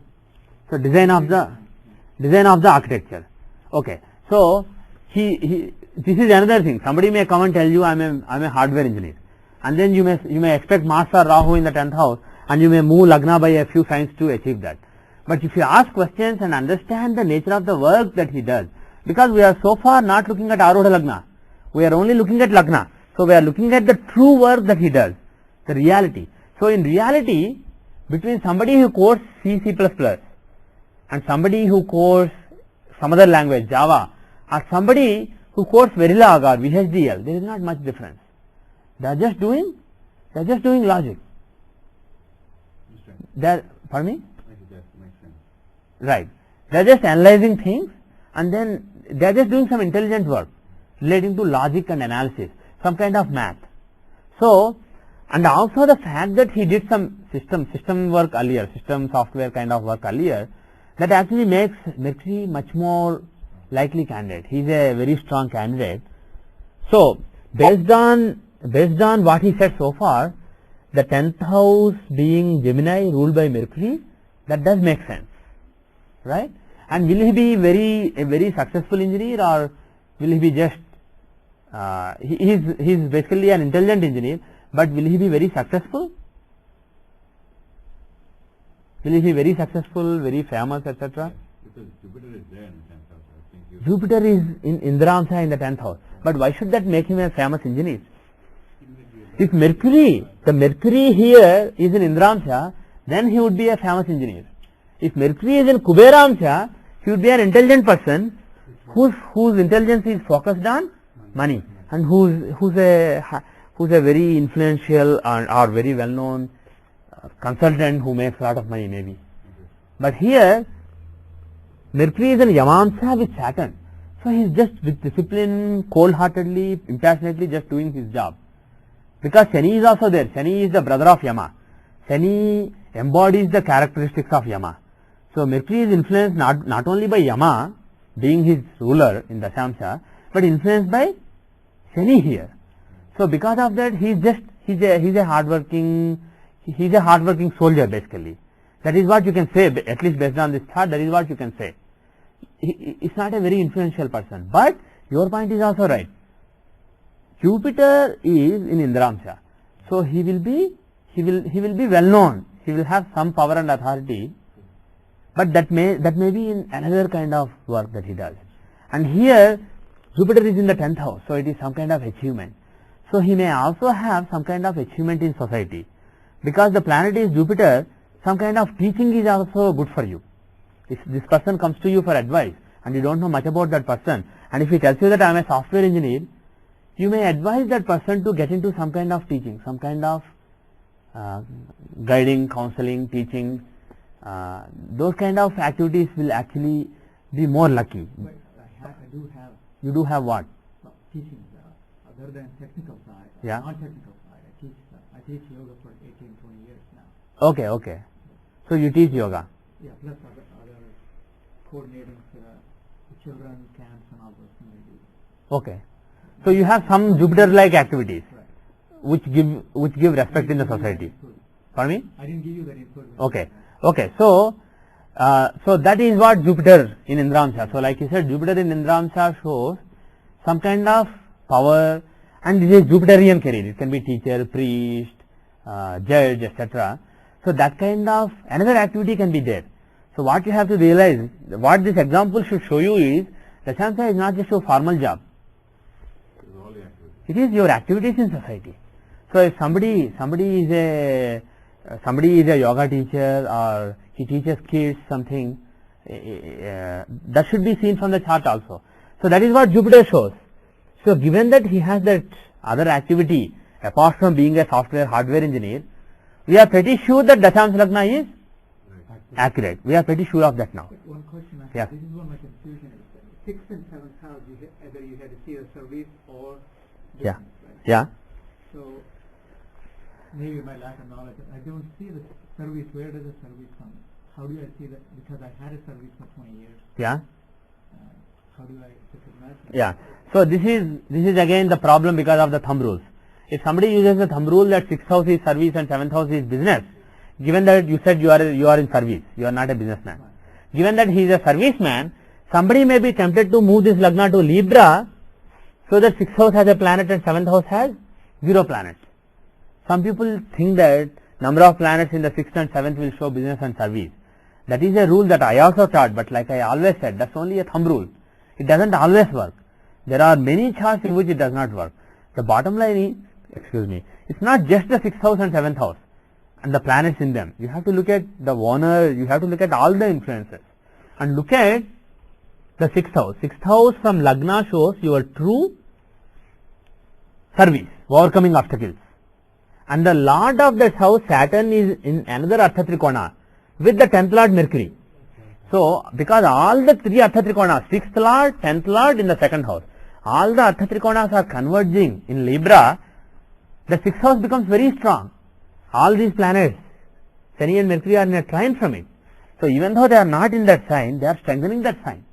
so design of the architecture. Okay. So this is another thing. Somebody may come and tell you I'm a hardware engineer, and then you may expect Mars or Rahu in the 10th house, and you may move Lagna by a few signs to achieve that. But if you ask questions and understand the nature of the work that he does, because we are so far not looking at Arudha Lagna, we are only looking at Lagna. So we are looking at the true work that he does, the reality. So in reality, between somebody who codes C, C++ and somebody who codes some other language, Java, or somebody who codes Verilog or VHDL, there is not much difference. They are just doing logic. Pardon me? That makes sense. Right. They are just analyzing things, and then they are just doing some intelligent work relating to logic and analysis, some kind of math. So, and also the fact that he did some system work earlier, system software kind of work earlier, that actually makes Mercury much more likely candidate. He is a very strong candidate. So based on what he said so far, the 10th house being Gemini ruled by Mercury, that does make sense, right? And will he be a very successful engineer, or will he be just he is basically an intelligent engineer, but will he be very successful? Will he be very successful, very famous, etc.? Because Jupiter is there in the 10th house. I think Jupiter is in Indraamsa in the 10th house. But why should that make him a famous engineer? If the Mercury here is in Indraamsa, then he would be a famous engineer. If Mercury is in Kuberamsa, he would be an intelligent person whose intelligence is focused on money, and who's a very influential or very well known consultant who makes a lot of money maybe. But here Mercury is in Yamamsa with Saturn. So he is just with discipline, cold-heartedly, impassionately just doing his job. Because Shani is also there. Shani is the brother of Yama. Shani embodies the characteristics of Yama. So Mercury is influenced not only by Yama being his ruler in Dashamsa, but influenced by Shani here. So because of that, he's a hardworking soldier basically. That is what you can say, at least based on this chart. That is what you can say. It's not a very influential person, but your point is also right. Jupiter is in Indramsha, so he will be well known. He will have some power and authority, but that may be in another kind of work that he does. And here Jupiter is in the 10th house, so it is some kind of achievement. So he may also have some kind of achievement in society, because the planet is Jupiter. Some kind of teaching is also good for you. If this person comes to you for advice and you don't know much about that person, and if he tells you that I am a software engineer, you may advise that person to get into some kind of teaching, some kind of guiding, counseling, teaching. Those kind of activities will actually be more lucky. But I do have. You do have what? Teaching, other than technical side, Yeah. non-technical side. I teach yoga for 18, 20 years now. Okay. So you teach yoga. Yeah, plus other coordinating children camps and all those things I do. Okay. So you have some Jupiter-like activities Right. which give respect in the society. Pardon me? I didn't give you that input. Okay. So that is what Jupiter in Indramsha. So like you said, Jupiter in Indramsha shows some kind of power, and this is Jupiterian career. It can be teacher, priest, judge, etc. So that kind of another activity can be there. So what you have to realize, what this example should show you is, Dashamsa is not just a formal job. It is your activities in society. So if somebody is a yoga teacher, or he teaches kids something, that should be seen from the chart also. So that is what Jupiter shows. So given that he has that other activity apart from being a software hardware engineer, we are pretty sure that Dashamsa Lagna is accurate. We are pretty sure of that now. One question I have. Yeah. This is what my confusion is. 6th and 7th house, either you had to see the service or Yeah. business, right? Yeah. So maybe my lack of knowledge, I don't see the service. Where does the service come? How do I see that? Because I had a service for 20 years. Yeah. How do I recognize that? Yeah. So this is again the problem because of the thumb rules. If somebody uses the thumb rule that 6th house is service and 7th house is business, given that you said you are in service, you are not a businessman. Given that he is a serviceman, somebody may be tempted to move this Lagna to Libra, so that 6th house has a planet and 7th house has 0 planets. Some people think that number of planets in the 6th and 7th will show business and service. That is a rule that I also taught, but like I always said, that's only a thumb rule. It doesn't always work. There are many charts in which it does not work. The bottom line is, it's not just the 6th house and 7th house and the planets in them. You have to look at the owner, you have to look at all the influences and look at the 6th house. 6th house from Lagna shows your true service, overcoming obstacles. And the lord of that house, Saturn, is in another Artha Trikona with the 10th lord Mercury. So, because all the 3 Artha Trikonas, 6th lord, 10th lord in the 2nd house, all the Artha Trikonas are converging in Libra, the 6th house becomes very strong. All these planets, Shani and Mercury, are in a trine from it. So even though they are not in that sign, they are strengthening that sign.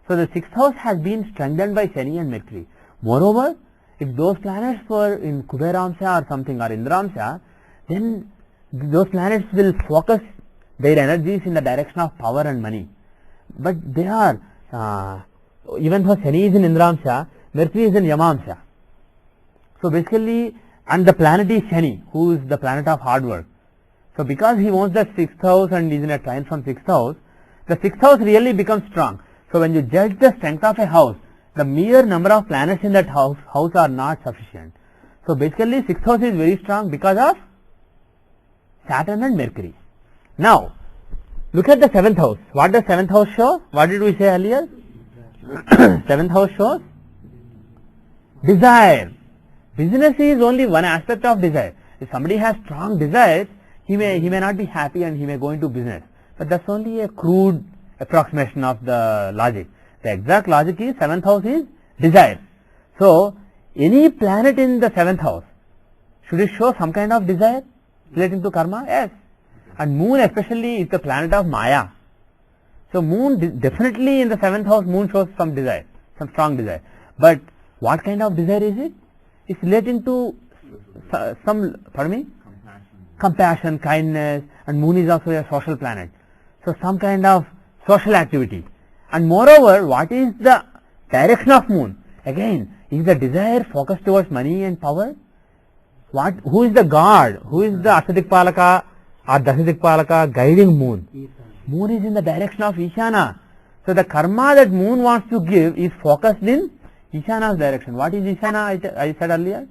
So the 6th house has been strengthened by Shani and Mercury. Moreover, if those planets were in Kuberamsha or something, or Indramsha, then those planets will focus their energies in the direction of power and money. But they are, even though Shani is in Indramsha, Mercury is in Yamamsha. So basically, and the planet is Shani, who is the planet of hard work. So because he owns the 6th house and is in a trine from 6th house, the 6th house really becomes strong. So when you judge the strength of a house, the mere number of planets in that house are not sufficient. So basically 6th house is very strong because of Saturn and Mercury. Now, look at the 7th house. What does 7th house show? What did we say earlier? 7th house shows desire. Business is only one aspect of desire. If somebody has strong desires, he may not be happy and he may go into business. But that's only a crude approximation of the logic. The exact logic is 7th house is desire. So, any planet in the 7th house, should it show some kind of desire relating to karma? Yes. And moon especially is the planet of Maya. So, moon definitely in the 7th house, moon shows some desire, some strong desire. But what kind of desire is it? It's relating to some, pardon me? Compassion, kindness, and moon is also a social planet. So, some kind of social activity. And moreover, what is the direction of moon? Again, is the desire focused towards money and power? Who is the god? Who is the Ashadikpalaka or Dasadikpalaka guiding moon? Moon is in the direction of Ishana. So, the karma that moon wants to give is focused in Ishana's direction. What is Ishana? I said earlier?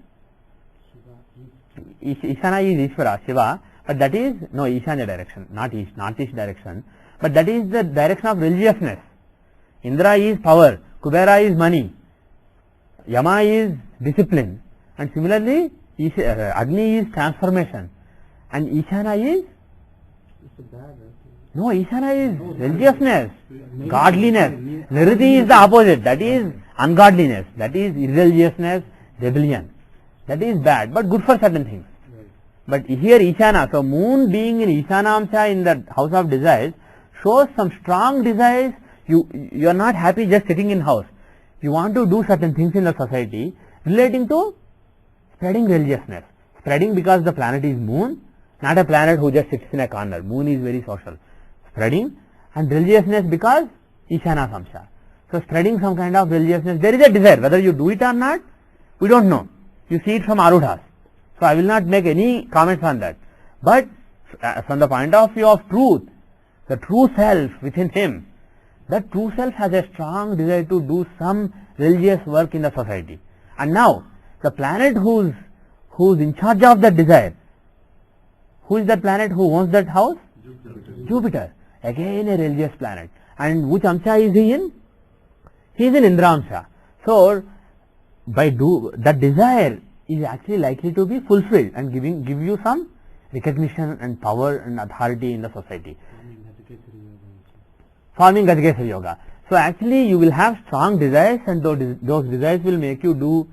Ishana is Ishvara, Shiva, but that is, no, Ishanya direction, not East, northeast direction, but that is the direction of religiousness. Indra is power, Kubera is money, Yama is discipline, and similarly, Agni is transformation, and Ishana is, no, Ishana is religiousness, godliness. Niriti is the opposite, that is ungodliness, that is irreligiousness, rebellion. That is bad, but good for certain things. But here Ishana, so moon being in Ishanamsha in the house of desires shows some strong desires. You are not happy just sitting in house. You want to do certain things in the society relating to spreading religiousness. Spreading because the planet is moon, not a planet who just sits in a corner. Moon is very social. Spreading, and religiousness because Ishana Samsha. So spreading some kind of religiousness. There is a desire. Whether you do it or not, we don't know. You see it from Arudhas. So I will not make any comments on that. But from the point of view of truth, the true self within him, that true self has a strong desire to do some religious work in the society. And now, the planet who's in charge of that desire, who is that planet who owns that house? Jupiter. Again a religious planet. And which Amsha is he in? He is in Indra-Amsha. So, that desire is actually likely to be fulfilled and give you some recognition and power and authority in the society. Forming Gajageshwar Yoga. So actually you will have strong desires, and those desires will make you do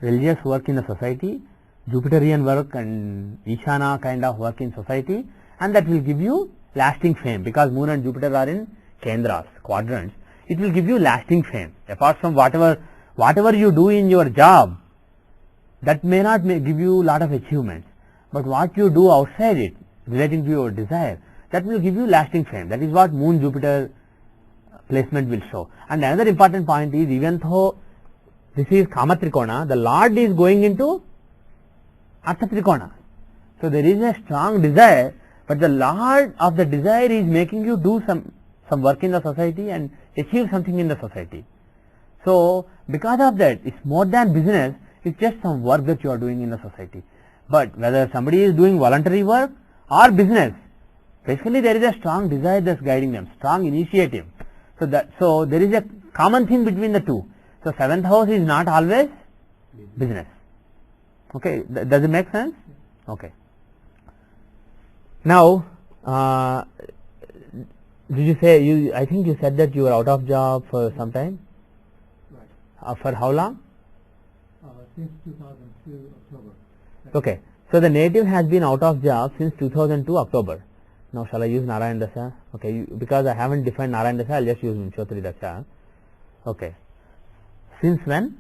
religious work in the society, Jupiterian work and Ishana kind of work in society, and that will give you lasting fame, because moon and Jupiter are in Kendras, quadrants. It will give you lasting fame. Apart from whatever you do in your job, that may not give you a lot of achievements, but what you do outside it, relating to your desire, that will give you lasting fame. That is what moon Jupiter placement will show. And another important point is, even though this is Kama Trikona, the Lord is going into Artha Trikona. So there is a strong desire, but the Lord of the desire is making you do some work in the society and achieve something in the society. So because of that, it's more than business, it's just some work that you are doing in the society. But whether somebody is doing voluntary work or business, basically there is a strong desire that's guiding them, strong initiative. So there is a common thing between the two. So 7th house is not always business. Okay, does it make sense? Okay. Now, did you say, I think you said that you were out of job for some time? Right. For how long? Since 2002 October. Okay. So the native has been out of job since 2002 October. Now shall I use Narayan Dasha? Okay, because I haven't defined Narayan Dasha, I'll just use Vimshottari Dasha. Okay. Since when?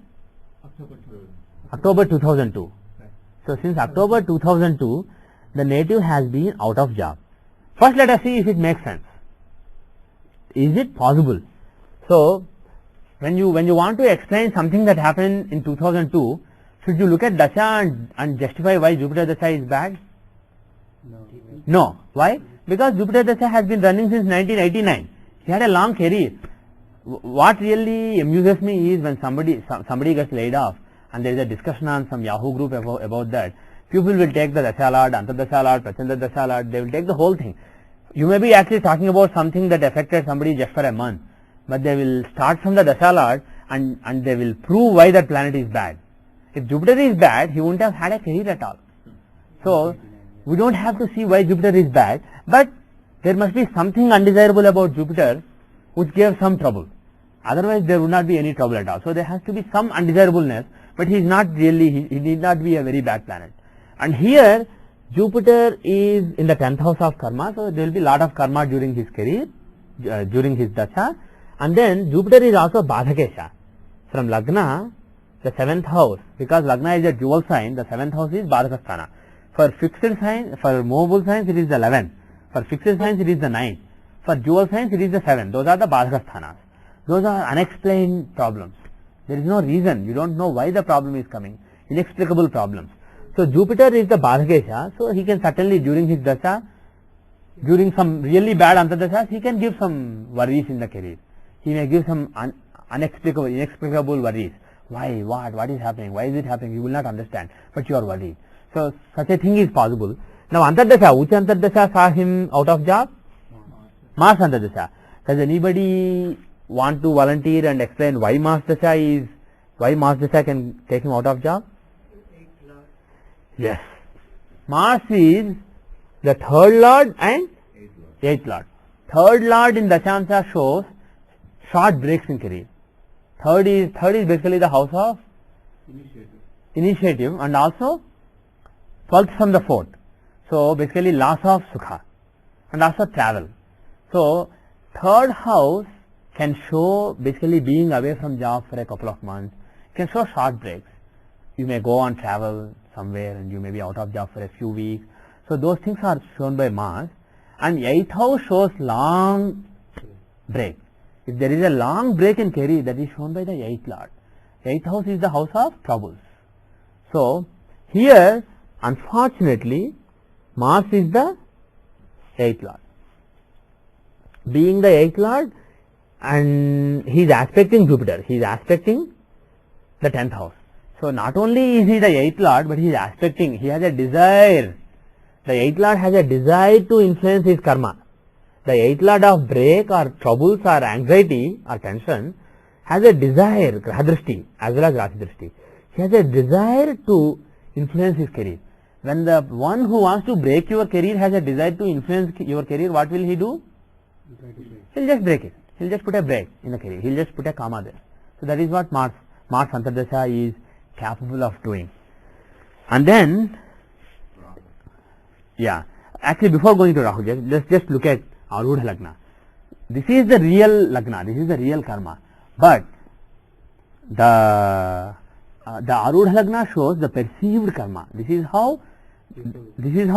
October 2002. Right. So since October 2002, the native has been out of job. First let us see if it makes sense. Is it possible? So when you want to explain something that happened in 2002, should you look at Dasha and justify why Jupiter Dasha is bad? No. Why? Because Jupiter Dasha has been running since 1989. He had a long career. What really amuses me is when somebody gets laid off and there is a discussion on some Yahoo group about that. People will take the Dasha Lord, Antardasha Lord, Prachanda Dasha Lord, they will take the whole thing. You may be actually talking about something that affected somebody just for a month, but they will start from the Dasha Lord and they will prove why that planet is bad. If Jupiter is bad, he wouldn't have had a career at all. So, we don't have to see why Jupiter is bad, but there must be something undesirable about Jupiter which gave some trouble. Otherwise there would not be any trouble at all. So there has to be some undesirableness, but he is not really, he need not be a very bad planet. And here Jupiter is in the 10th house of karma, so there will be a lot of karma during his career, during his dasha. And then Jupiter is also Badhakesha. From Lagna, the 7th house, because Lagna is a dual sign, the 7th house is Badhakasthana. For fixed signs, for movable signs it is the 11th. For fixed signs it is the 9th. For dual signs it is the 7th. Those are the Badhakasthanas. Those are unexplained problems. There is no reason. You don't know why the problem is coming. Inexplicable problems. So Jupiter is the Badhakesha, so he can certainly during his dasha, during some really bad antardashas, he can give some worries in the career. He may give some inexplicable worries. Why, what is happening, why is it happening, you will not understand, but you are worried. So such a thing is possible. Now antardasha, which antardasha saw him out of job? Mars antardasha. Does anybody want to volunteer and explain why Mars dasha can take him out of job? Yes. Mars is the 3rd lord and 8th lord. 3rd lord in Dashamsa shows short breaks in career. Third is basically the house of initiative and also 12th from the 4th. So basically loss of sukha and also travel. So 3rd house can show basically being away from job for a couple of months. It can show short breaks. You may go on travel somewhere and you may be out of job for a few weeks. So those things are shown by Mars. And 8th house shows long break. If there is a long break in career, that is shown by the 8th lord. 8th house is the house of troubles. So here unfortunately Mars is the 8th lord. Being the 8th lord, and he is aspecting Jupiter, he is aspecting the 10th house. So not only is he the 8th lord, but he is aspecting, he has a desire. The 8th lord has a desire to influence his karma. The 8th lord of break or troubles or anxiety or tension has a desire, grahadrishti as well as rasidrishti. He has a desire to influence his career. When the one who wants to break your career has a desire to influence your career, what will he do? He will just break it. He will just put a break in the career. He will just put a comma there. So that is what Mars Antardasha is capable of doing. And then, yeah, actually before going to Rahu, let's just look at Arudha Lagna. This is the real Lagna, this is the real karma. But the Arudha Lagna shows the perceived karma. This is how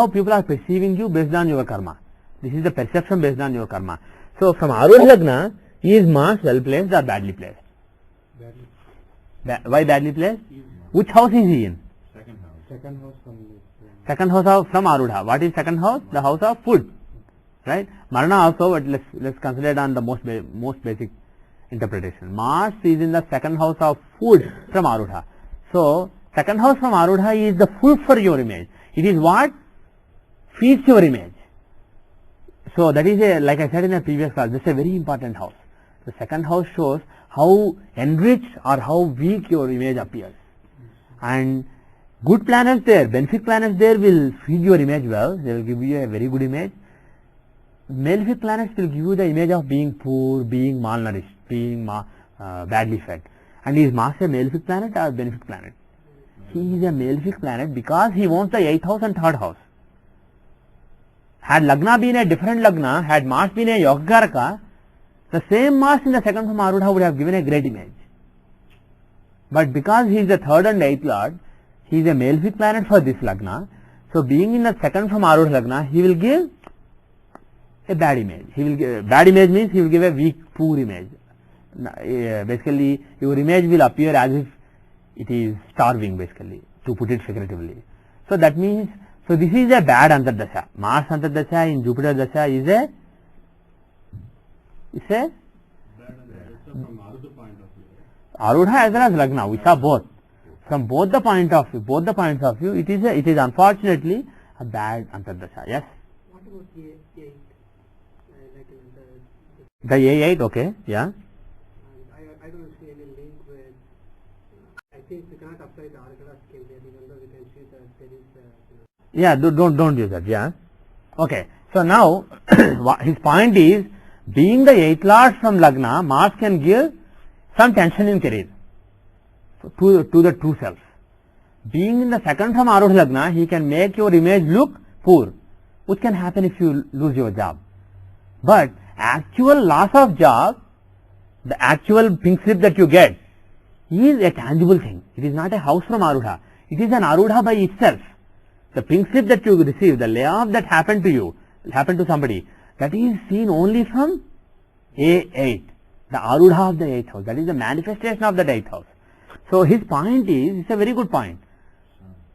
people are perceiving you based on your karma. This is the perception based on your karma. So from Arudha Lagna, is Mars well placed or badly placed? Why badly placed? Which house is he in? Second house from Arudha. What is second house? The house of food, right? Marana also, but let's consider it on the most basic interpretation. Mars is in the second house of food from Arudha. So second house from Arudha is the food for your image. It is what feeds your image. So that is a, like I said in a previous class, this is a very important house. The second house shows how enriched or how weak your image appears. And good planets there, benefic planets there will feed your image well, they will give you a very good image. Malefic planets will give you the image of being poor, being malnourished, being badly fed. And is Mars a malefic planet or benefic planet? He is a malefic planet because he owns the 8th house and 3rd house. Had Lagna been a different Lagna, had Mars been a Yogakaraka, the same Mars in the second from Arudha would have given a great image. But because he is the 3rd and 8th lord, he is a malefic planet for this Lagna. So being in the second from Arudha Lagna, he will give a bad image. Bad image means he will give a weak, poor image. Basically, your image will appear as if it is starving, basically, to put it figuratively. So that means, so this is a bad Antardasha. Mars Antardasha in Jupiter Dasha is a bad from Arudha point of view. Arudha as well as Lagna, we saw both. From both the points of view, it is unfortunately a bad Antardasha. Yes? What about the 8? The A8, okay, yeah. I don't see any link with, I think we cannot apply the Arugula scale there, even though we can see that there is Yeah, don't use that, yeah. Okay, so now his point is Being the 8th Lord from Lagna, Mars can give some tension in career to the true self. Being in the 2nd from Arudha Lagna, he can make your image look poor, which can happen if you lose your job. But actual loss of job, the actual pink slip that you get, is a tangible thing. It is not a house from Arudha. It is an Arudha by itself. The pink slip that you receive, the layoff that happened to you, happened to somebody, that is seen only from A8, the Arudha of the 8th house. That is the manifestation of the 8th house. So his point is, it's a very good point.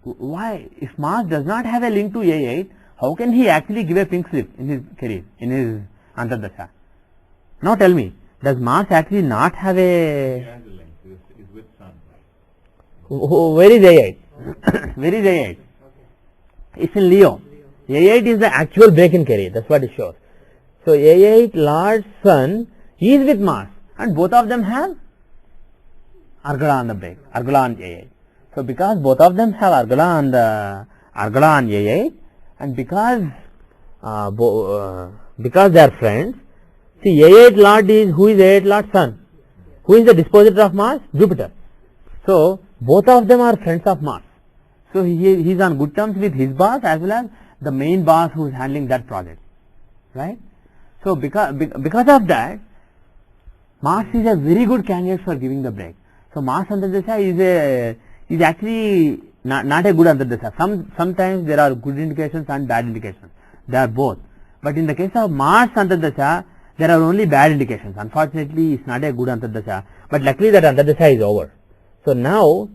Why? If Mars does not have a link to A8, how can he actually give a pink slip in his career, in his Antardasha? Now tell me, does Mars actually not have He a... has a link. He's with Sun. Where is A8? Where is A8? It's in Leo. A8 is the actual break in career. That's what it shows. So A8 Lord Sun is with Mars, and both of them have Argala on the break, Argala on A8. So because both of them have Argala on A8, and because they are friends, see, A8 Lord is, who is A8 Lord? Sun. Who is the dispositor of Mars? Jupiter. So both of them are friends of Mars. So he is on good terms with his boss as well as the main boss who is handling that project, right? So because of that, Mars is a very good candidate for giving the break. So Mars Antardasha is actually not a good Antardasha. Sometimes there are good indications and bad indications. They are both. But in the case of Mars Antardasha, there are only bad indications. Unfortunately, it's not a good Antardasha. But luckily that Antardasha is over. So now,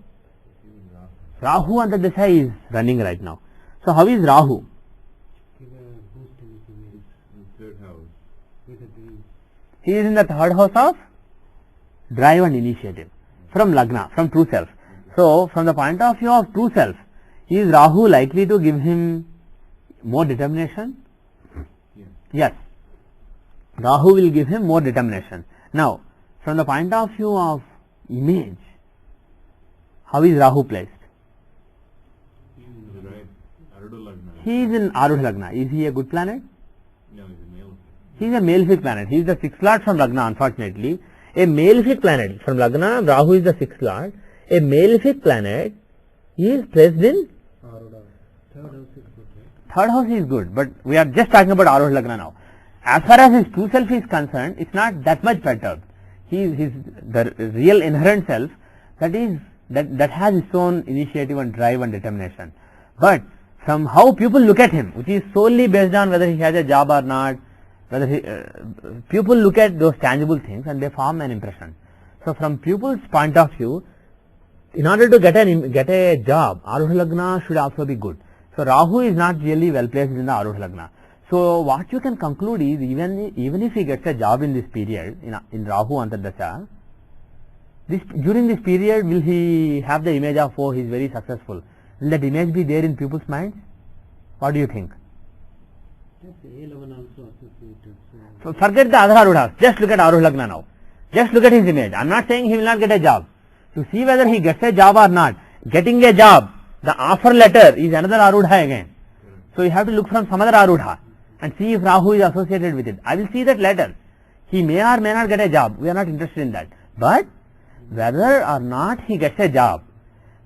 Rahu Antardasha is running right now. So how is Rahu? Third house. He is in the 3rd house of drive and initiative from Lagna, from true self. So from the point of view of true self, is Rahu likely to give him more determination? Yes. Rahu will give him more determination. Now, from the point of view of image, how is Rahu placed? He is in Arudha Lagna. Is he a good planet? No, he's a male. He is a malefic planet. He is the 6th Lord from Lagna, unfortunately. A malefic planet from Lagna, Rahu is the 6th Lord. A malefic planet is placed in third house is good, but we are just talking about Arudha Lagna now. As far as his true self is concerned, it's not that much perturbed. The real inherent self, that has its own initiative and drive and determination. But from how people look at him, which is solely based on whether he has a job or not, people look at those tangible things and they form an impression. So from people's point of view, in order to get a job, Arudha Lagna should also be good. So Rahu is not really well placed in the Arudha Lagna. So what you can conclude is, even if he gets a job in this period, in Rahu Antardasha, during this period, will he have the image of, oh, he is very successful? Will that image be there in people's minds? What do you think? A11 also associated. So forget the other Arudhas. Just look at Arudha Lagna now. Just look at his image. I am not saying he will not get a job. To see whether he gets a job or not, getting a job, the offer letter is another Arudha again. So you have to look from some other Arudha and see if Rahu is associated with it. I will see that later. He may or may not get a job. We are not interested in that. But whether or not he gets a job,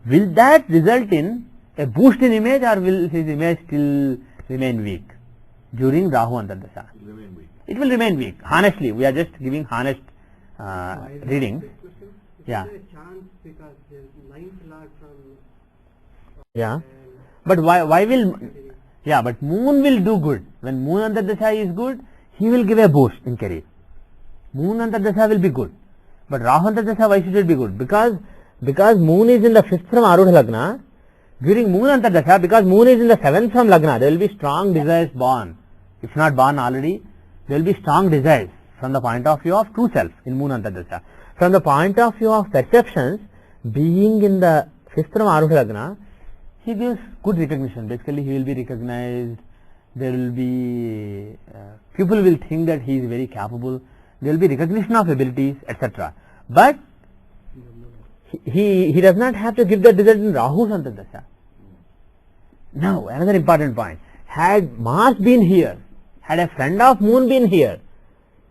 will that result in a boost in image, or will his image still remain weak during Rahu Antardasha? It will remain weak. It will remain weak. Honestly, we are just giving honest readings. Yeah. Is there a chance because the 9th Lord from Yeah. But why will... Yeah, but Moon will do good. When Moon Antardasha is good, he will give a boost in career. Moon Antardasha will be good. But Rahu Antardasha, why should it be good? Because Moon is in the 5th from Arudha Lagna. During Moon Antardasha, because Moon is in the 7th from Lagna, there will be strong desires born. If not born already, there will be strong desires from the point of view of true self in Moon Antardasha. From the point of view of perceptions, being in the 5th from Arudha Lagna, he gives good recognition. Basically, he will be recognized. There will be, people will think that he is very capable. There will be recognition of abilities, etc. But he does not have to give that result in Rahu's Antardasha. Now, another important point. Had Mars been here, had a friend of Moon been here,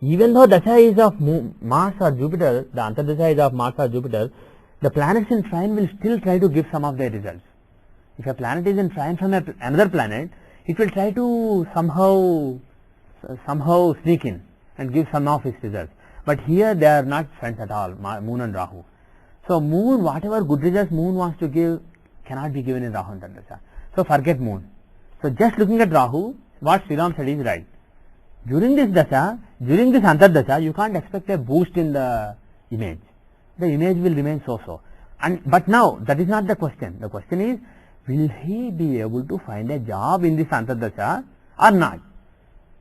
Even though dasha is of Mars or Jupiter, the antardasha is of Mars or Jupiter, the planets in trine will still try to give some of their results. If a planet is in trine from another planet, it will try to somehow sneak in and give some of its results. But here they are not friends at all, Moon and Rahu. So Moon, whatever good results Moon wants to give, cannot be given in Rahu Antardasha. So forget Moon. So just looking at Rahu, what Sri Ram said is right. During this dasha, during this Antardasha, you can't expect a boost in the image. The image will remain so-so. But now, that is not the question. The question is, will he be able to find a job in this Antardasha or not?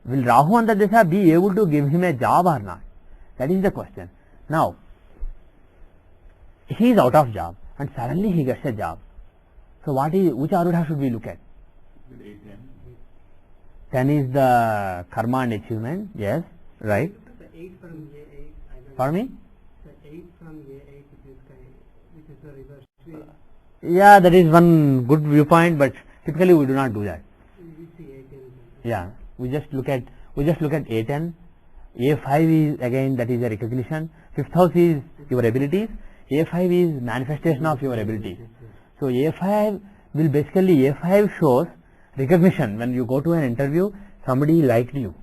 Will Rahu Antardasha be able to give him a job or not? That is the question. Now, he is out of job and suddenly he gets a job. So which Arudha should we look at? 10 is the karma and achievement, yes, right. The 8 from A8. Pardon me? The 8 from A8, which is the reverse. Yeah, that is one good viewpoint, but typically we do not do that. We see A10. Yeah, we just look at A10. A5 is again, that is a recognition. Fifth house is your abilities. A5 is manifestation of your abilities. So A5 will basically, A5 shows recognition. When you go to an interview, somebody liked you.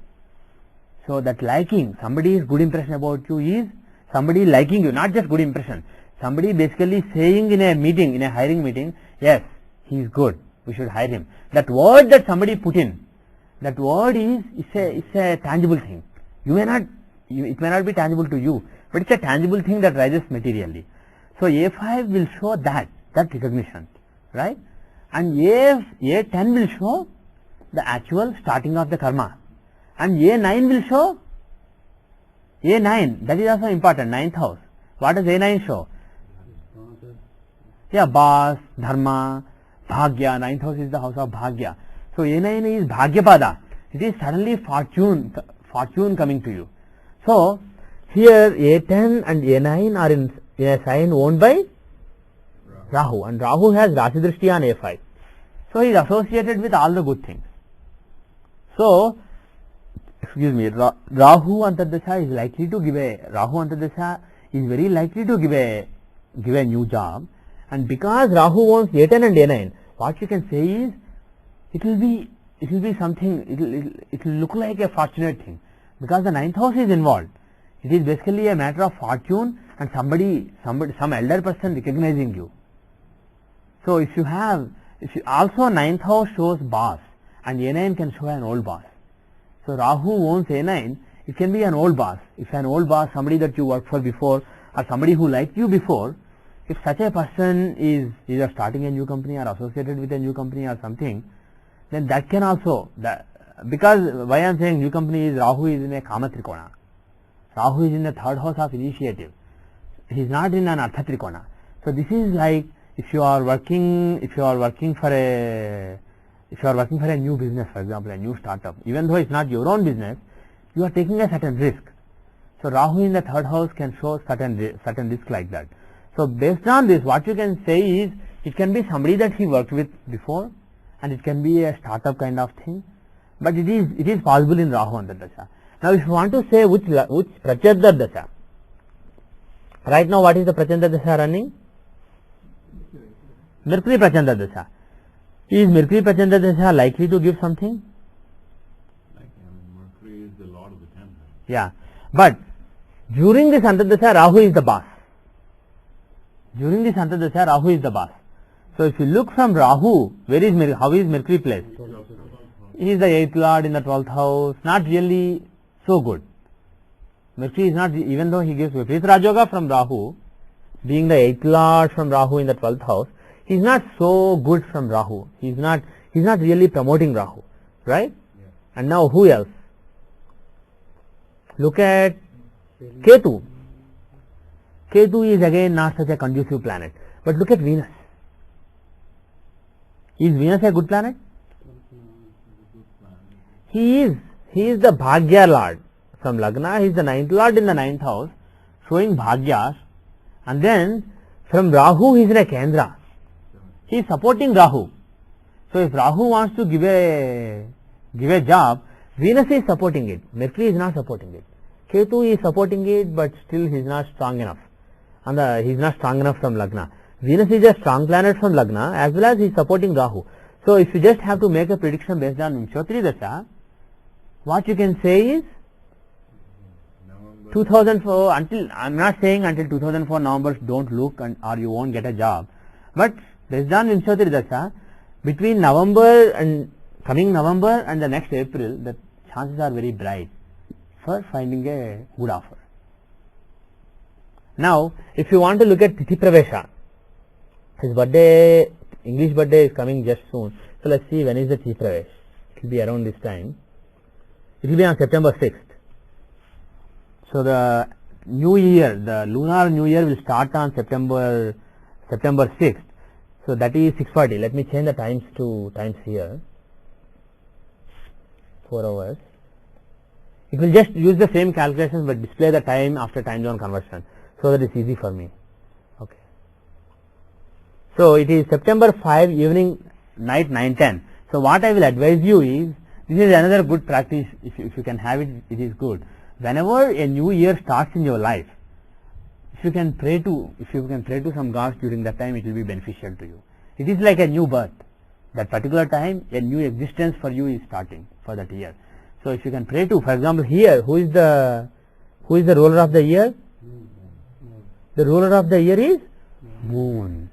So that liking, somebody's good impression about you is somebody liking you, not just good impression. Somebody basically saying in a meeting, in a hiring meeting, yes, he is good, we should hire him. That word that somebody put in, that word is a tangible thing. It may not be tangible to you, but it's a tangible thing that rises materially. So A5 will show that recognition, right? And A10 will show the actual starting of the karma. And A9 will show A9, that is also important, 9th house. What does A9 show? Yeah, Bas, Dharma, Bhagya. 9th house is the house of Bhagya. So A9 is Bhagyapada. It is suddenly fortune coming to you. So here A10 and A9 are in a sign owned by Rahu, and Rahu has Rashi Drishti on A5. So he is associated with all the good things. So, Rahu Antardasha is likely to give Rahu Antardasha is very likely to give a new job, and because Rahu owns A10 and A9, what you can say is it will be something, it will look like a fortunate thing, because the 9th house is involved. It is basically a matter of fortune and some elder person recognizing you. So if you also 9th house shows boss, and A9 can show an old boss. So Rahu owns A9, it can be an old boss. If an old boss, somebody that you worked for before, or somebody who liked you before, if such a person is either starting a new company or associated with a new company or something, then that can also, because why I am saying new company is Rahu is in a Kama Trikona. Rahu is in the 3rd house of initiative. He is not in an Artha Trikona. So this is like if you are working for a new business, for example, a new startup, even though it's not your own business, you are taking a certain risk. So Rahu in the 3rd house can show certain risk like that. So based on this, what you can say is it can be somebody that he worked with before, and it can be a startup kind of thing, but it is possible in Rahu Antardasha. Now if you want to say which Prachandar Dasha, right now what is the Prachandar Dasha running? Mercury Prachandar Dasha. Is Mercury Prachandar Dasha likely to give something? Mercury is the lord of the 10th. Yeah, but during this Antardasha, Rahu is the boss. During this Antardasha, Rahu is the boss. So if you look from Rahu, how is Mercury placed? He is the 8th lord in the 12th house, not really so good. Mercury is not, even though he gives Viparit Rajoga from Rahu, being the 8th lord from Rahu in the 12th house, he is not so good from Rahu. He is not really promoting Rahu, right? Yeah. And now who else? Look at Ketu. Ketu is again not such a conducive planet. But look at Venus. Is Venus a good planet? He is the Bhagya Lord. From Lagna, he is the 9th Lord in the 9th house, showing Bhagyas. And then from Rahu, he is in a Kendra. He is supporting Rahu. So if Rahu wants to give a job, Venus is supporting it. Mercury is not supporting it. Ketu is supporting it, but still he is not strong enough. And he is not strong enough from Lagna. Venus is a strong planet from Lagna, as well as he is supporting Rahu. So if you just have to make a prediction based on Vimshottari Dasha, what you can say is 2004 until, I am not saying until 2004 November don't look or you won't get a job, but based on Vimshottari Dasha, between November and coming November and the next April, the chances are very bright for finding a good offer. Now, if you want to look at Tithi Pravesha, his birthday, English birthday is coming just soon. So let's see when is the Tithi Pravesh. It will be around this time. It will be on September 6th. So the new year, the lunar new year will start on September 6th. So that is 6:40. Let me change the times to times here. 4 hours. It will just use the same calculations but display the time after time zone conversion, so that it's easy for me. Okay. So it is September 5 evening, night 9:10. So what I will advise you is, this is another good practice. If you can have it, it is good. Whenever a new year starts in your life, if you can pray to some gods during that time, it will be beneficial to you. It is like a new birth. That particular time, a new existence for you is starting for that year. So if you can pray to, for example, here, who is the ruler of the year? The ruler of the year is moon.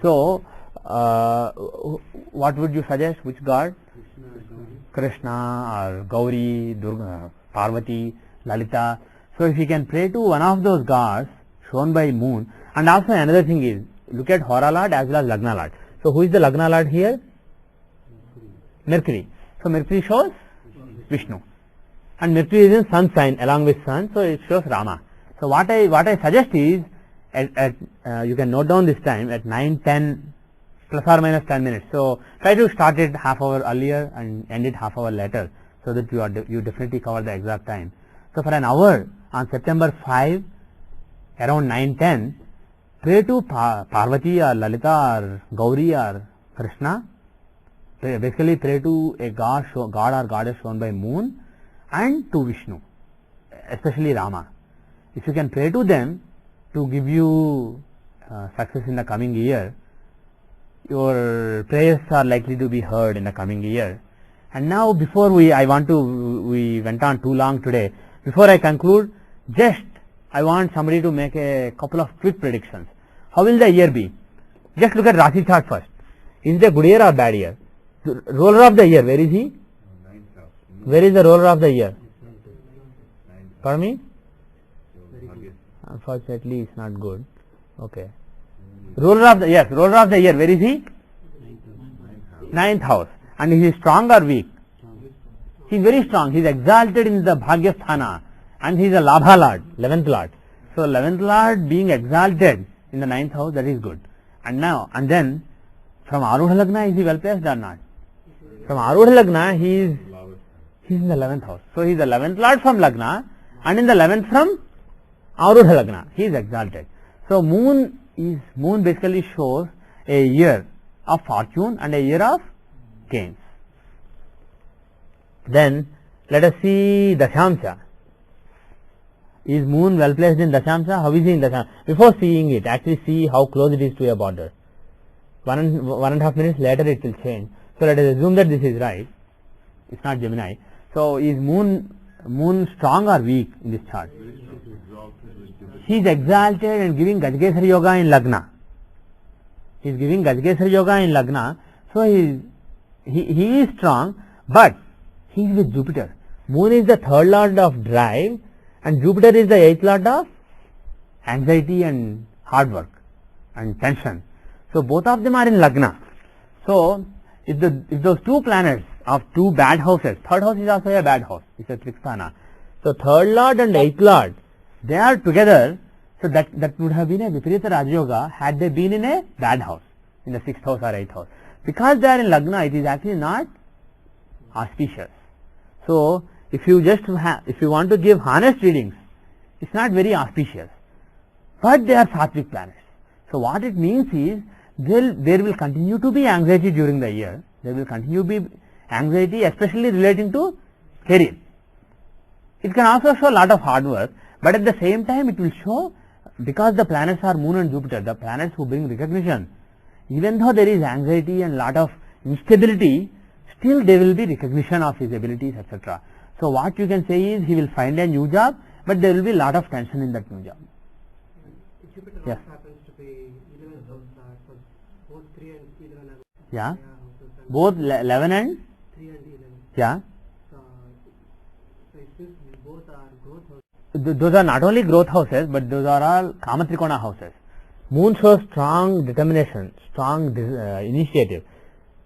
So what would you suggest? Which god? Krishna or Gauri, Durga, Parvati, Lalita. So if you can pray to one of those gods shown by moon, and also another thing is, look at Hora Lord as well as Lagna Lord. So who is the Lagna Lord here? Mercury. So Mercury shows Vishnu, and Mercury is in sun sign along with sun, so it shows Rama. So what I suggest is, you can note down this time at 9:10 plus or minus 10 minutes. So try to start it half hour earlier and end it half hour later, so that you definitely cover the exact time. So for an hour on September 5 around 9:10, pray to Parvati or Lalita or Gauri or Krishna. Basically pray to a god or goddess shown by moon, and to Vishnu, especially Rama. If you can pray to them to give you success in the coming year, your prayers are likely to be heard in the coming year. And now, before we went on too long today. Before I conclude, I want somebody to make a couple of quick predictions. How will the year be? Just look at Rashi chart first. Is it a good year or bad year? The ruler of the year, where is he? Where is the ruler of the year? Pardon me? Unfortunately, it's not good. Okay. Ruler of the year, where is he? 9th house. And is he strong or weak? He is very strong. He is exalted in the Bhagyasthana, and he is a Labha Lord, 11th Lord. So 11th Lord being exalted in the 9th house, that is good. And then from Arudha Lagna, is he well placed or not? From Arudha Lagna, he is in the 11th house. So he is the 11th Lord from Lagna, and in the 11th from Arudha Lagna, he is exalted. So moon basically shows a year of fortune and a year of gains. Then let us see Dashamsha. Is moon well placed in Dashamsha? How is he in Dashamsha? Before seeing it, actually see how close it is to a border. 1.5 minutes later it will change. So let us assume that this is right. It's not Gemini. So is moon strong or weak in this chart? He is exalted and giving Gajgesara Yoga in Lagna. He is giving Gajgesara Yoga in Lagna. So he is strong, but he is with Jupiter. Moon is the 3rd lord of drive, and Jupiter is the 8th lord of anxiety and hard work and tension. So both of them are in Lagna. So if those two planets of two bad houses, 3rd house is also a bad house, it's a Triksthana. So 3rd lord and 8th lord, they are together. So that would have been a Viparita Rajyoga had they been in a bad house, in the 6th house or 8th house. Because they are in Lagna, it is actually not auspicious. So if you want to give honest readings, it's not very auspicious. But they are Sattvic planets. So what it means is, there will continue to be anxiety during the year. There will continue to be anxiety, especially relating to career. It can also show a lot of hard work, but at the same time it will show, because the planets are Moon and Jupiter, the planets who bring recognition, even though there is anxiety and lot of instability, still there will be recognition of his abilities, etc. So what you can say is he will find a new job, but there will be a lot of tension in that new job. Jupiter Yes. also happens to be 11th house, so both 3 and 11 are Yeah. houses and Both 11 and 3 and 11. yeah. So it seems both are growth houses. Those are not only growth houses, but those are all Kamatrikona houses. Moon shows strong determination, strong initiative.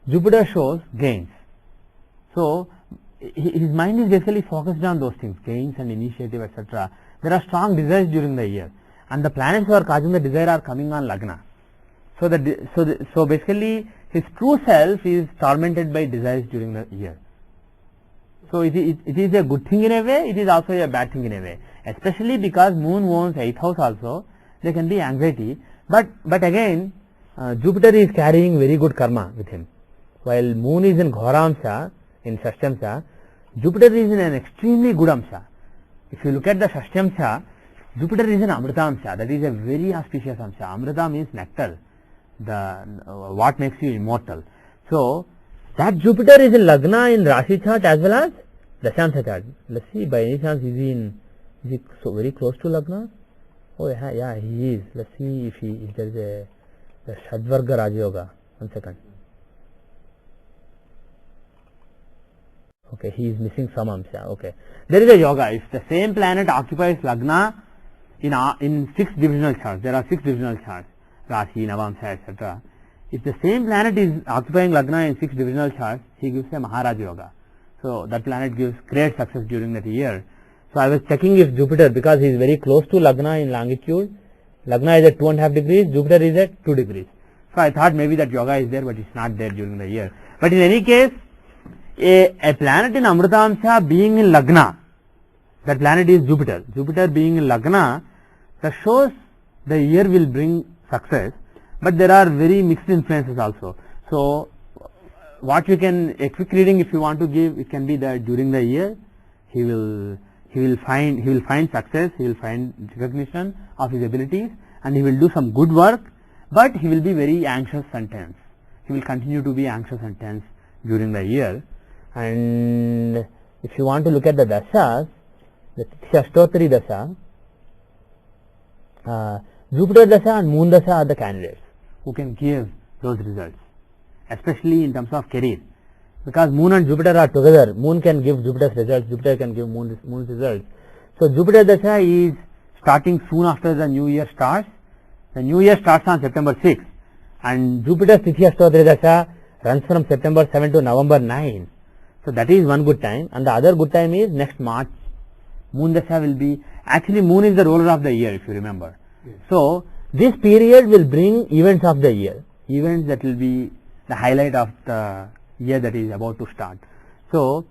Jupiter shows gains. So his mind is basically focused on those things, gains and initiative, etc. There are strong desires during the year, and the planets who are causing the desire are coming on Lagna. So basically his true self is tormented by desires during the year. So it is a good thing in a way, it is also a bad thing in a way, especially because Moon owns 8th house also. There can be anxiety, but again Jupiter is carrying very good karma with him. While Moon is in Ghoramsha, in Shashtyamsha, Jupiter is in an extremely good Amsha. If you look at the Shashtyamsha, Jupiter is in Amritamsha, that is a very auspicious Amsha. Amrita means nectar, what makes you immortal. So that Jupiter is in Lagna in Rashi chart as well as Dashamsha chart. Let's see, by any chance is he so very close to Lagna? Oh yeah, he is. Let's see if there is a Shadvarga Rajayoga. 1 second. Okay, he is missing some Amsha. Okay, there is a yoga. If the same planet occupies Lagna in 6 divisional charts, there are 6 divisional charts, Rashi, Navamsha, etc. If the same planet is occupying Lagna in 6 divisional charts, he gives a Maharaj Yoga. So that planet gives great success during that year. So I was checking if Jupiter, because he is very close to Lagna in longitude, Lagna is at 2.5 degrees, Jupiter is at 2 degrees. So I thought maybe that yoga is there, but it's not there during the year. But in any case, a planet in Amritamsha being in Lagna, that planet is Jupiter. Jupiter being in Lagna, that shows the year will bring success, but there are very mixed influences also. So what you can, a quick reading if you want to give, it can be that during the year he will find success, he will find recognition of his abilities, and he will do some good work, but he will be very anxious and tense. He will continue to be anxious and tense during the year. And if you want to look at the dashas, the Ashtotari dasha, Jupiter dasha and Moon dasha are the candidates who can give those results, especially in terms of career, because Moon and Jupiter are together. Moon can give Jupiter's results, Jupiter can give Moon's results. So Jupiter dasha is starting soon after the new year starts. The new year starts on September 6th, and Jupiter's Tithi Ashtotari dasha runs from September 7 to November 9. So that is one good time, and the other good time is next March. Moon dasha will be, actually Moon is the ruler of the year, if you remember. Yes. So this period will bring events of the year, events that will be the highlight of the year that is about to start. So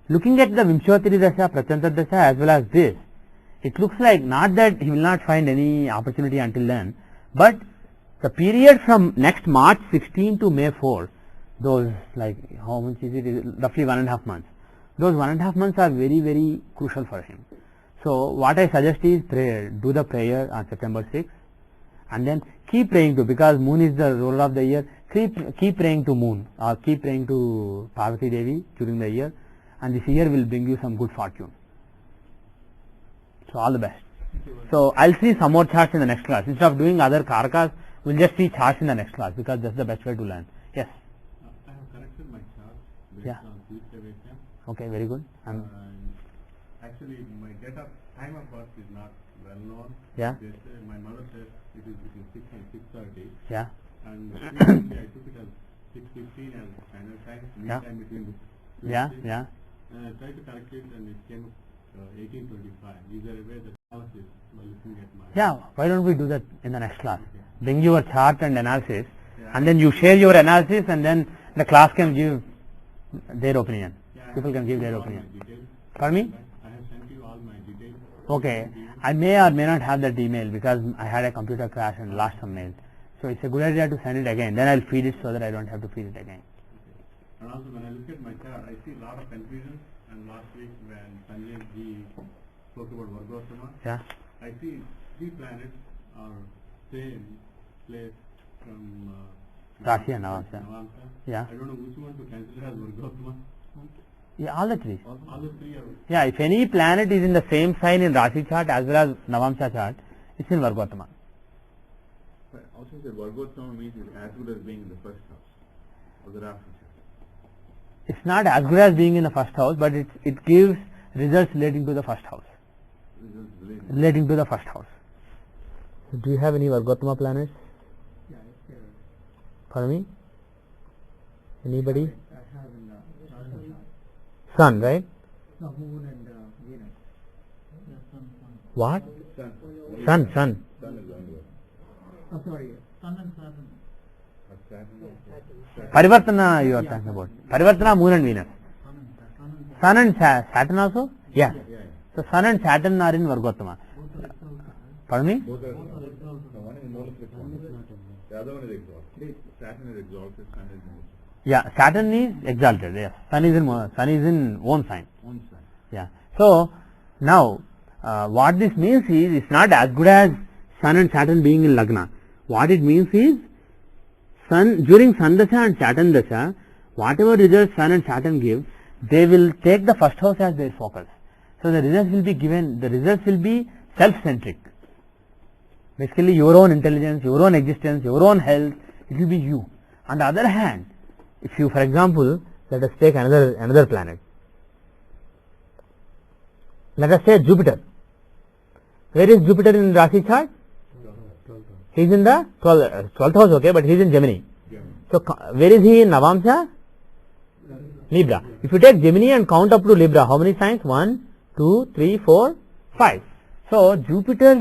looking at the Vimshyotari dasha, Pratyanta dasha as well as this, it looks like not that he will not find any opportunity until then, but the period from next March 16 to May 4, those, like, how much is it? Roughly 1.5 months. Those 1.5 months are very, very crucial for him. So what I suggest is prayer. Do the prayer on September 6th, and then keep praying to, because Moon is the ruler of the year, keep praying to Moon, or keep praying to Parvati Devi during the year, and this year will bring you some good fortune. So all the best. So I'll see some more charts in the next class. Instead of doing other karakas, we'll just see charts in the next class, because that's the best way to learn. Yes. I have corrected my chart based Yeah. on observation. Okay, very good. Actually, my date of time of birth is not well known. Yeah. They say, my mother says it is between 6 and 6:30. Yeah. And previously I took it as 6:15 as standard time, Yeah. time between the Yeah, 6. yeah. And I tried to correct it and it came up 18:25. Is there a way that analysis by looking at my... Yeah, why don't we do that in the next class? Okay. Bring your chart and analysis, Yeah. and then you share your analysis, and then the class can give their opinion. Yeah, People can give their all my opinion. details. Pardon me? I have sent you all my details. Okay, I may or may not have that email because I had a computer crash and lost some mail. So it's a good idea to send it again. Then I'll feed it so that I don't have to feed it again. Okay. And also when I look at my chart, I see a lot of confusion and last week when Sanjay ji spoke about Vargottama, Yeah. I see 3 planets are same place from Rashi and Navamsa. Navamsa. Yeah. I don't know which one to consider as Vargottama. Yeah, all the 3. All the 3 are. Yeah, if any planet is in the same sign in Rashi chart as well as Navamsa chart, it's in Vargottama. But also the Vargottama means it's as good as being in the first house of the Rashi chart. It's not as good as being in the first house, but it gives results relating to the first house. Relating to the first house. So do you have any Vargottama planets? Yeah, it's there. For me? Anybody? I have in the Rasa chart. Sun, right? The moon and Venus. Yeah, sun. What? Sun. Sun. Sun is the only one. Oh, sorry. Sun and Saturn. Parivartana you are talking about. Parivartana, moon and Venus. Sun and Saturn also? Yeah. So Sun and Saturn are in Vargottama. Pardon me? Both are. No, one is more the other one is exalted. Saturn is exalted, Sun is more. Yeah, Saturn is exalted. Yes. Sun is in own sign. One sign. Yeah. So now what this means is it's not as good as Sun and Saturn being in Lagna. What it means is during Sun Dasha and Saturn Dasha, whatever results Sun and Saturn give, they will take the first house as their focus. So the results will be self-centric. Basically your own intelligence, your own existence, your own health, it will be you. On the other hand, if you, for example, let us take another planet. Let us say Jupiter. Where is Jupiter in Rashi chart? He is in the 12th house, okay, but he is in Gemini. So where is he in Navamsa? Libra. If you take Gemini and count up to Libra, how many signs? 1, 2, 3, 4, 5. So Jupiter's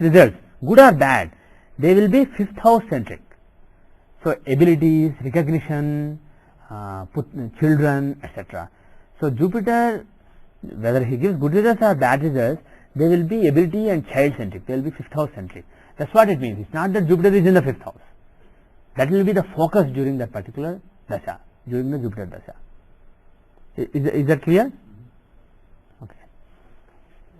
results, good or bad, they will be 5th house centric. So abilities, recognition, children, etc. So Jupiter, whether he gives good results or bad results, they will be ability and child centric. They will be 5th house centric. That's what it means. It's not that Jupiter is in the 5th house. That will be the focus during that particular dasha, during the Jupiter dasha. Is that clear? Okay.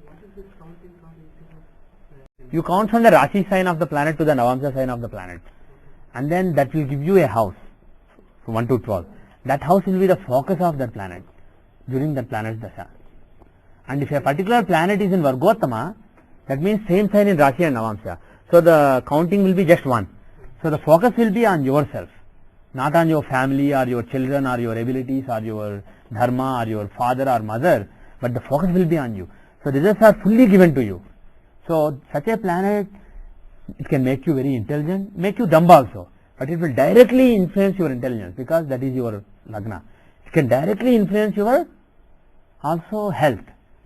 What is this counting from? You count from the Rashi sign of the planet to the Navamsa sign of the planet, and then that will give you a house from 1 to 12. That house will be the focus of that planet during that planet's dasha. And if a particular planet is in Vargottama, that means same sign in Rashi and Navamsa. So the counting will be just 1. So the focus will be on yourself, not on your family or your children or your abilities or your dharma or your father or mother, but the focus will be on you. So results are fully given to you. So such a planet, it can make you very intelligent, make you dumb also, but it will directly influence your intelligence because that is your lagna. It can directly influence your also health,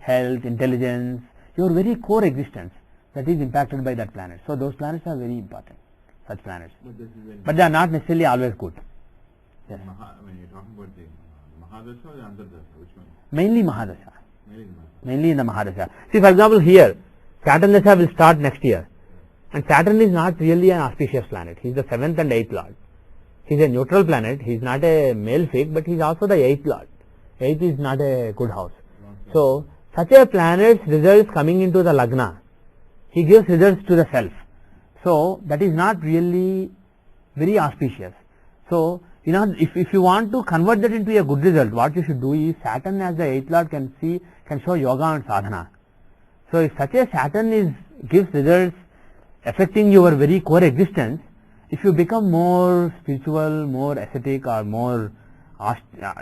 intelligence, your very core existence that is impacted by that planet. So those planets are very important, such planets. But they are not necessarily always good. Yes. When you're talking about the Mahadasha or the Antardasha, which one? Mainly Mahadasha. Mainly the Mahadasha. Mainly in the Mahadasha. See, for example, here, Saturn Dasha will start next year. And Saturn is not really an auspicious planet. He is the 7th and 8th lord. He is a neutral planet. He is not a malefic, but he is also the 8th lord. 8th is not a good house. So, such a planet's results coming into the Lagna, he gives results to the self. So, that is not really very auspicious. So, if you want to convert that into a good result, what you should do is Saturn as the 8th lord can show yoga and sadhana. So, if such a Saturn gives results affecting your very core existence, if you become more spiritual, more ascetic or more,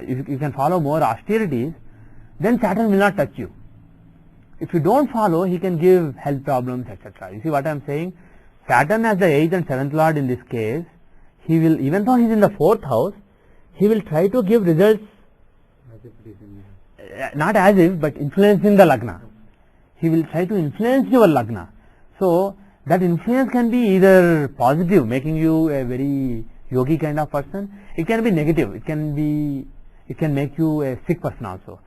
you can follow more austerities, then Saturn will not touch you. If you don't follow, he can give health problems, etc. You see what I am saying? Saturn as the 8th and 7th lord in this case, he will, even though he is in the 4th house, he will try to give results, not as if, but influencing the Lagna. He will try to influence your Lagna. So, that influence can be either positive, making you a very yogi kind of person. It can be negative. It can make you a sick person also.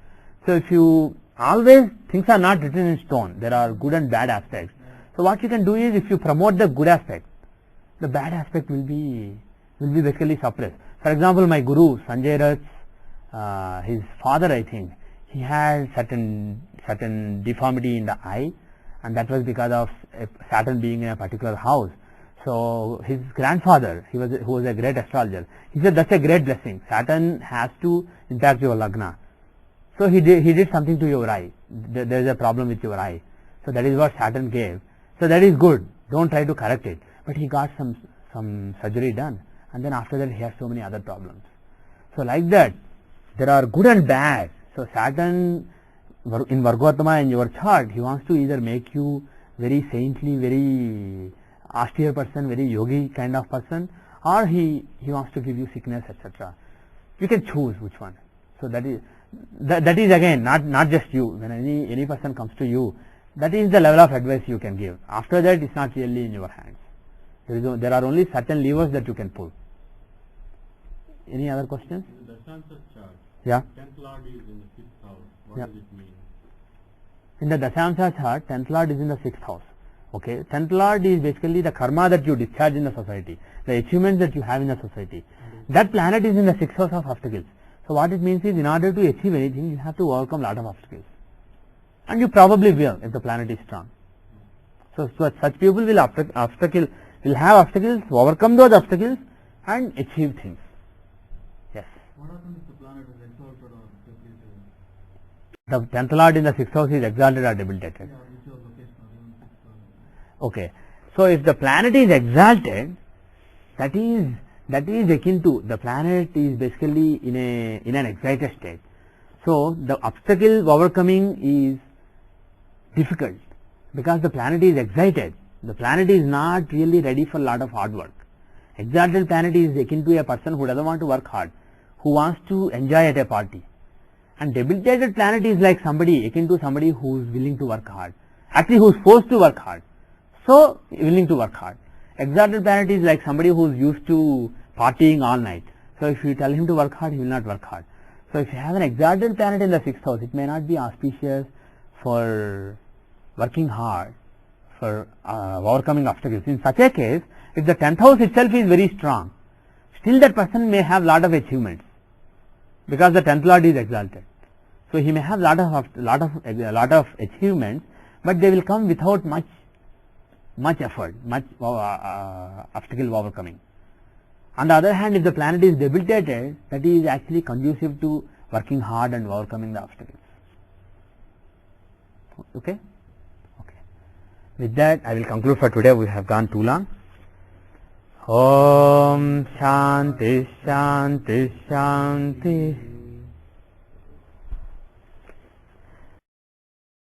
So, if you always, things are not written in stone. There are good and bad aspects. So, what you can do is, if you promote the good aspect, the bad aspect will be basically suppressed. For example, my guru Sanjay Rath's, his father, I think, he had certain deformity in the eye, and that was because of Saturn being in a particular house. So his grandfather, who was a great astrologer, he said that's a great blessing. Saturn has to impact your lagna. So he did something to your eye. There is a problem with your eye. So that is what Saturn gave. So that is good. Don't try to correct it. But he got some surgery done, and then after that he has so many other problems. So like that, there are good and bad. So Saturn in Vargottama in your chart, he wants to either make you very saintly, very austere person, very yogi kind of person, or he wants to give you sickness, etc. You can choose which one. So that is again not just you. When any person comes to you, that is the level of advice you can give. After that, it's not really in your hands. There are only certain levers that you can pull. Any other questions? In the Dasansha chart, Yeah. 10th Lord is in the 6th house. What Yeah. does it mean? In the Dasansha chart, 10th Lord is in the 6th house. Okay, 10th Lord is basically the karma that you discharge in the society, the achievements that you have in the society. That planet is in the 6th house of obstacles. So what it means is, in order to achieve anything, you have to overcome a lot of obstacles. And you probably will if the planet is strong. So such people will have obstacles, overcome those obstacles and achieve things. Yes. What happens if the planet is exalted or depleted? The 10th Lord in the 6th house is exalted or debilitated. Yeah, which is location or even 6th house. Okay. So if the planet is exalted, that is akin to, the planet is basically in an excited state. So the obstacle overcoming is difficult because the planet is excited. The planet is not really ready for a lot of hard work. Exalted planet is akin to a person who doesn't want to work hard, who wants to enjoy at a party. And debilitated planet is like somebody, akin to somebody who is willing to work hard. Actually, who is forced to work hard. So willing to work hard. Exalted planet is like somebody who is used to partying all night. So if you tell him to work hard, he will not work hard. So if you have an exalted planet in the 6th house, it may not be auspicious for working hard, for overcoming obstacles. In such a case, if the 10th house itself is very strong, still that person may have lot of achievements because the 10th Lord is exalted. So he may have lot of achievements, but they will come without much effort, much obstacle overcoming. On the other hand, if the planet is debilitated, that is actually conducive to working hard and overcoming the obstacles. Okay? Okay. With that, I will conclude for today. We have gone too long. Om Shanti Shanti Shanti.